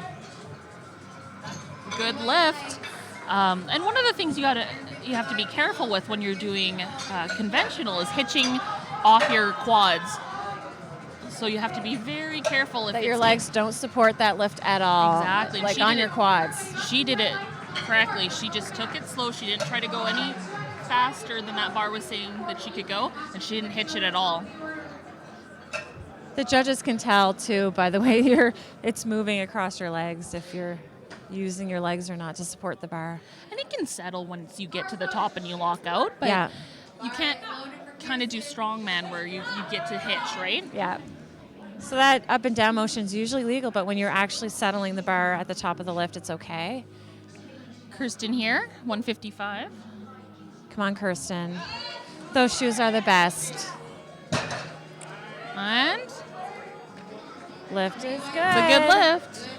Good lift. And one of the things you have to be careful with when you're doing conventional is hitching off your quads. So you have to be very careful that your legs don't support that lift at all. Exactly. Like on your quads. She did it correctly. She just took it slow. She didn't try to go any faster than that bar was saying that she could go, and she didn't hitch it at all. The judges can tell too by the way it's moving across your legs if you're using your legs or not to support the bar. And it can settle once you get to the top and you lock out, but you can't kind of do strongman where you get to hitch, right? Yeah. So that up and down motion is usually legal, but when you're actually settling the bar at the top of the lift, it's okay. Kirsten here, 155. Come on, Kirsten. Those shoes are the best. And lift is good. It's a good lift.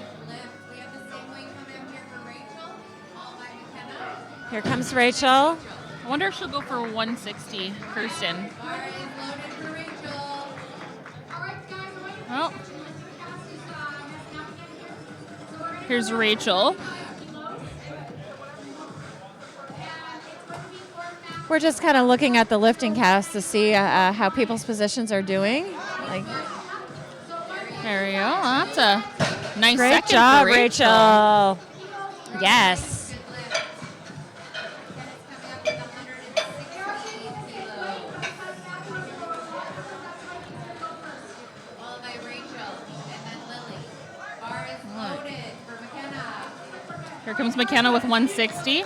Here comes Rachel. I wonder if she'll go for 160, Kirsten. All right, guys, Oh. Here's Rachel. We're just kind of looking at the lifting cast to see how people's positions are doing. Like, There we go. That's a nice great second job, for Rachel. Yes. Followed by Rachel, and then Lily. Bar is loaded for McKenna. Here comes McKenna with 160.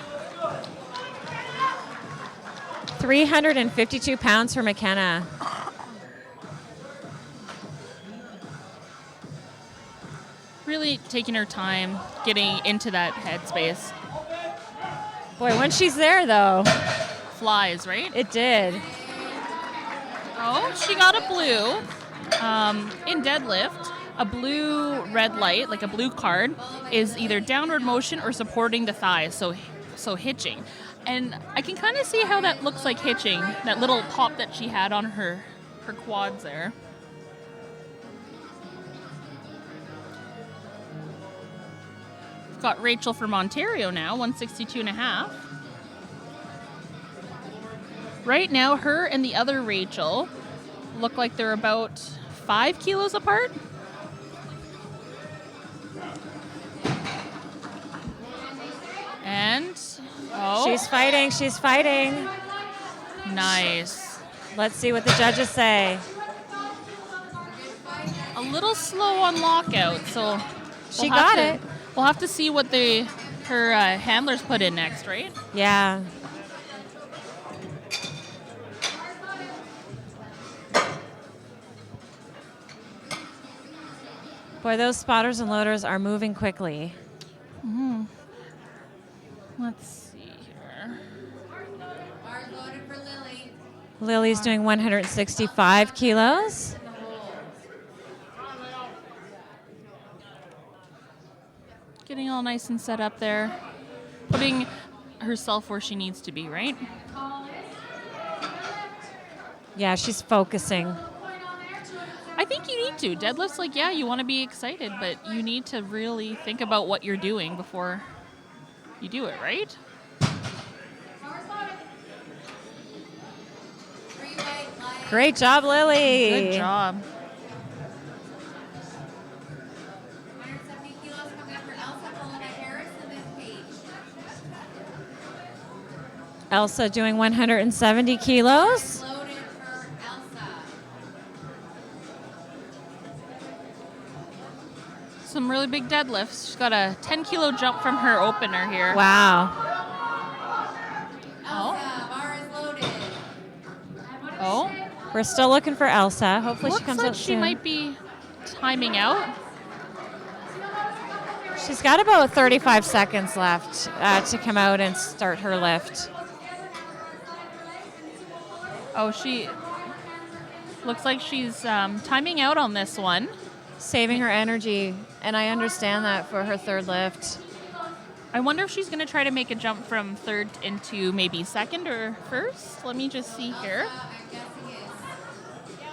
352 pounds for McKenna. Really taking her time getting into that headspace. Boy, when she's there, though, Flies, right? it did. Oh, she got a blue. In deadlift, a blue red light, like a blue card, is either downward motion or supporting the thighs, so hitching. And I can kind of see how that looks like hitching, that little pop that she had on her quads there. We've got Rachel from Ontario now, 162.5. Right now, her and the other Rachel look like they're about 5 kilos apart. And, oh. She's fighting. She's fighting. Nice. Let's see what the judges say. A little slow on lockout, so She got it. We'll have to see what her handlers put in next, right? Yeah. Boy, those spotters and loaders are moving quickly. Mm-hmm. Let's see here. Bar loaded for Lily. Lily's doing 165 kilos. Getting all nice and set up there. Putting herself where she needs to be, right? Yeah, she's focusing. I think you need to. Deadlift's like, yeah, you want to be excited, but you need to really think about what you're doing before you do it, right? Great job, Lily. Good job. 170 kilos coming up for Elsa, followed by Harris, and then Paige. Elsa doing 170 kilos. Loaded for Elsa. Some really big deadlifts. She's got a 10-kilo jump from her opener here. Wow. Elsa, bar is loaded. Oh. We're still looking for Elsa. Hopefully she comes Looks like out she soon. might be timing out. She's got about 35 seconds left to come out and start her lift. Oh, she looks like she's timing out on this one. Saving her energy, and I understand that for her third lift. I wonder if she's going to try to make a jump from third into maybe second or first. Let me just see here. I'm guessing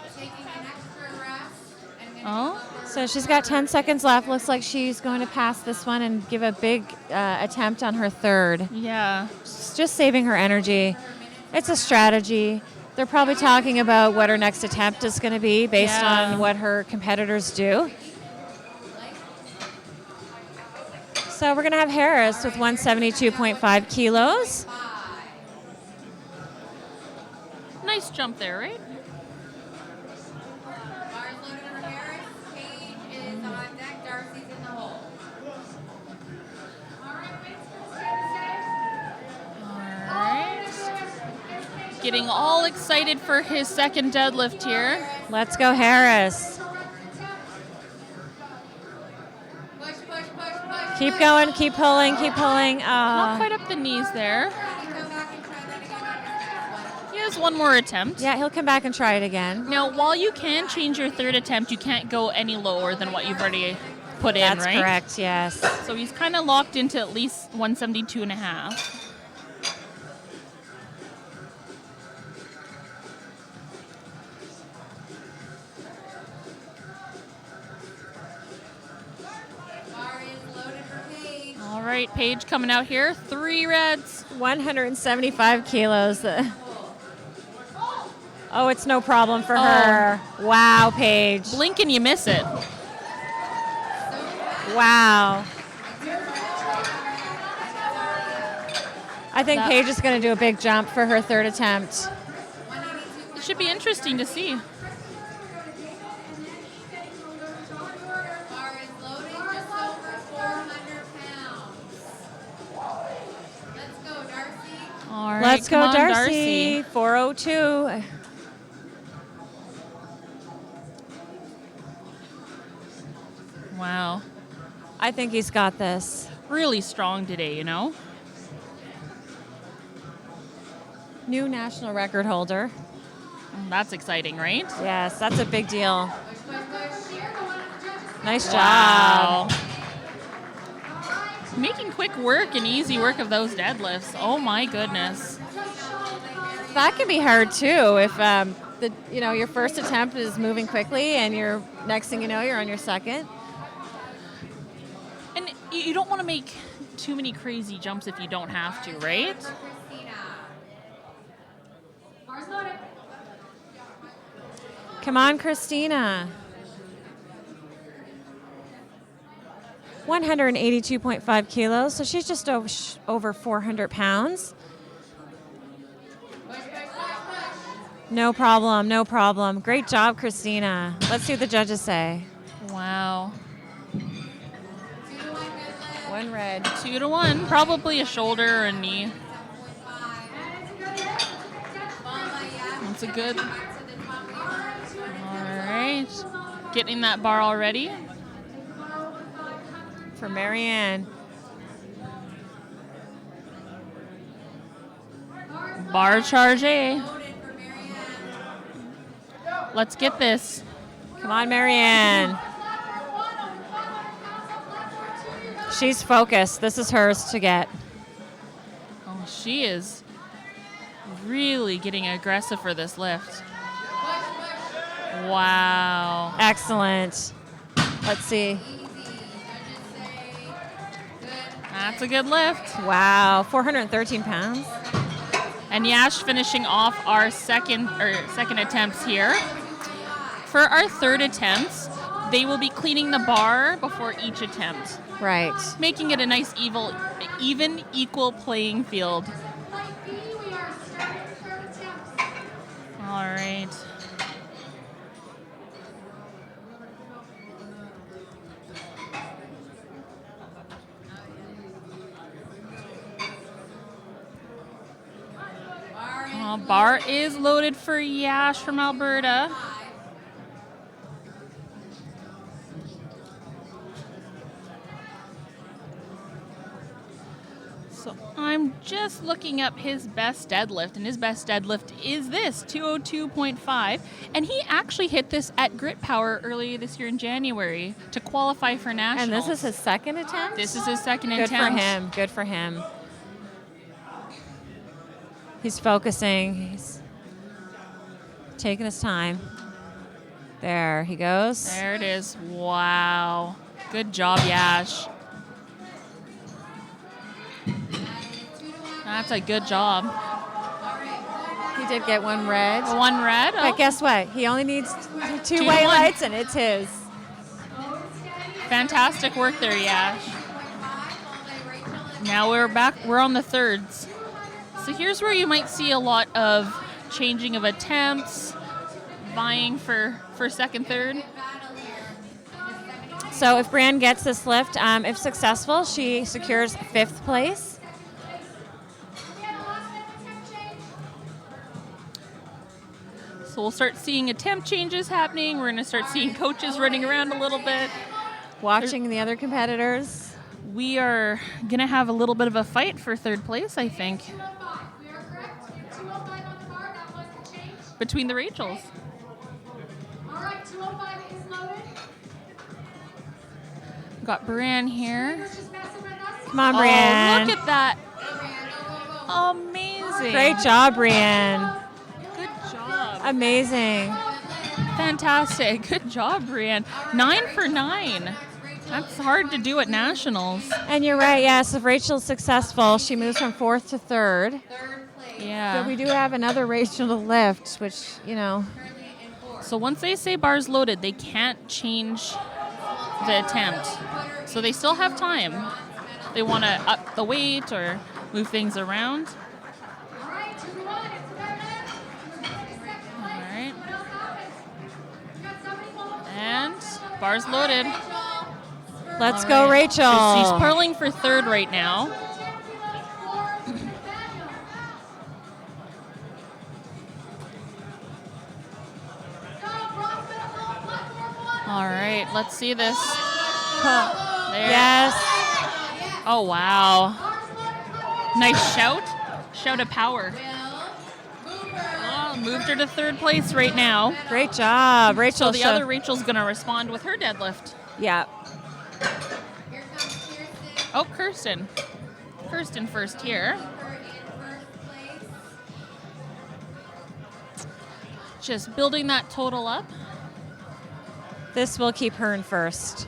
is taking an extra rest and going to Oh, So she's got 10 seconds left. Looks like she's going to pass this one and give a big attempt on her third. yeah. She's just saving her energy. It's a strategy. They're probably talking about what her next attempt is going to be based Yeah. on what her competitors do. So we're going to have Harris with 172.5 kilos. Nice jump there, right? Bars loaded for Harris. Paige is on deck. Darcy's in the hole. All right. Getting all excited for his second deadlift here. Let's go, Harris. Push, push, push, push. Keep going, keep pulling, keep pulling. Not quite up the knees there. Can you go back and try that again on your next one? He has one more attempt. Yeah, he'll come back and try it again. Now, while you can change your third attempt, you can't go any lower than what you've already put in, That's right? correct, yes. So he's kind of locked into at least 172.5. Bar is loaded for right, Paige coming out here. 3 reds. 175 kilos. Oh, it's no problem for her. Wow, Paige. Blink and you miss it. Wow. I think Paige is going to do a big jump for her 3rd attempt. It should be interesting to see. Bar is loaded just over 400 pounds. Let's go, Darcy. All right, Let's go, come on, Darcy. 402. Wow. I think he's got this. Really strong today, you know? New national record holder. That's exciting, right? Yes, that's a big deal. Nice job. Wow. Making quick work and easy work of those deadlifts. Oh my goodness. That can be hard too if your first attempt is moving quickly and you're next thing you know you're on your second. And you don't want to make too many crazy jumps if you don't have to, right? Come on, Christina. 182.5 kilos, so she's just over 400 pounds. No problem, no problem. Great job, Christina. Let's see what the judges say. Wow. 1 red. 2 to 1. Probably a shoulder or a knee. That's a good. All right. Getting that bar already. For Marianne. Bar charge A. Let's get this. Come on, Marianne. She's focused. This is hers to get. Oh, she is really getting aggressive for this lift. Wow. Excellent. Let's see. That's a good lift. Wow, 413 pounds. And Yash finishing off our second attempts here. For our 3rd attempts, they will be cleaning the bar before each attempt. Right. Making it a nice even equal playing field. All right. Bar is loaded for Yash from Alberta. So I'm just looking up his best deadlift, and his best deadlift is this, 202.5. And he actually hit this at Grit Power earlier this year in January to qualify for nationals. And this is his 2nd attempt? This is his 2nd Good attempt. for him. Good for him. He's focusing. He's taking his time. There he goes. There it is. Wow. Good job, Yash. That's a good job. He did get 1 red. 1 red. But guess what? He only needs 2 to white 1. lights, and it's his. Fantastic work there, Yash. Now we're back. We're on the 3rds. So here's where you might see a lot of changing of attempts, vying for 2nd, 3rd. So if Brienne gets this lift, if successful, she secures 5th place. So we'll start seeing attempt changes happening. We're going to start seeing coaches running around a little bit. Watching the other competitors. We are going to have a little bit of a fight for 3rd place, I think. Between the Rachels. All right, 205 is loaded. Got Brienne here. Come on, Brienne. Oh, look at that. Amazing. Great job, Brienne. Good job. Amazing. Fantastic. Good job, Brienne. 9 for 9. That's hard to do at nationals. And you're right, yes, if Rachel's successful, she moves from 4th to 3rd. Third place. Yeah. But we do have another Rachel to lift, which, you know. Currently in fourth. So once they say bars loaded, they can't change the attempt. So they still have time. They want to up the weight or move things around. All right, 2 to 1. It's the minute. All right. What else happens? You got somebody follow. And bars loaded. Let's All go, right. Rachel. She's purling for 3rd right now. 10 kilos for Nathaniel. Go, bronze medal, platform 1. All right, let's see this. There. Yes. Oh, wow. Nice shout. Shout of power. Oh, moved her to 3rd place right now. Great job. Rachel. So the other Rachel's going to respond with her deadlift. Yeah. Here comes Kirsten. Oh, Kirsten. Kirsten first here. Cooper in first place. Just building that total up. This will keep her in first.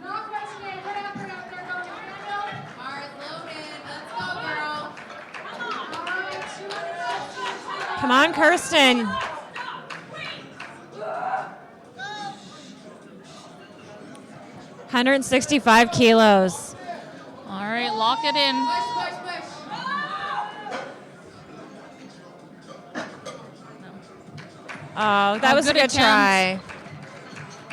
No question, what effort out there going, Nathaniel? Bars loaded. Let's go, girl. All right, 250. Come on, Kirsten. $165 kilos. All right, lock it in. Push, push, push. Oh, that Oh, was a good good try.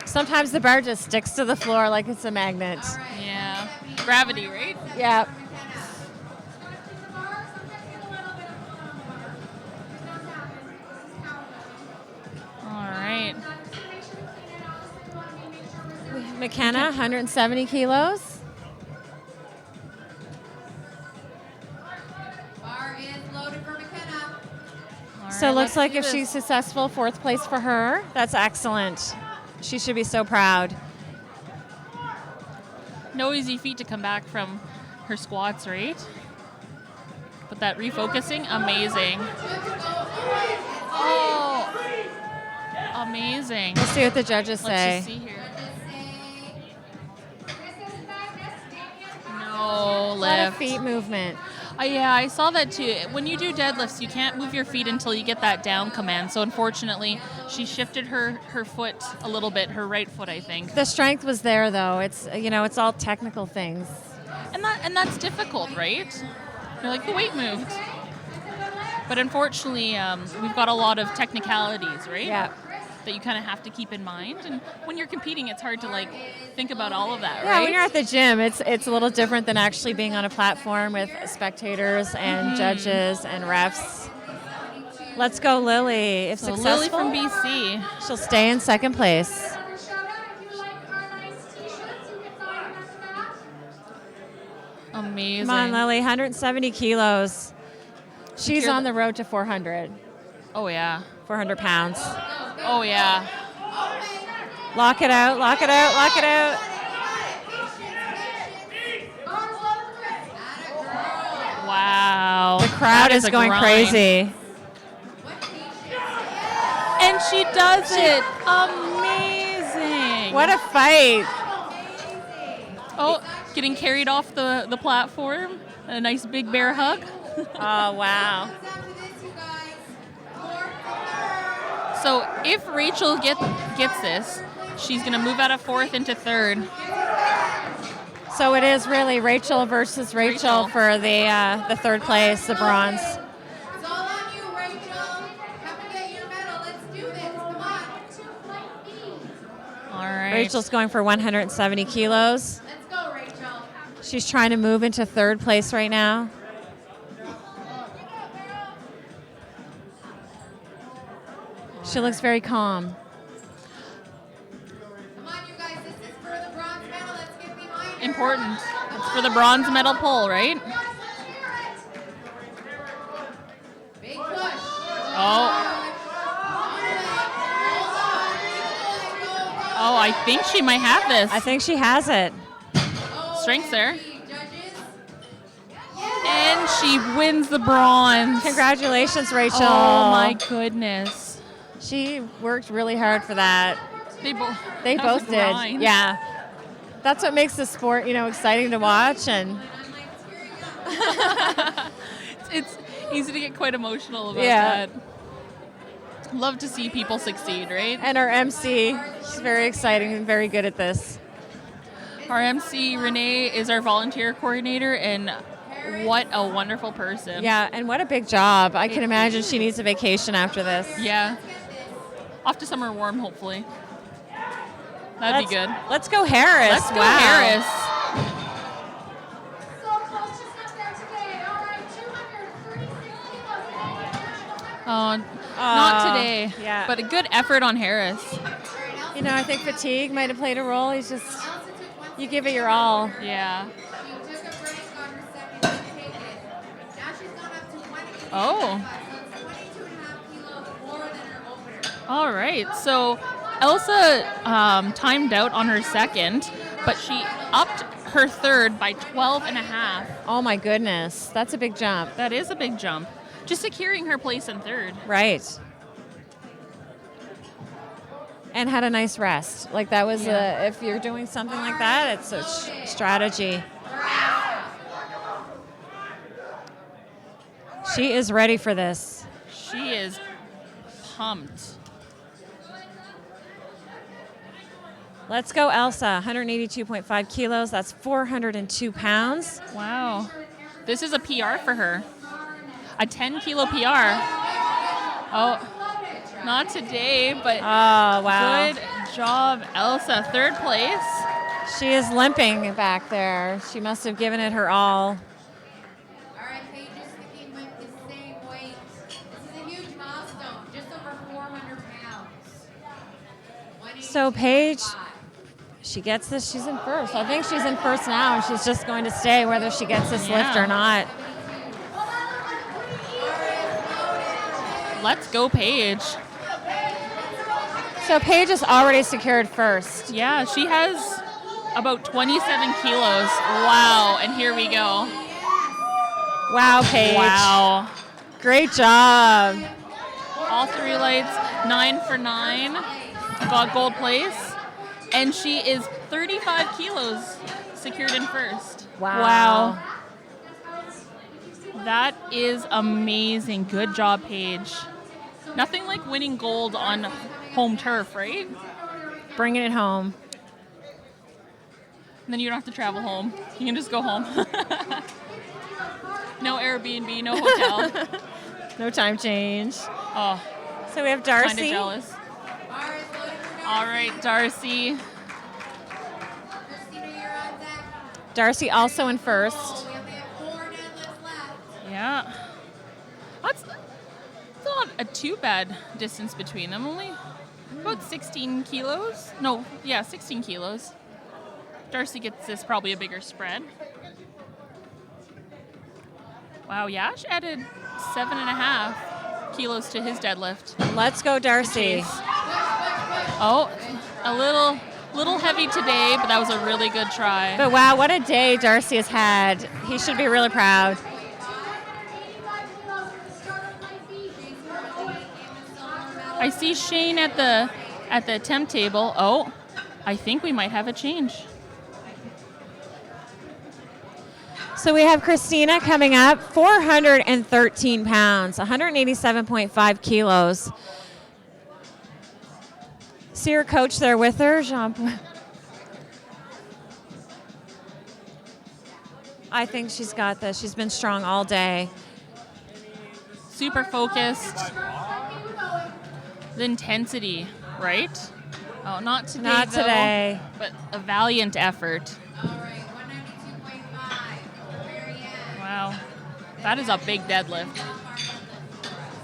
Sometimes the bar just sticks to the floor like it's a magnet. All right. Yeah. Gravity, right? Yeah. Gotta keep the bar. Sometimes get a little bit of fun on the bar. It does happen. This is powerful. All right. Just to make sure we clean it out, we want to make sure we're serving. McKenna, 170 kilos. Bar is loaded for McKenna. All So right, it looks let's like do if this. she's successful, 4th place for her. That's excellent. She should be so proud. No easy feat to come back from her squats, right? But that refocusing, amazing. Oh, amazing. We'll see what the judges Let's say. just see here. This is Magnus, Damien, No A lot of lift. feet movement. Yeah, I saw that too. When you do deadlifts, you can't move your feet until you get that down command. So unfortunately, she shifted her foot a little bit, her right foot, I think. The strength was there, though. It's it's all technical things. And that's difficult, right? You're like, the weight moved. But unfortunately, we've got a lot of technicalities, right? Yeah. That you kind of have to keep in mind. And when you're competing, it's hard to think about all of that, Yeah, right? when you're at the gym, it's a little different than actually being on a platform with spectators and judges and refs. Let's go, Lily. If So successful, Lily from BC. she'll stay in 2nd place. Another shout out. If you like our nice t-shirts, you can sign them at the back. Amazing. Come on, Lily. 170 kilos. She's Secure on the- the road to 400. Oh, yeah. 400 pounds. Oh, yeah. Lock it out. Lock it out. Lock it out. Wow. The crowd That is a going grind. crazy. And she does it. Amazing. What a fight. Oh, getting carried off the platform. A nice big bear hug. Oh, wow. So if Rachel gets this, she's going to move out of 4th into 3rd. So it is really Rachel versus Rachel for the 3rd place, the bronze. It's all on you, Rachel. Come and get your medal. Let's do this. Come on. All right. Rachel's going for 170 kilos. Let's go, Rachel. She's trying to move into 3rd place right now. She looks very calm. Come on, you guys. This is for the bronze medal. Let's get behind her. Important. It's for the bronze medal pull, right? Big push. Oh. Oh, I think she might have this. I think she has it. Strength there. And she wins the bronze. Congratulations, Rachel. Oh my goodness. She worked really hard for that. They both. They that was both a did. grind. Yeah. That's what makes the sport, exciting to watch. And It's easy to get quite emotional about Yeah. that. Love to see people succeed, right? and our MC, she's very exciting and very good at this. Our MC, Renee, is our volunteer coordinator, and what a wonderful person. Yeah, and what a big job. I can imagine she needs a vacation after this. Yeah. Off to somewhere warm, hopefully. That'd be good. Let's go Harris. Let's go Wow. Harris. So close, just up there today. All right, 236 kilos. Not today. yeah. But a good effort on Harris. I think fatigue might have played a role. You give it your all. Yeah. She took a break on her second take it. Now she's gone up to 185. Oh. So it's 22.5 kilos more than her opener. All right. So Elsa timed out on her second, but she upped her third by 12 and a half. Oh my goodness, that's a big jump. That is a big jump. Just securing her place in third. Right. And had a nice rest. Like that was if you're doing something like that, it's a strategy. She is ready for this. She is pumped. Let's go, Elsa. 182.5 kilos. That's 402 pounds. Wow. This is a PR for her. A 10 kilo PR. Oh, not today, but Oh, wow. good job, Elsa. Third place. She is limping back there. She must have given it her all. All right, Paige is sticking with the same weight. This is a huge milestone, just over 400 pounds. So Paige, she gets this. She's in first. I think she's in first now, and she's just going to stay whether she gets this lift or not. Let's go, Paige. So Paige is already secured first. Yeah, she has about 27 kilos. Wow, and here we go. Wow, Paige. Wow. Great job. All three lights, 9 for 9. Got gold place. And she is 35 kilos secured in first. Wow. That is amazing. Good job, Paige. Nothing like winning gold on home turf, right? Bringing it home. And then you don't have to travel home. You can just go home. No Airbnb, no hotel. No time change. Oh, So we have kind of Darcy. jealous. All right, Darcy. Christina, you're on deck. Darcy also in first. We only have 4 deadlifts left. Yeah. That's not a too bad distance between them. Only about 16 kilos. No, yeah, 16 kilos. Darcy gets this probably a bigger spread. Wow, Yash added 7.5 kilos to his deadlift. Let's go, Darcy. Oh, a little heavy today, but that was a really good try. But wow, what a day Darcy has had. He should be really proud. 85 kilos for the start of my feet. I see Shane at the temp table. Oh, I think we might have a change. So we have Christina coming up, 413 pounds, 187.5 kilos. See her coach there with her, Jean. I think she's got this. She's been strong all day. Super focused. The intensity, right? Oh, not today. Not though, today. But a valiant effort. All right, 192.5. Marianne. Wow, that is a big deadlift.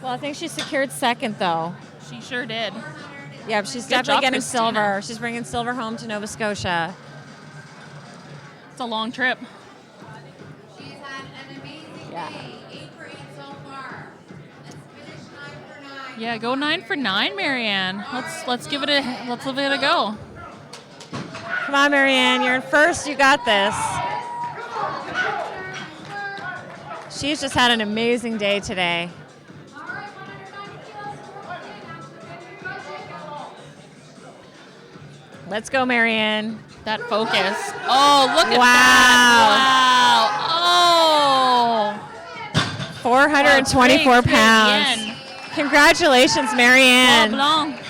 Well, I think she secured second, though. She sure did. Yeah, she's Good definitely job, getting Christina. silver. She's bringing silver home to Nova Scotia. It's a long trip. She's had an amazing Yeah. day. 8 for 8 so far. Let's finish 9 for 9. Yeah, go 9 for 9, Marianne. Let's give it a go. Come on, Marianne, you're in first. You got this. She's just had an amazing day today. All right, 190 kilos. Let's go, Marianne. That focus. Oh, look at that. Wow. Oh. 424 pounds. Bien. Congratulations, Marianne. Blanc.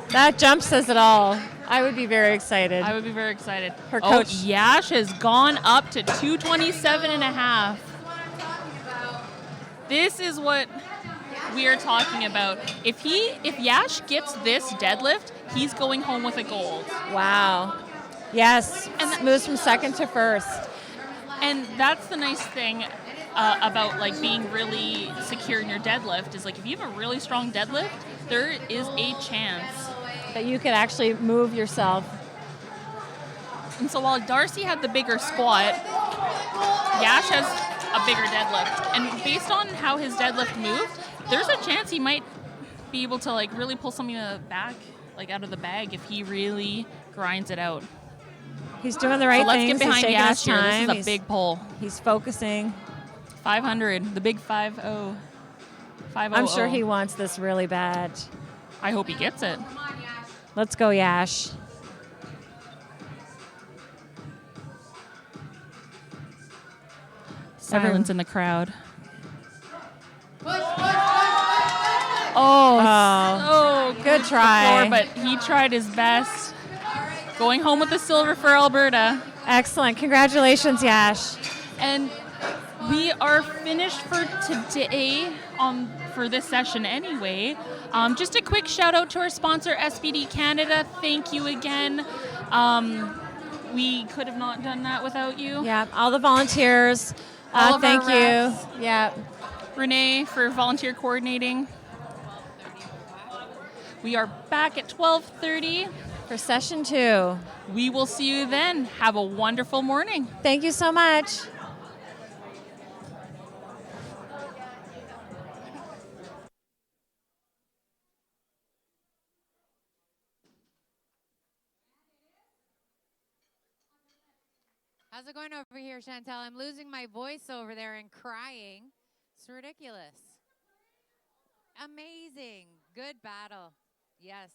That jump says it all. I would be very excited. I would be very excited. Her coach. Yash has gone up to 227 and a half. This is what we are talking about. If Yash gets this deadlift, he's going home with a gold. Wow. Yes. And moves from second to first. And that's the nice thing about like being really secure in your deadlift is like if you have a really strong deadlift, there is a chance that you could actually move yourself. And so while Darcy had the bigger squat, Yash has a bigger deadlift. And based on how his deadlift moved, there's a chance he might be able to like really pull something back, like out of the bag if he really grinds it out. He's doing the right things. Let's get behind Yash here. Time. This is a big pull. He's focusing. 500, the big 5-0. I'm sure he wants this really bad. I hope he gets it. Let's go, Yash. Silence in the crowd. Oh, good try. Floor, but he tried his best. Going home with the silver for Alberta. Excellent. Congratulations, Yash. And we are finished for today for this session anyway. Just a quick shout out to our sponsor, SBD Canada. Thank you again. We could have not done that without you. Yeah, all the volunteers. Thank you. Yeah. Renee for volunteer coordinating. We are back at 12:30 for session 2. We will see you then. Have a wonderful morning. Thank you so much. How's it going over here, Chantel? I'm losing my voice over there and crying. It's ridiculous. Amazing. Good battle. Yes.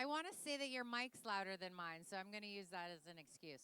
I want to say that your mic's louder than mine, so I'm going to use that as an excuse.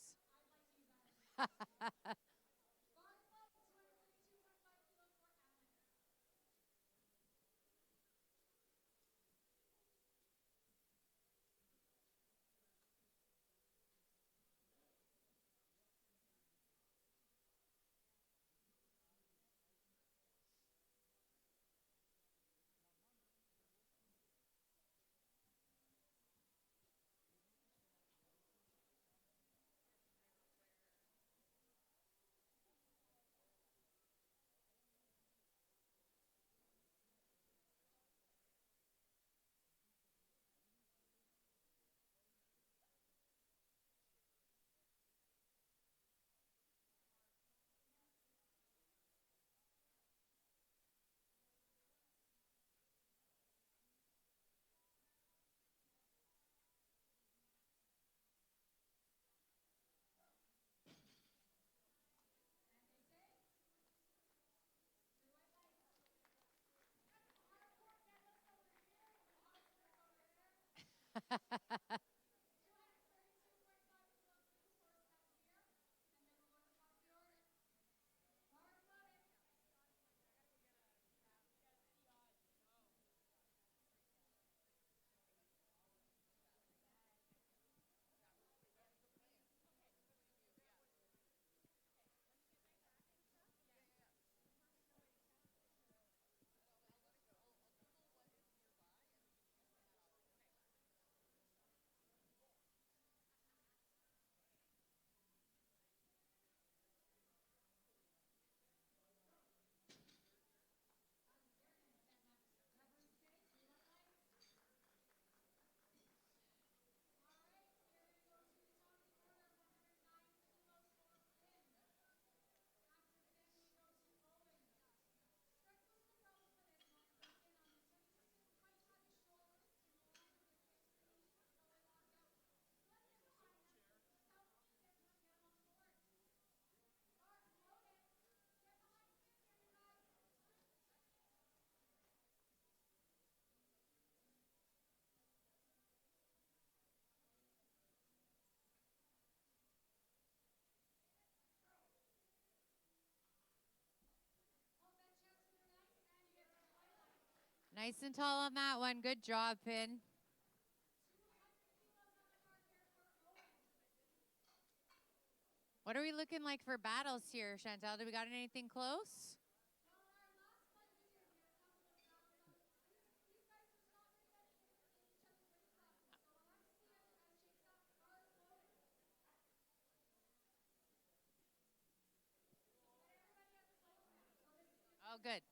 Nice and tall on that one. Good job, Finn. What are we looking like for battles here, Chantel? Do we got anything close? Oh, good.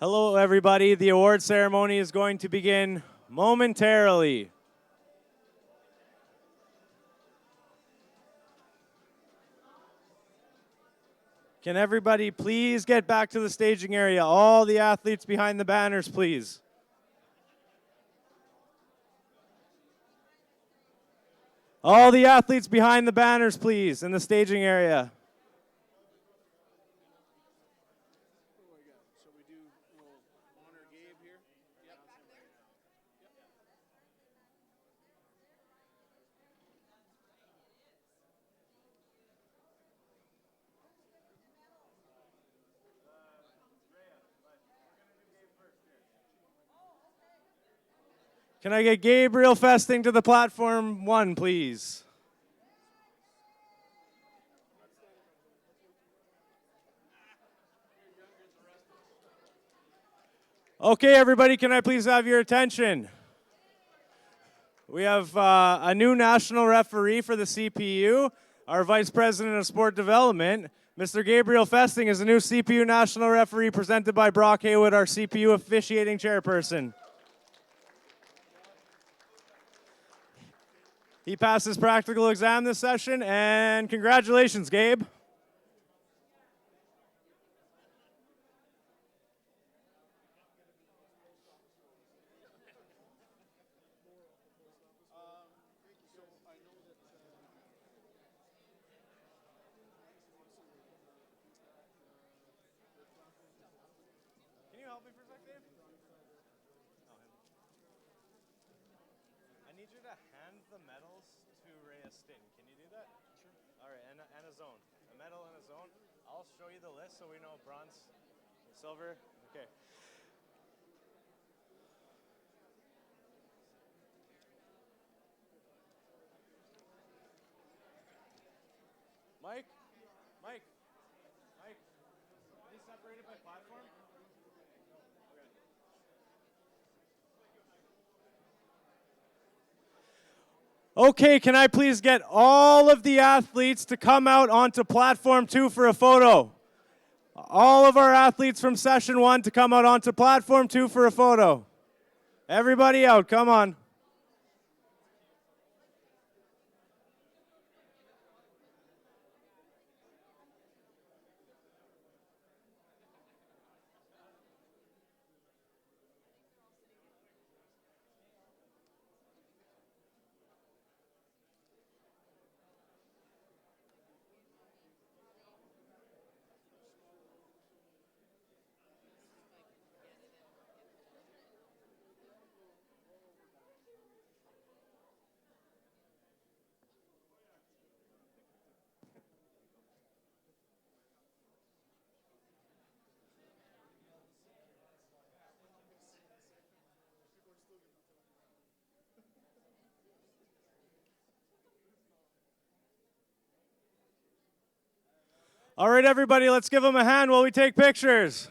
Hello, everybody. The award ceremony is going to begin momentarily. Can everybody please get back to the staging area? All the athletes behind the banners, please. All the athletes behind the banners, please, in the staging area. Can I get Gabriel Festing to the platform 1, please? Okay, everybody, can I please have your attention? We have a new national referee for the CPU, our Vice President of Sport Development. Mr. Gabriel Festing is the new CPU national referee presented by Brock Haywood, our CPU officiating chairperson. He passed his practical exam this session, and congratulations, Gabe. Can you help me for a sec, Dave? I need you to hand the medals to Rhea Stin. Can you do that? Sure. All right, and a zone. A medal and a zone. I'll show you the list so we know bronze, silver. Okay. Mike? Mike? Mike? Are these separated by platform? Okay, can I please get all of the athletes to come out onto platform 2 for a photo? All of our athletes from session 1 to come out onto platform 2 for a photo. Everybody out, come on. All right, everybody, let's give them a hand while we take pictures.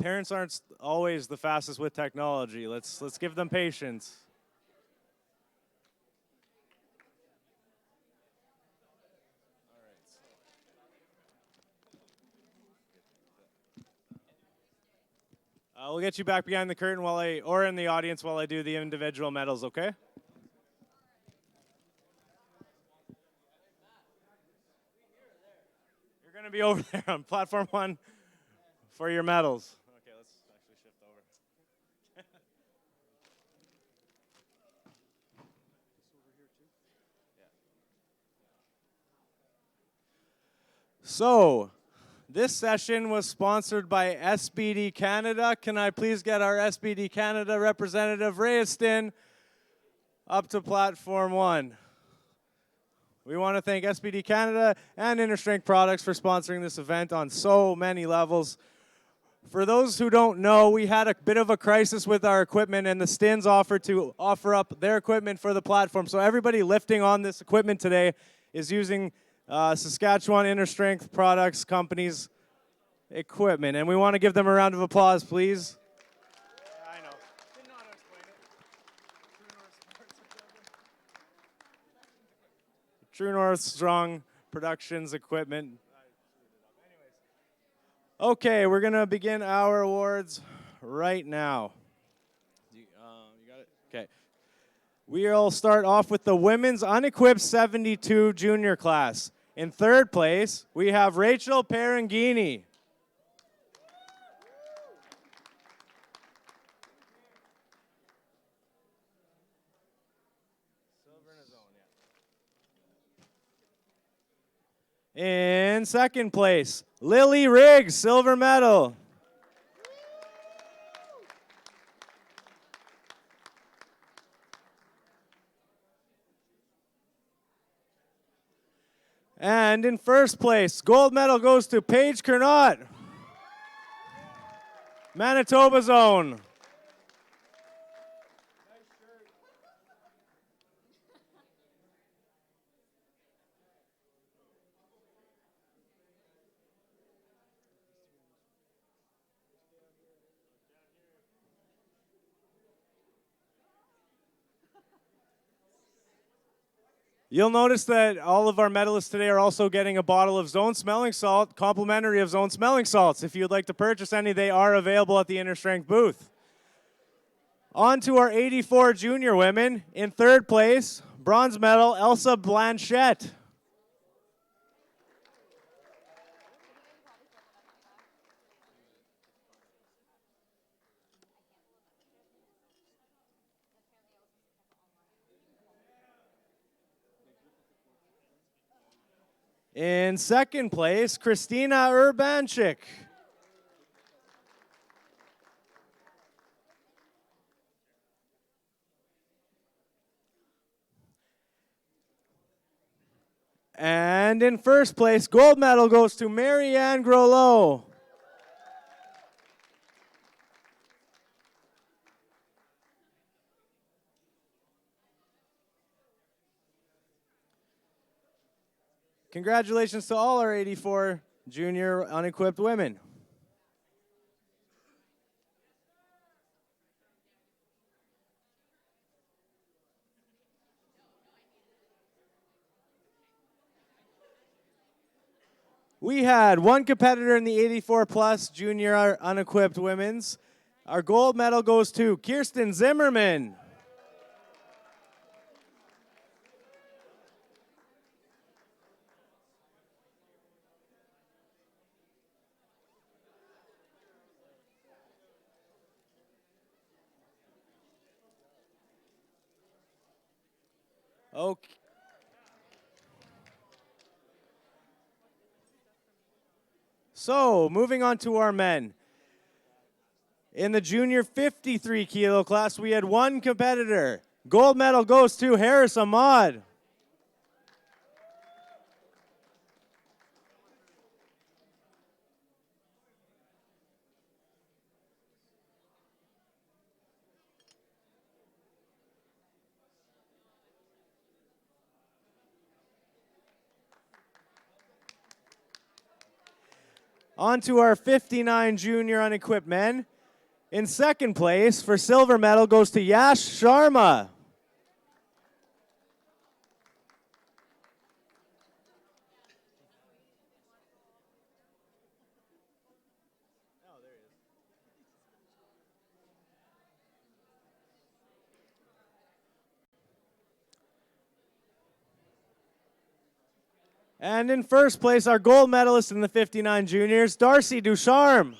Parents aren't always the fastest with technology. Let's give them patience. We'll get you back behind the curtain or in the audience while I do the individual medals, okay? You're going to be over there on platform 1 for your medals. Okay, let's actually shift over. So, this session was sponsored by SBD Canada. Can I please get our SBD Canada representative, Rayaston, up to platform 1? We want to thank SBD Canada and Inner Strength Products for sponsoring this event on so many levels. For those who don't know, we had a bit of a crisis with our equipment, and the Stins offered to offer up their equipment for the platform. So everybody lifting on this equipment today is using Saskatchewan Inner Strength Products Company's equipment, and we want to give them a round of applause, please. I know. True North Strong Productions equipment. Okay, we're going to begin our awards right now. You got it? Okay. We'll start off with the women's unequipped 72 junior class. In third place, we have Rachel Perangini. In second place, Lily Riggs, silver medal. And in first place, gold medal goes to Paige Kernot, Manitoba Zone. You'll notice that all of our medalists today are also getting a bottle of Zone Smelling Salt, complimentary of Zone Smelling Salts. If you'd like to purchase any, they are available at the Inner Strength booth. On to our 84 junior women. In third place, bronze medal, Elsa Blanchette. In second place, Christina Urbanchik. And in first place, gold medal goes to Marianne Grolot. Congratulations to all our 84 junior unequipped women. We had one competitor in the 84 plus junior unequipped women's. Our gold medal goes to Kirsten Zimmerman. Okay. So, moving on to our men. In the junior 53 kilo class, we had one competitor. Gold medal goes to Harris Ahmad. On to our 59 junior unequipped men. In second place for silver medal goes to Yash Sharma. And in first place, our gold medalist in the 59 juniors, Darcy Ducharme.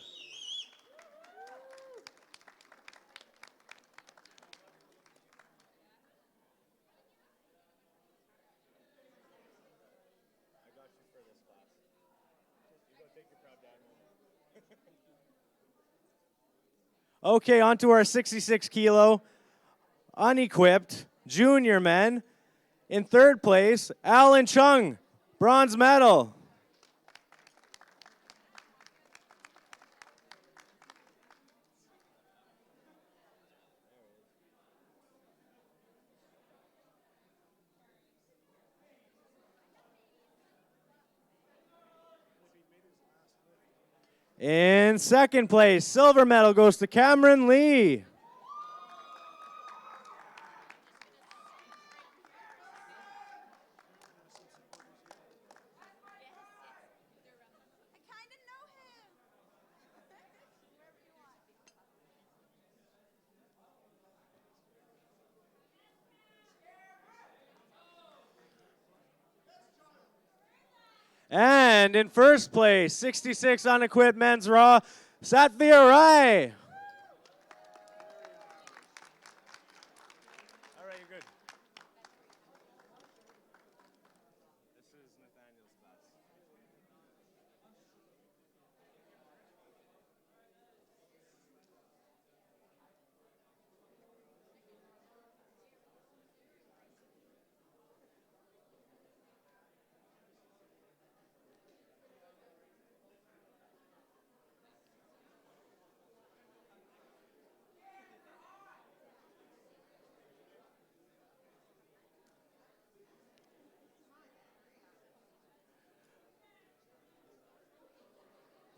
Okay, on to our 66 kilo unequipped junior men. In third place, Alan Chung, bronze medal. In second place, silver medal goes to Cameron Lee. And in first place, 66 unequipped men's raw, Satvir Rai. All right, you're good. This is Nathaniel's class.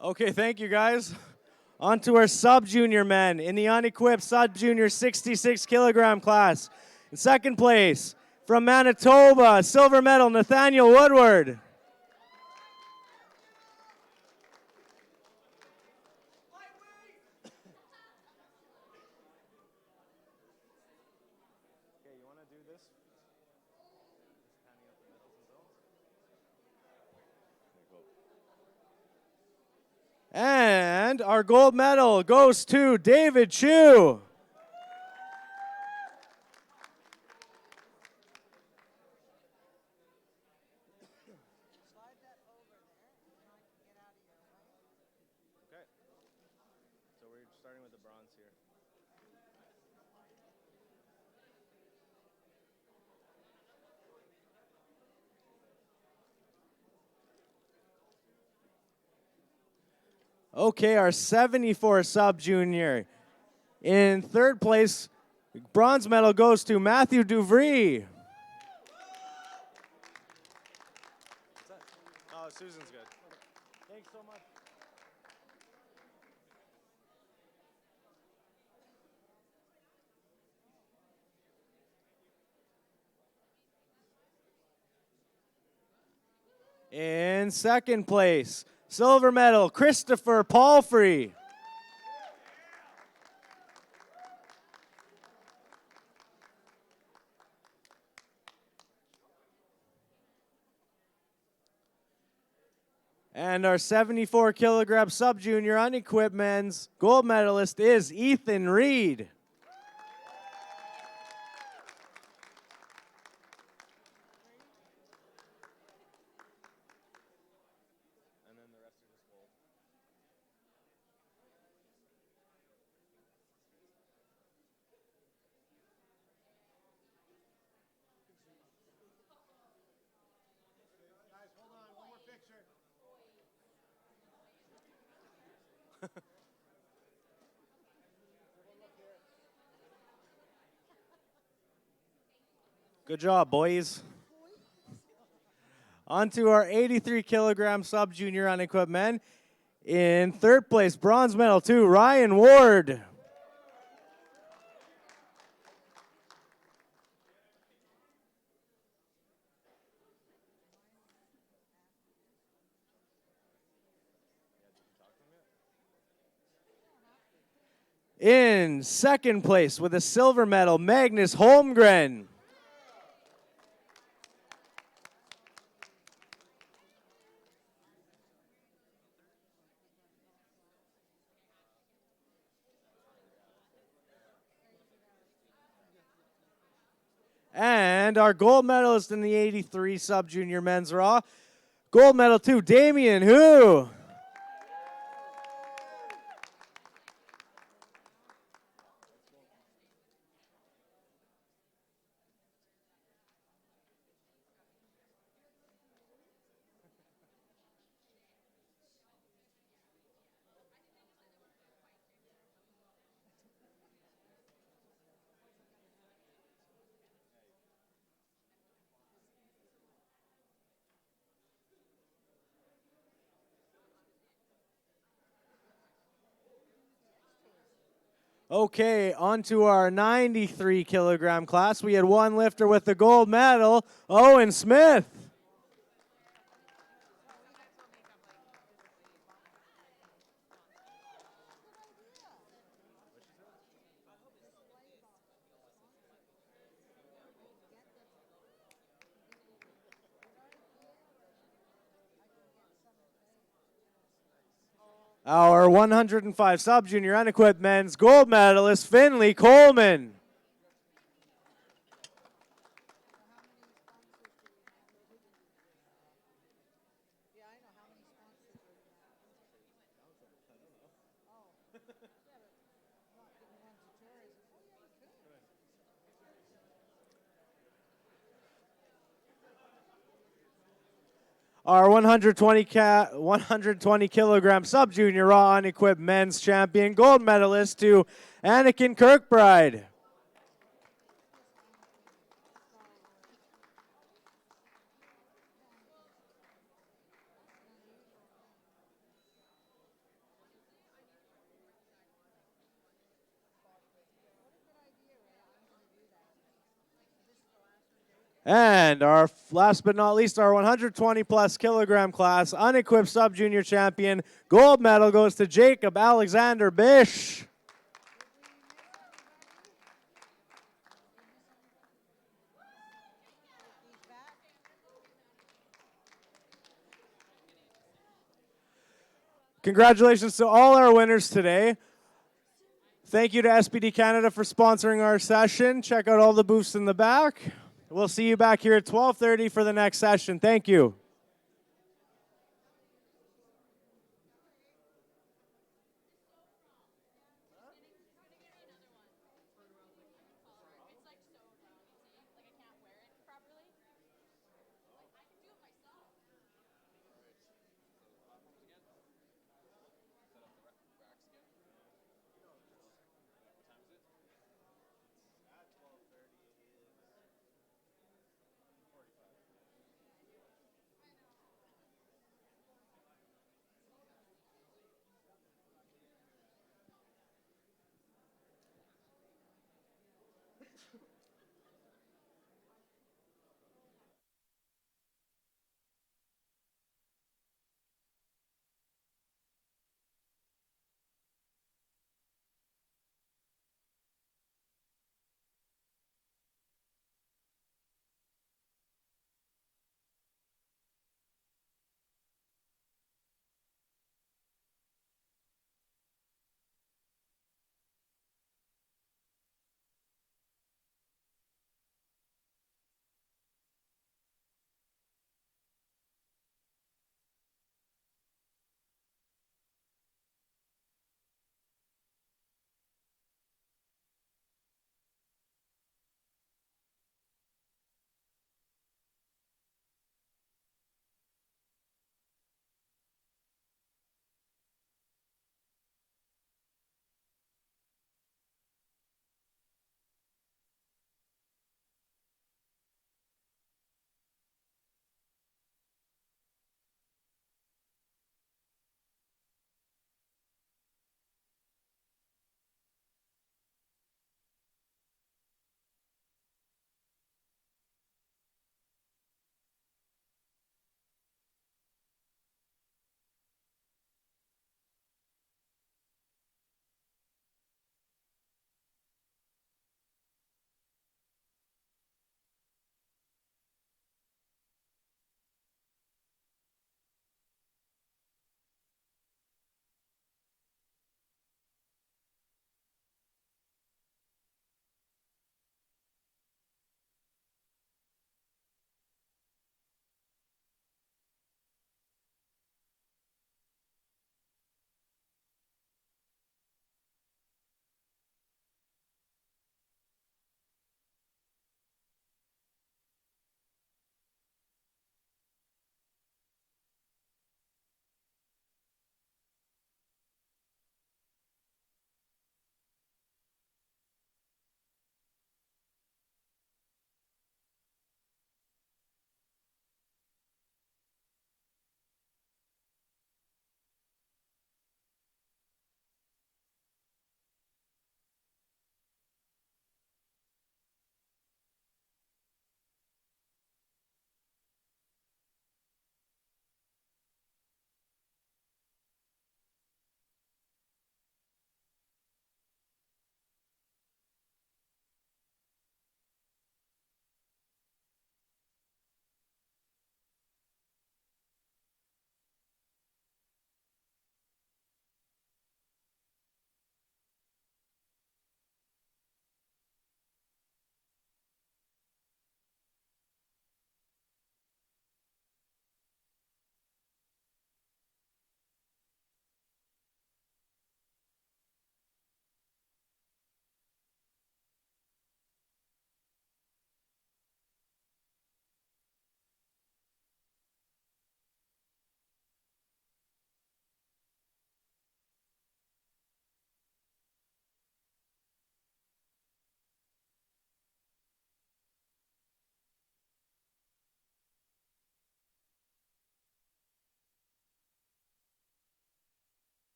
Okay, thank you guys. On to our sub-junior men in the unequipped sub-junior 66 kilogram class. In second place, from Manitoba, silver medal, Nathaniel Woodward. And our gold medal goes to David Chu. Okay. So we're starting with the bronze here. Okay, our 74 sub-junior. In third place, bronze medal goes to Matthew Duvry. Oh, Susan's good. Thanks so much. In second place, silver medal, Christopher Palfrey. And our 74 kilogram sub-junior unequipped men's gold medalist is Ethan Reed. Good job, boys. On to our 83 kilogram sub-junior unequipped men. In third place, bronze medal to Ryan Ward. In second place with a silver medal, Magnus Holmgren. And our gold medalist in the 83 sub-junior men's raw, gold medal to Damian Hu. Okay, on to our 93 kilogram class. We had one lifter with the gold medal, Owen Smith. Our 105 sub-junior unequipped men's gold medalist, Finley Coleman. Our 120 kilogram sub-junior raw unequipped men's champion gold medalist to Anakin Kirkbride. And our last but not least, our 120 plus kilogram class unequipped sub-junior champion gold medal goes to Jacob Alexander Bish. Congratulations to all our winners today. Thank you to SBD Canada for sponsoring our session. Check out all the booths in the back. We'll see you back here at 12:30 for the next session. Thank you.